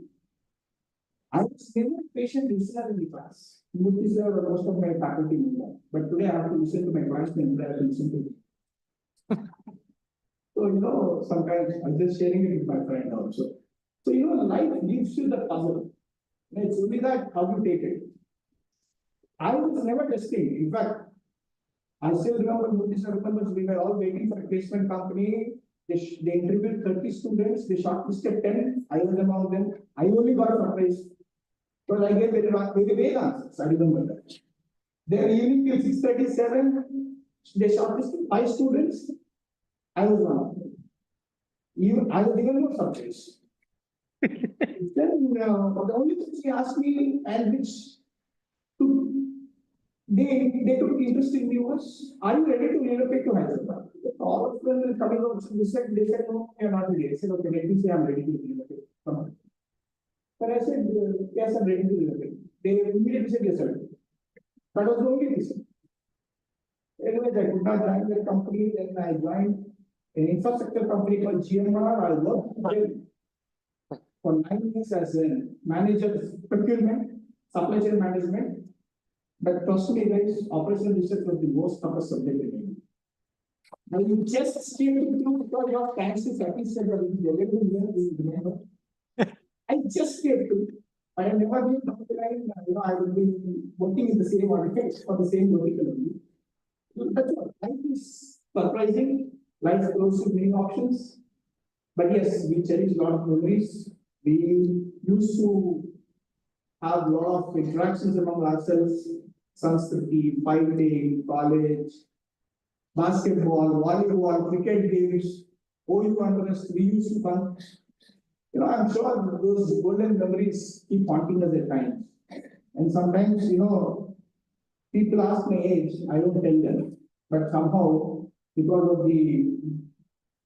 I was never patient listener in the class. Most of my faculty member. But today I have to listen to my class member, I have to listen to them. So, sometimes I'm just sharing it with my friend also. So, life gives you the puzzle. It's only that how you take it. I was never testing. In fact, I still remember we were all waiting for a placement company. They interviewed 30 students, they shortlisted 10. I was among them. I only got surprised. But I gave very vague answers. I remember that. Then evening till 6:37, they shortlisted 5 students. I was one of them. I was even more surprised. Then the only thing she asked me, and which they took interest in me was, are you ready to relocate to Hyderabad? All of them were coming out, they said, no, we are not ready. I said, okay, let me say I'm ready to relocate. Come on. But I said, yes, I'm ready to relocate. They immediately said, yes, sir. That was the only reason. Anyways, I could not join their company, then I joined an infrastructure company called GMR. I worked for 9 years as a manager of procurement, supply chain management. But trust me, guys, operational research was the most toughest subject in India. Now you just steered through because your fancy satisfied that I just steered through. I have never been down the line, I will be working in the same architects for the same vertical. That's all. Life is surprising. Life throws you many options. But yes, we cherish a lot of memories. We used to have a lot of interactions among ourselves. Sanskriti, fighting, college, basketball, volleyball, cricket games, OU underest, we used to fun. I'm sure those golden memories keep haunting us at times. And sometimes, people ask my age, I don't tell them. But somehow, because of the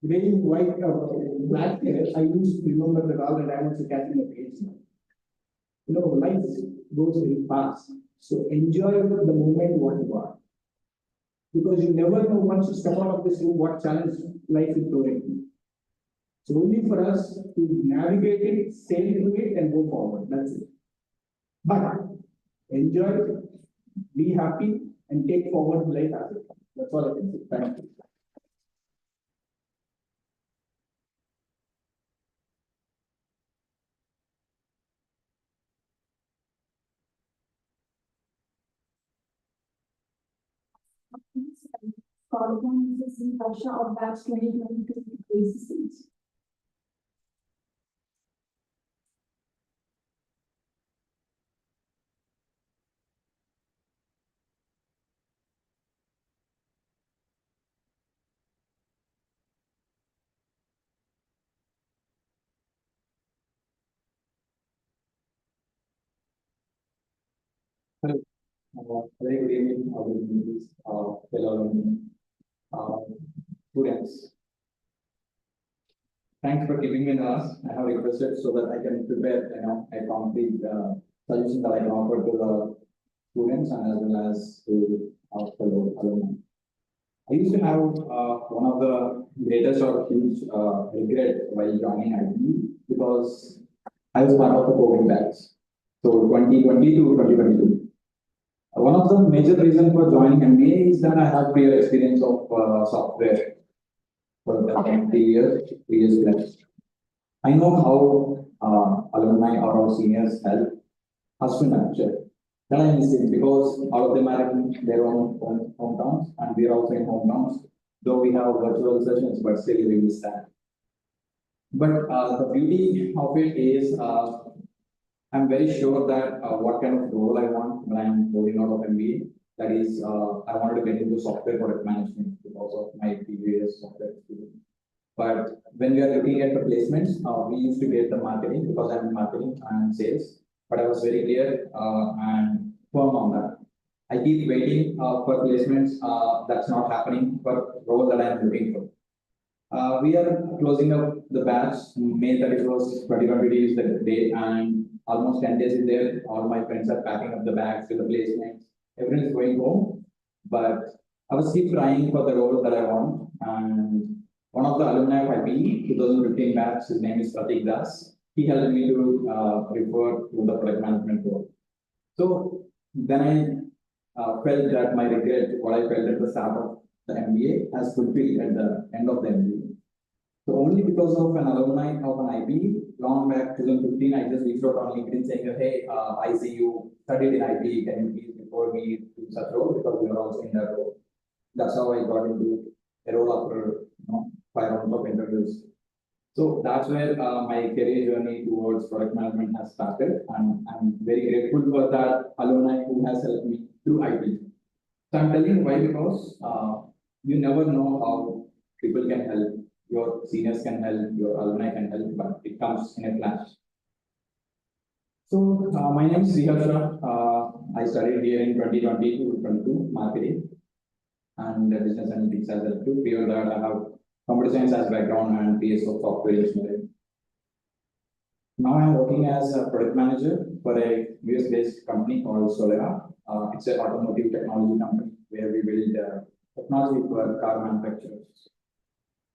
graying white black hair, I used to remember that all the time I was catching up age. Life goes very fast. So enjoy the moment what you are. Because you never know once you step out of this room what challenge life is throwing you. So only for us to navigate it, sail through it, and go forward. That's it. But enjoy it, be happy, and take forward life as it comes. That's all I can say. Thank you. Columns in Russia of batch 2022 basis. Hello. Very good evening, fellow students. Thanks for giving me the ask. I have requested so that I can prepare a complete solution that I can offer to the students and as well as to our fellow alumni. I used to have one of the greatest or huge regret while joining IT because I was part of the COVID batch. So 2020 to 2022. One of the major reasons for joining MBA is that I have prior experience of software for the 3 years plus. I know how alumni or our seniors help us to nurture. That I miss it because all of them are in their own hometowns and we are also in hometowns, though we have virtual sessions, but still we miss that. But the beauty of it is I'm very sure that what kind of role I want when I'm moving out of MBA, that is, I wanted to get into software product management because of my previous software experience. But when we are looking at the placements, we used to get the marketing because I'm in marketing and sales. But I was very clear and firm on that. I keep waiting for placements. That's not happening for role that I'm looking for. We are closing up the batch. May 31st, 2020 is the day, and almost 10 days is there. All my friends are packing up the bags with the placements. Everyone is going home, but I was keep trying for the role that I want. And one of the alumni of IPE 2015 batch, his name is Pratik Das. He helped me to refer to the product management role. So then I felt that my regret, what I felt at the start of the MBA, has fulfilled at the end of the MBA. So only because of an alumni of an IPE, long back 2015, I just reached out on LinkedIn saying, hey, I see you studied in IPE, can you please refer me to such role because we are also in that role. That's how I got into a role after 5 rounds of interviews. So that's where my career journey towards product management has started, and I'm very grateful for that alumni who has helped me through IPE. So I'm telling you why, because you never know how people can help. Your seniors can help, your alumni can help, but it comes in a flash. So my name is Sriharsha. I studied here in 2020 to 22 marketing and business analytics as well too. Beyond that, I have computer science as background and PS of software engineering. Now I'm working as a product manager for a US-based company called Solera. It's an automotive technology company where we build technology for car manufacturers.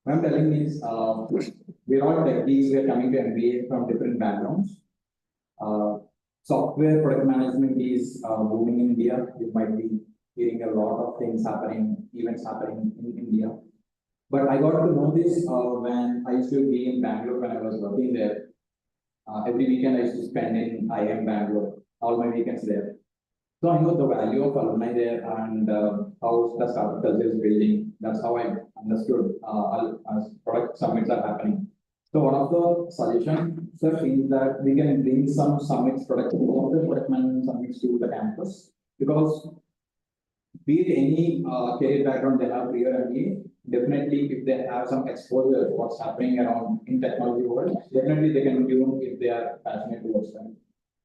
What I'm telling is, we're all techies, we're coming to MBA from different backgrounds. Software product management is booming in India. You might be hearing a lot of things happening, events happening in India. But I got to know this when I used to be in Bangalore when I was working there. Every weekend I used to spend in IIM Bangalore, all my weekends there. So I know the value of alumni there and how the startup culture is building. That's how I understood as product summits are happening. So one of the suggestions, sir, is that we can bring some summits, product management summits to the campus, because be it any career background they have prior MBA, definitely if they have some exposure to what's happening around in technology world, definitely they can do if they are passionate towards them.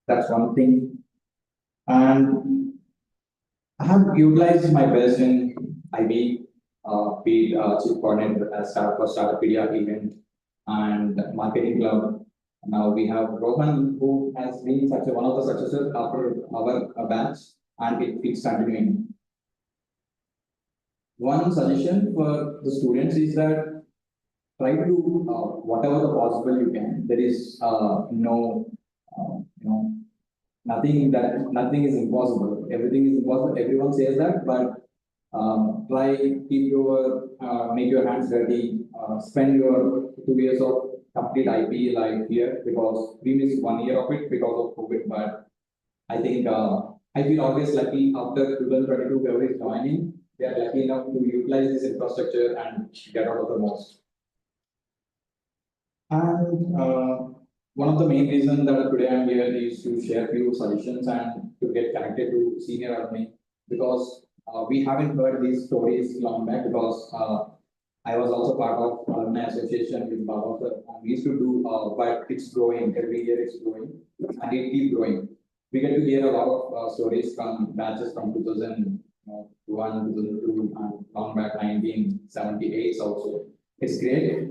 That's one thing. And I have utilized my best in IB, be it chief coordinator at Startupedia event and marketing club. Now we have Rohan, who has been one of the successors after our batch, and it's continuing. One suggestion for the students is that try to whatever the possible you can. There is nothing is impossible. Everything is impossible. Everyone says that, but try make your hands dirty. Spend your 2 years of complete IP life here, because we missed 1 year of it because of COVID. But I think I feel always lucky after 2022 whoever is joining, they are lucky enough to utilize this infrastructure and get out of the most. And one of the main reasons that today I'm here is to share few solutions and to get connected to senior alumni, because we haven't heard these stories long back, because I was also part of Alumni Association with Baba sir, and we used to do, but it's growing, every year it's growing, and it keeps growing. We get to hear a lot of stories from batches from 2001, 2002, and long back 1978 also. It's great.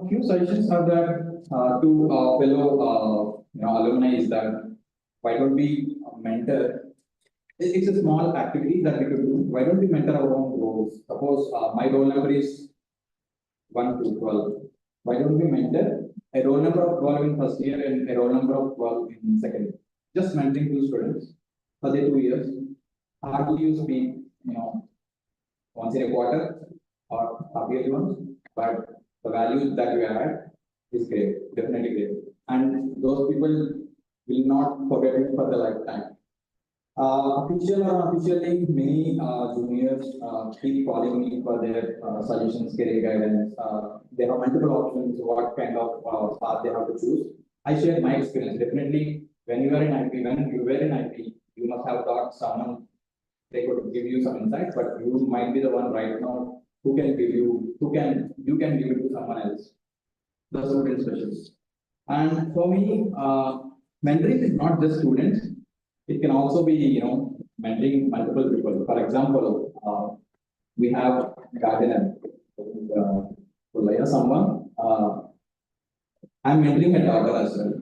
Few suggestions are that to fellow alumni is that why don't we mentor? It's a small activity that we could do. Why don't we mentor our own roles? Suppose my roll number is 1 to 12. Why don't we mentor a roll number of 12 in first year and a roll number of 12 in second year? Just mentoring 2 students for the 2 years. Hardly you speak, once in a quarter. or half-yearly ones, but the value that you add is great, definitely great. And those people will not forget it for the lifetime. Official or unofficially, many juniors keep calling me for their suggestions, career guidance. They have multiple options, what kind of path they have to choose. I share my experience. Definitely, when you are in IT, when you were in IT, you must have thought someone, they could give you some insights, but you might be the one right now who can give you, you can give it to someone else, the student specialist. And for me, mentoring is not just students. It can also be, mentoring multiple people. For example, we have gardener, someone. I'm mentoring a daughter as well.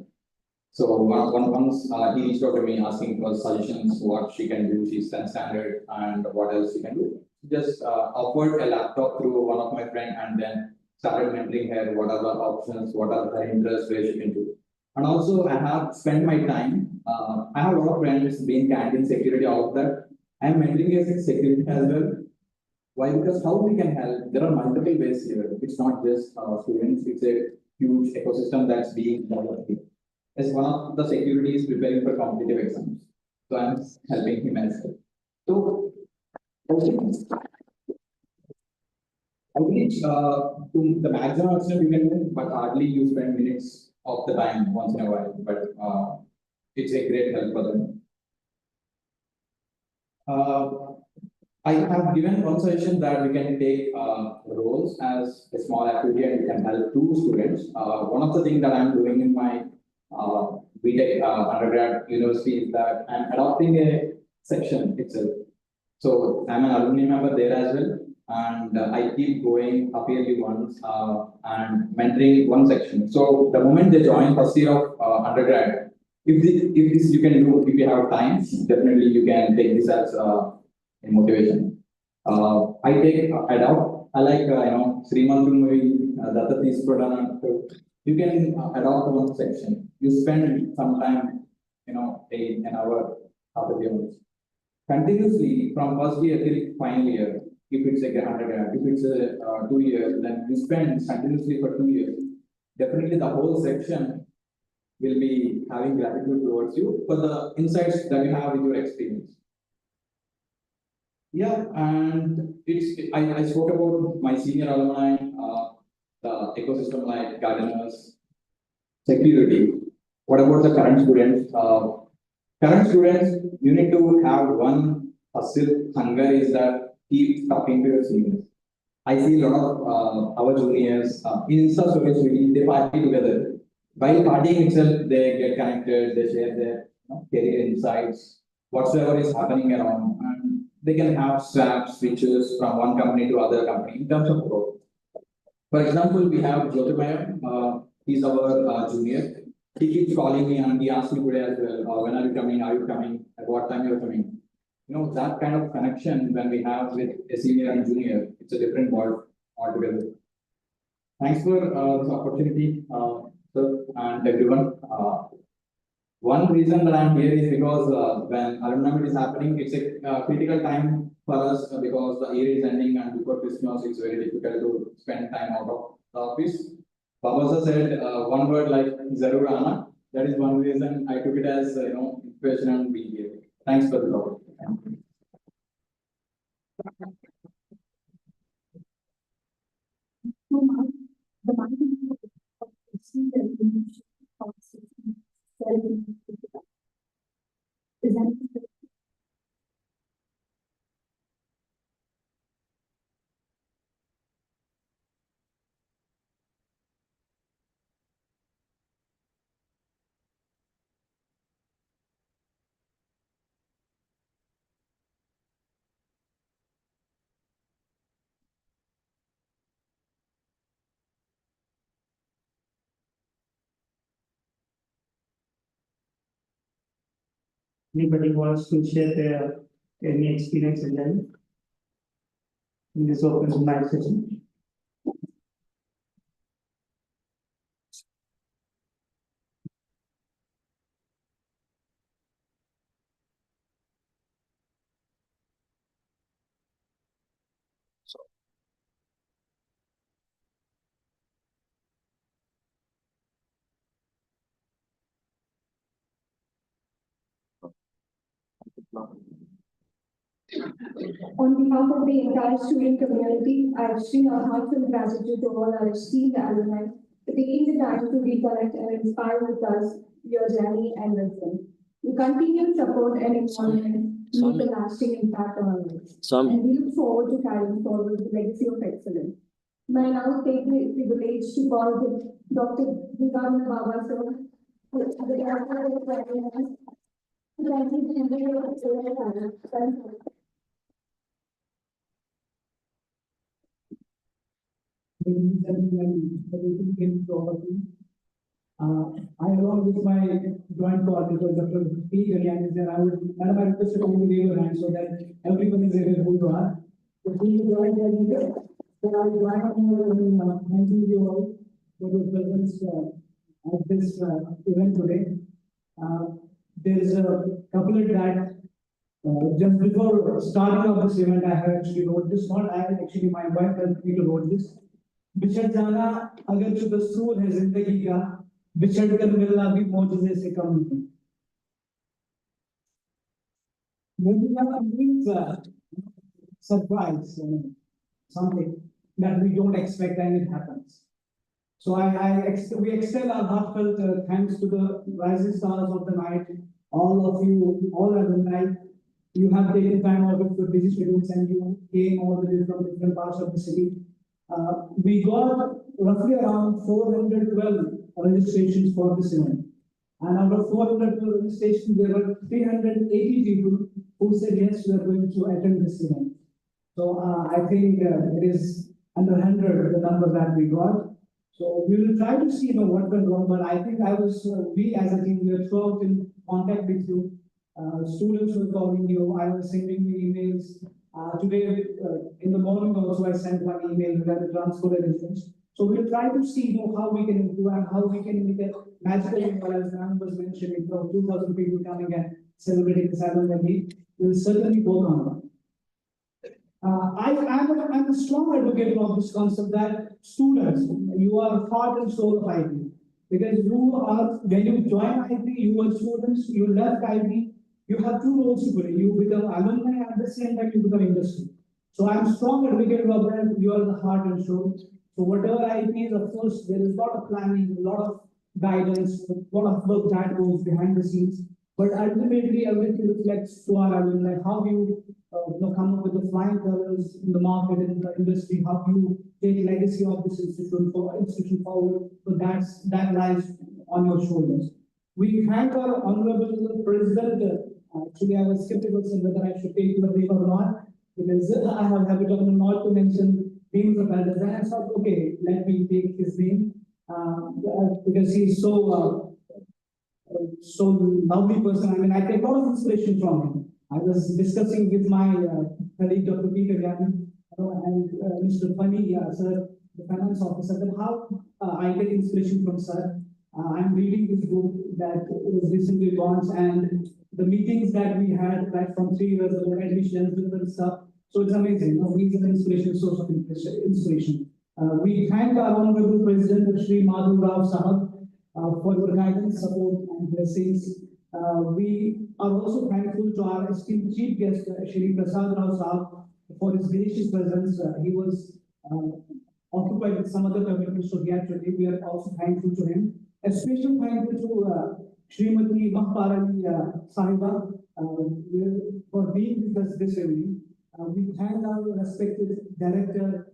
So once he reached out to me asking for suggestions, what she can do. She's 10th standard, and what else she can do. Just offered a laptop through one of my friends, and then started mentoring her. What are the options? What are her interests? Where she can do. And also, I have spent my time. I have a lot of friends being canteen security, all of that. I am mentoring as security as well. Why? Because how we can help? There are multiple ways here. It's not just students. It's a huge ecosystem that's being developed. As one of the securities preparing for competitive exams, so I'm helping him as well. So I reach to the maximum extent you can do, but hardly you spend minutes of the time once in a while. But it's a great help for them. I have given one suggestion that we can take roles as a small activity and we can help two students. One of the things that I'm doing in my BTech undergrad university is that I'm adopting a section itself. So I'm an alumni member there as well, and I keep going half-yearly once and mentoring one section. So the moment they join first year of undergrad, if this you can do, if you have time, definitely you can take this as a motivation. I take adopt. I like Srimantu movie that is product. You can adopt one section. You spend some time, an hour, half a day. Continuously from first year till final year. If it's a undergrad, if it's a 2 years, then you spend continuously for 2 years. Definitely, the whole section will be having gratitude towards you for the insights that you have with your experience. Yeah, and I spoke about my senior alumni, the ecosystem like gardeners, security. What about the current students? Current students, you need to have one hustle, hunger is that keep talking to your seniors. I see a lot of our juniors in Insta stories, they party together. While partying itself, they get connected, they share their career insights, whatsoever is happening around, and they can have swap switches from one company to other company in terms of growth. For example, we have Jyotirmaya, he's our junior. He keeps calling me and he asks me today as well, when are you coming? Are you coming? At what time you're coming? That kind of connection when we have with a senior and junior, it's a different world altogether. Thanks for this opportunity, sir, and everyone. One reason that I'm here is because when Alumni Meet is happening, it's a critical time for us because the year is ending and before Christmas, it's very difficult to spend time out of the office. Babasa said one word like Zarur Ana. That is one reason I took it as inspiration and being here. Thanks for the talk. The marketing of Anybody wants to share their any experience in this open mic session? On behalf of the entire student community, I extend our heartfelt gratitude to all our esteemed alumni for taking the time to reconnect and inspire with us your journey and wisdom. We continue to support and involvement leave a lasting impact on our lives. And we look forward to carrying forward the legacy of excellence. May I now take the privilege to call the Dr. Vigamna Baba sir. Ladies and gentlemen, everything came to our team. I, along with my joint coordinator, Dr. PGDM, is there. I would, Madam, I request you to raise your hand so that everyone is aware who you are. So please join them. So I join thanking you all for your presence at this event today. There is a couplet that just before starting of this event, I have actually wrote this. Not I, actually my wife helped me to wrote this. बिछड़ जाना अगर जो दस्तूर है जिंदगी का बिछड़ कर मिलना भी मौजूदे से कम नहीं maybe that means surprise, something that we don't expect and it happens. So we extend our heartfelt thanks to the rising stars of the night, all of you, all alumni. You have taken time out of your busy schedules and you came all the way from different parts of the city. We got roughly around 412 registrations for this event. And out of 412 registrations, there were 380 people who said, yes, we are going to attend this event. So I think it is under 100, the number that we got. So we will try to see what went wrong, but I think we as a team, we are throughout in contact with you. Students were calling you, I was sending you emails. Today, in the morning also, I sent one email regarding transport arrangements. So we'll try to see how we can improve and how we can make a magical event, as Ram was mentioning, from 2,000 people coming and celebrating the Alumni Meet. We'll certainly work on that. I'm a strong advocate of this concept that students, you are heart and soul of IB. Because you are, when you join IB, you are students, you left IB, you have two roles to play. You become alumni, at the same time you become industry. So I'm strong advocate of that. You are the heart and soul. So whatever IB is, of course, there is a lot of planning, a lot of guidance, a lot of work that goes behind the scenes. But ultimately, everything reflects to our alumni, how you come up with the flying colors in the market, in the industry, how you take legacy of this institution forward. So that lies on your shoulders. We thank our honorable president. Actually, I was skeptical whether I should take the name or not, because I have a habit of not to mention names of elders. And I thought, okay, let me take his name because he's so lovely person. I mean, I take a lot of inspiration from him. I was discussing with my colleague, Dr. PGDM, and Mr. Funny, sir, the finance officer, that how I get inspiration from sir. I'm reading this book that was recently launched, and the meetings that we had back from 3 years ago, admissions, different stuff. So it's amazing. He's an inspiration, source of inspiration. We thank our honorable president, Shri Madhu Rao Sahab, for your guidance, support, and blessings. We are also thankful to our esteemed chief guest, Shri Prasad Rao Sahab, for his gracious presence. He was occupied with some other commitments, so he had to leave. We are also thankful to him. A special thank you to Srimati Mahparani Sahiba for being with us this evening. We thank our respected director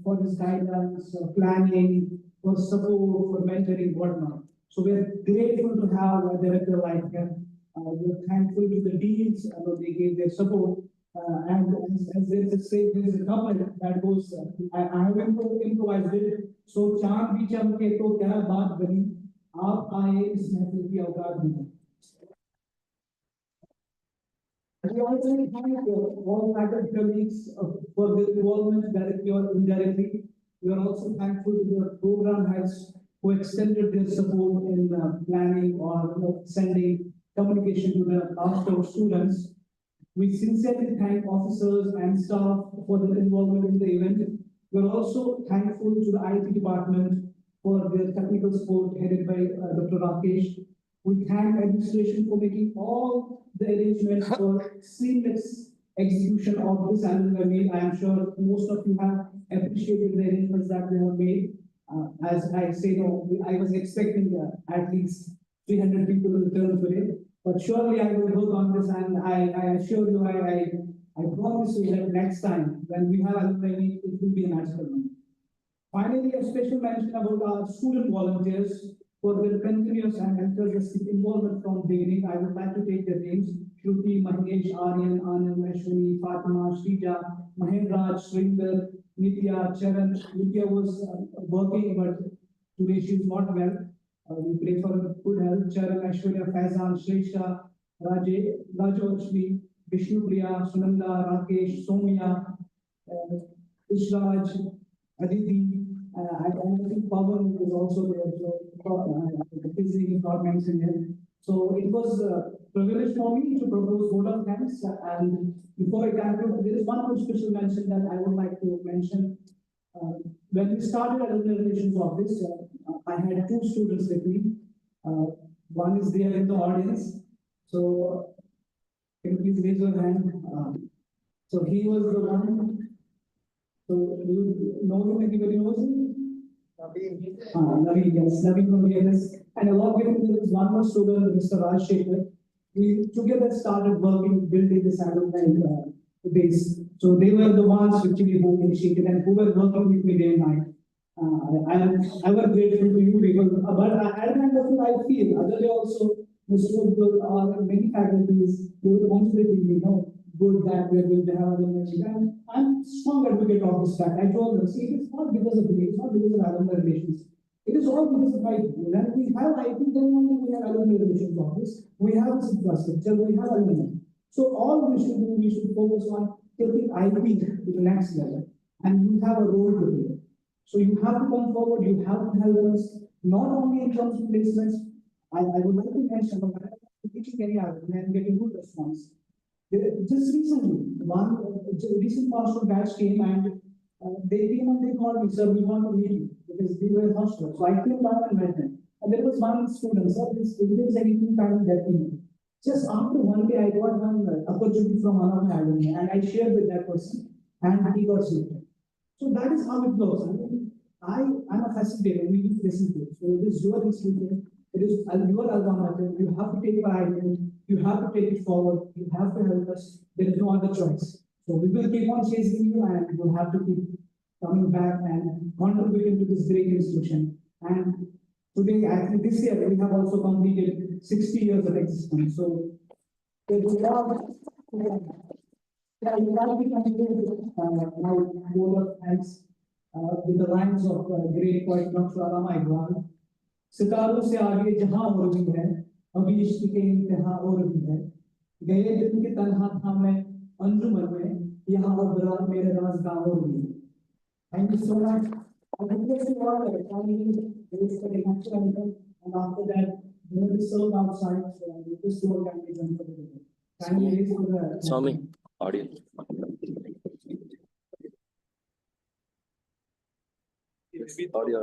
for his guidance, planning, for support, for mentoring, whatnot. So we are grateful to have a director like him. We're thankful to the deans, they gave their support. And as there's a couple that goes, I have improvised it. So चांद भी चमके तो क्या बात बनी, आप आए इस महफिल की औकात में. We also thank all faculty colleagues for their involvement directly or indirectly. We are also thankful to the program heads who extended their support in planning or sending communication to the master students. We sincerely thank officers and staff for their involvement in the event. We are also thankful to the IT department for their technical support headed by Dr. Rakesh. We thank administration for making all the arrangements for seamless execution of this Alumni Meet. I am sure most of you have appreciated the arrangements that we have made. As I say, I was expecting at least 300 people to return today, but surely I will work on this, and I assure you, I promise you that next time when we have Alumni Meet, it will be a magical one. Finally, a special mention about our student volunteers for their continuous and enthusiastic involvement from the beginning. I would like to take their names: Shruti, Mahesh, Aryan, Anand, Ashwini, Fatima, Shrija, Mahendraj, Srinder, Nitya, Charan. Nitya was working, but today she is not well. We pray for her good health. Charan, Ashwarya, Faizan, Shresha, Raju, Vishnu Priya, Sunanda, Rakesh, Somya, Ishraj, Aditi, I think Pawan is also there, so physically not mentioned here. So it was a privilege for me to propose vote of thanks. And before I conclude, there is one more special mention that I would like to mention. When we started Alumni Relations Office, I had two students with me. One is there in the audience. So can you please raise your hand? So he was the one. So you know him, anybody knows him? Naveen, yes, Naveen from BNS. And along with him, there is one more student, Mr. Raj Shekhar. We together started working, building this Alumni base. So they were the ones actually who initiated and who were working with me day and night. I am ever grateful to you because, but at the end of it, I feel, other day also, Mr. or many faculties, they were considering me, good that we are going to have Alumni Meet. And I'm strong advocate of this fact. I told them, see, it's not because of me, it's not because of Alumni Relations. It is all because of IT. When we have IT, then only we have Alumni Relations Office, we have this infrastructure, we have alumni. So all we should do, we should focus on taking IT to the next level. And you have a role to play. So you have to come forward, you have to help us, not only in terms of placements. I would like to mention that teaching any alumni and getting good response. Just recently, one recent master batch came and they came and they called me, sir, we want to meet you because we were hostile. So I came down and met them. And there was one student, sir, if there is anything kind that me. Just after one day, I got one opportunity from one of my alumni and I shared with that person and he got selected. So that is how it goes. I mean, I'm a facilitator, we need to listen to it. So it is your institution, it is your alma mater, you have to take pride in it. You have to take it forward. You have to help us. There is no other choice. So we will keep on chasing you and we'll have to keep coming back and contributing to this great institution. And today, I think this year, we have also completed 60 years of existence. So there is a lot my word of thanks with the lines of great poet Dr. Allama Iqbal. सितारों से आगे जहां और भी है अभी इश्क के इंतहा और भी है गए दिन के तन्हा था मैं अंजुमन में यहाँ और मेरे राज गाँव और भी है thank you so much and after that we will be served outside so this door can be done for the day. Kindly raise for the Swami, audio. Audio.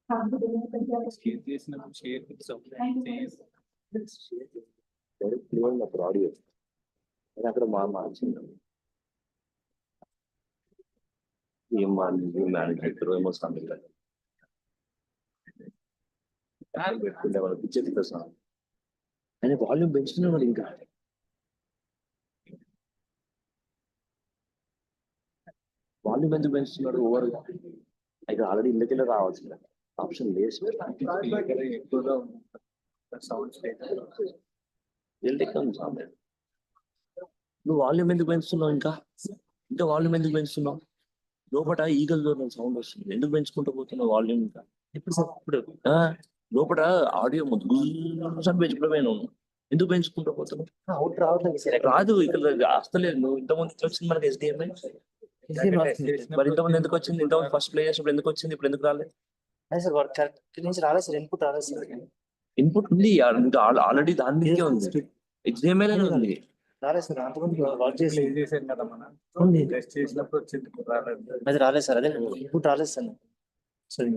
Have a good day. Share చేసినప్పుడు share Thank you. అప్పుడు audio నేను అక్కడ మార్చింది ఏం manage ఏమో something పెట్టుకుంటే వాళ్ళు పిచ్చెత్తి కోసం ఆయన వాల్యూమ్ పెంచుతూనే ఉన్నాడు ఇంకా వాల్యూమ్ ఎందుకు పెంచుతున్నాడు ఓవర్ ఇక్కడ ఆల్రెడీ ఇళ్ళకెళ్ళి రావాల్సింది ఆప్షన్ లేదు ఎక్కువగా సౌండ్ నువ్వు వాల్యూమ్ ఎందుకు పెంచుతున్నావు ఇంకా వాల్యూమ్ ఎందుకు పెంచుతున్నావు లోపల ఈగల్ దూరం సౌండ్ వస్తుంది ఎందుకు పెంచుకుంటూ పోతున్నావు వాల్యూమ్ ఇంకా ఇప్పుడు లోపల ఆడియో పెంచుకోవడమే నువ్వు ఎందుకు పెంచుకుంటూ పోతున్నావు అవుట్ రావట్లేదు రాదు ఇక్కడ వస్తలేదు నువ్వు ఇంతమంది వచ్చింది మనకి SDMA మరి ఇంతమంది ఎందుకు వచ్చింది ఇంతమంది ఫస్ట్ ప్లే చేసినప్పుడు ఎందుకు వచ్చింది ఇప్పుడు ఎందుకు రాలేదు సార్ వర్క్ కరెక్ట్ నుంచి రాలేదు సార్ ఇన్పుట్ రాలేదు సార్ ఇన్పుట్ ఉంది ఆల్రెడీ దాని మీదే ఉంది SDMA లోనే ఉంది రాలేదు సార్ అంతమంది వర్క్ చేసాం కదా మనం చేసినప్పుడు వచ్చింది అది రాలేదు సార్ అదే ఇన్పుట్ రాలేదు సార్ సరే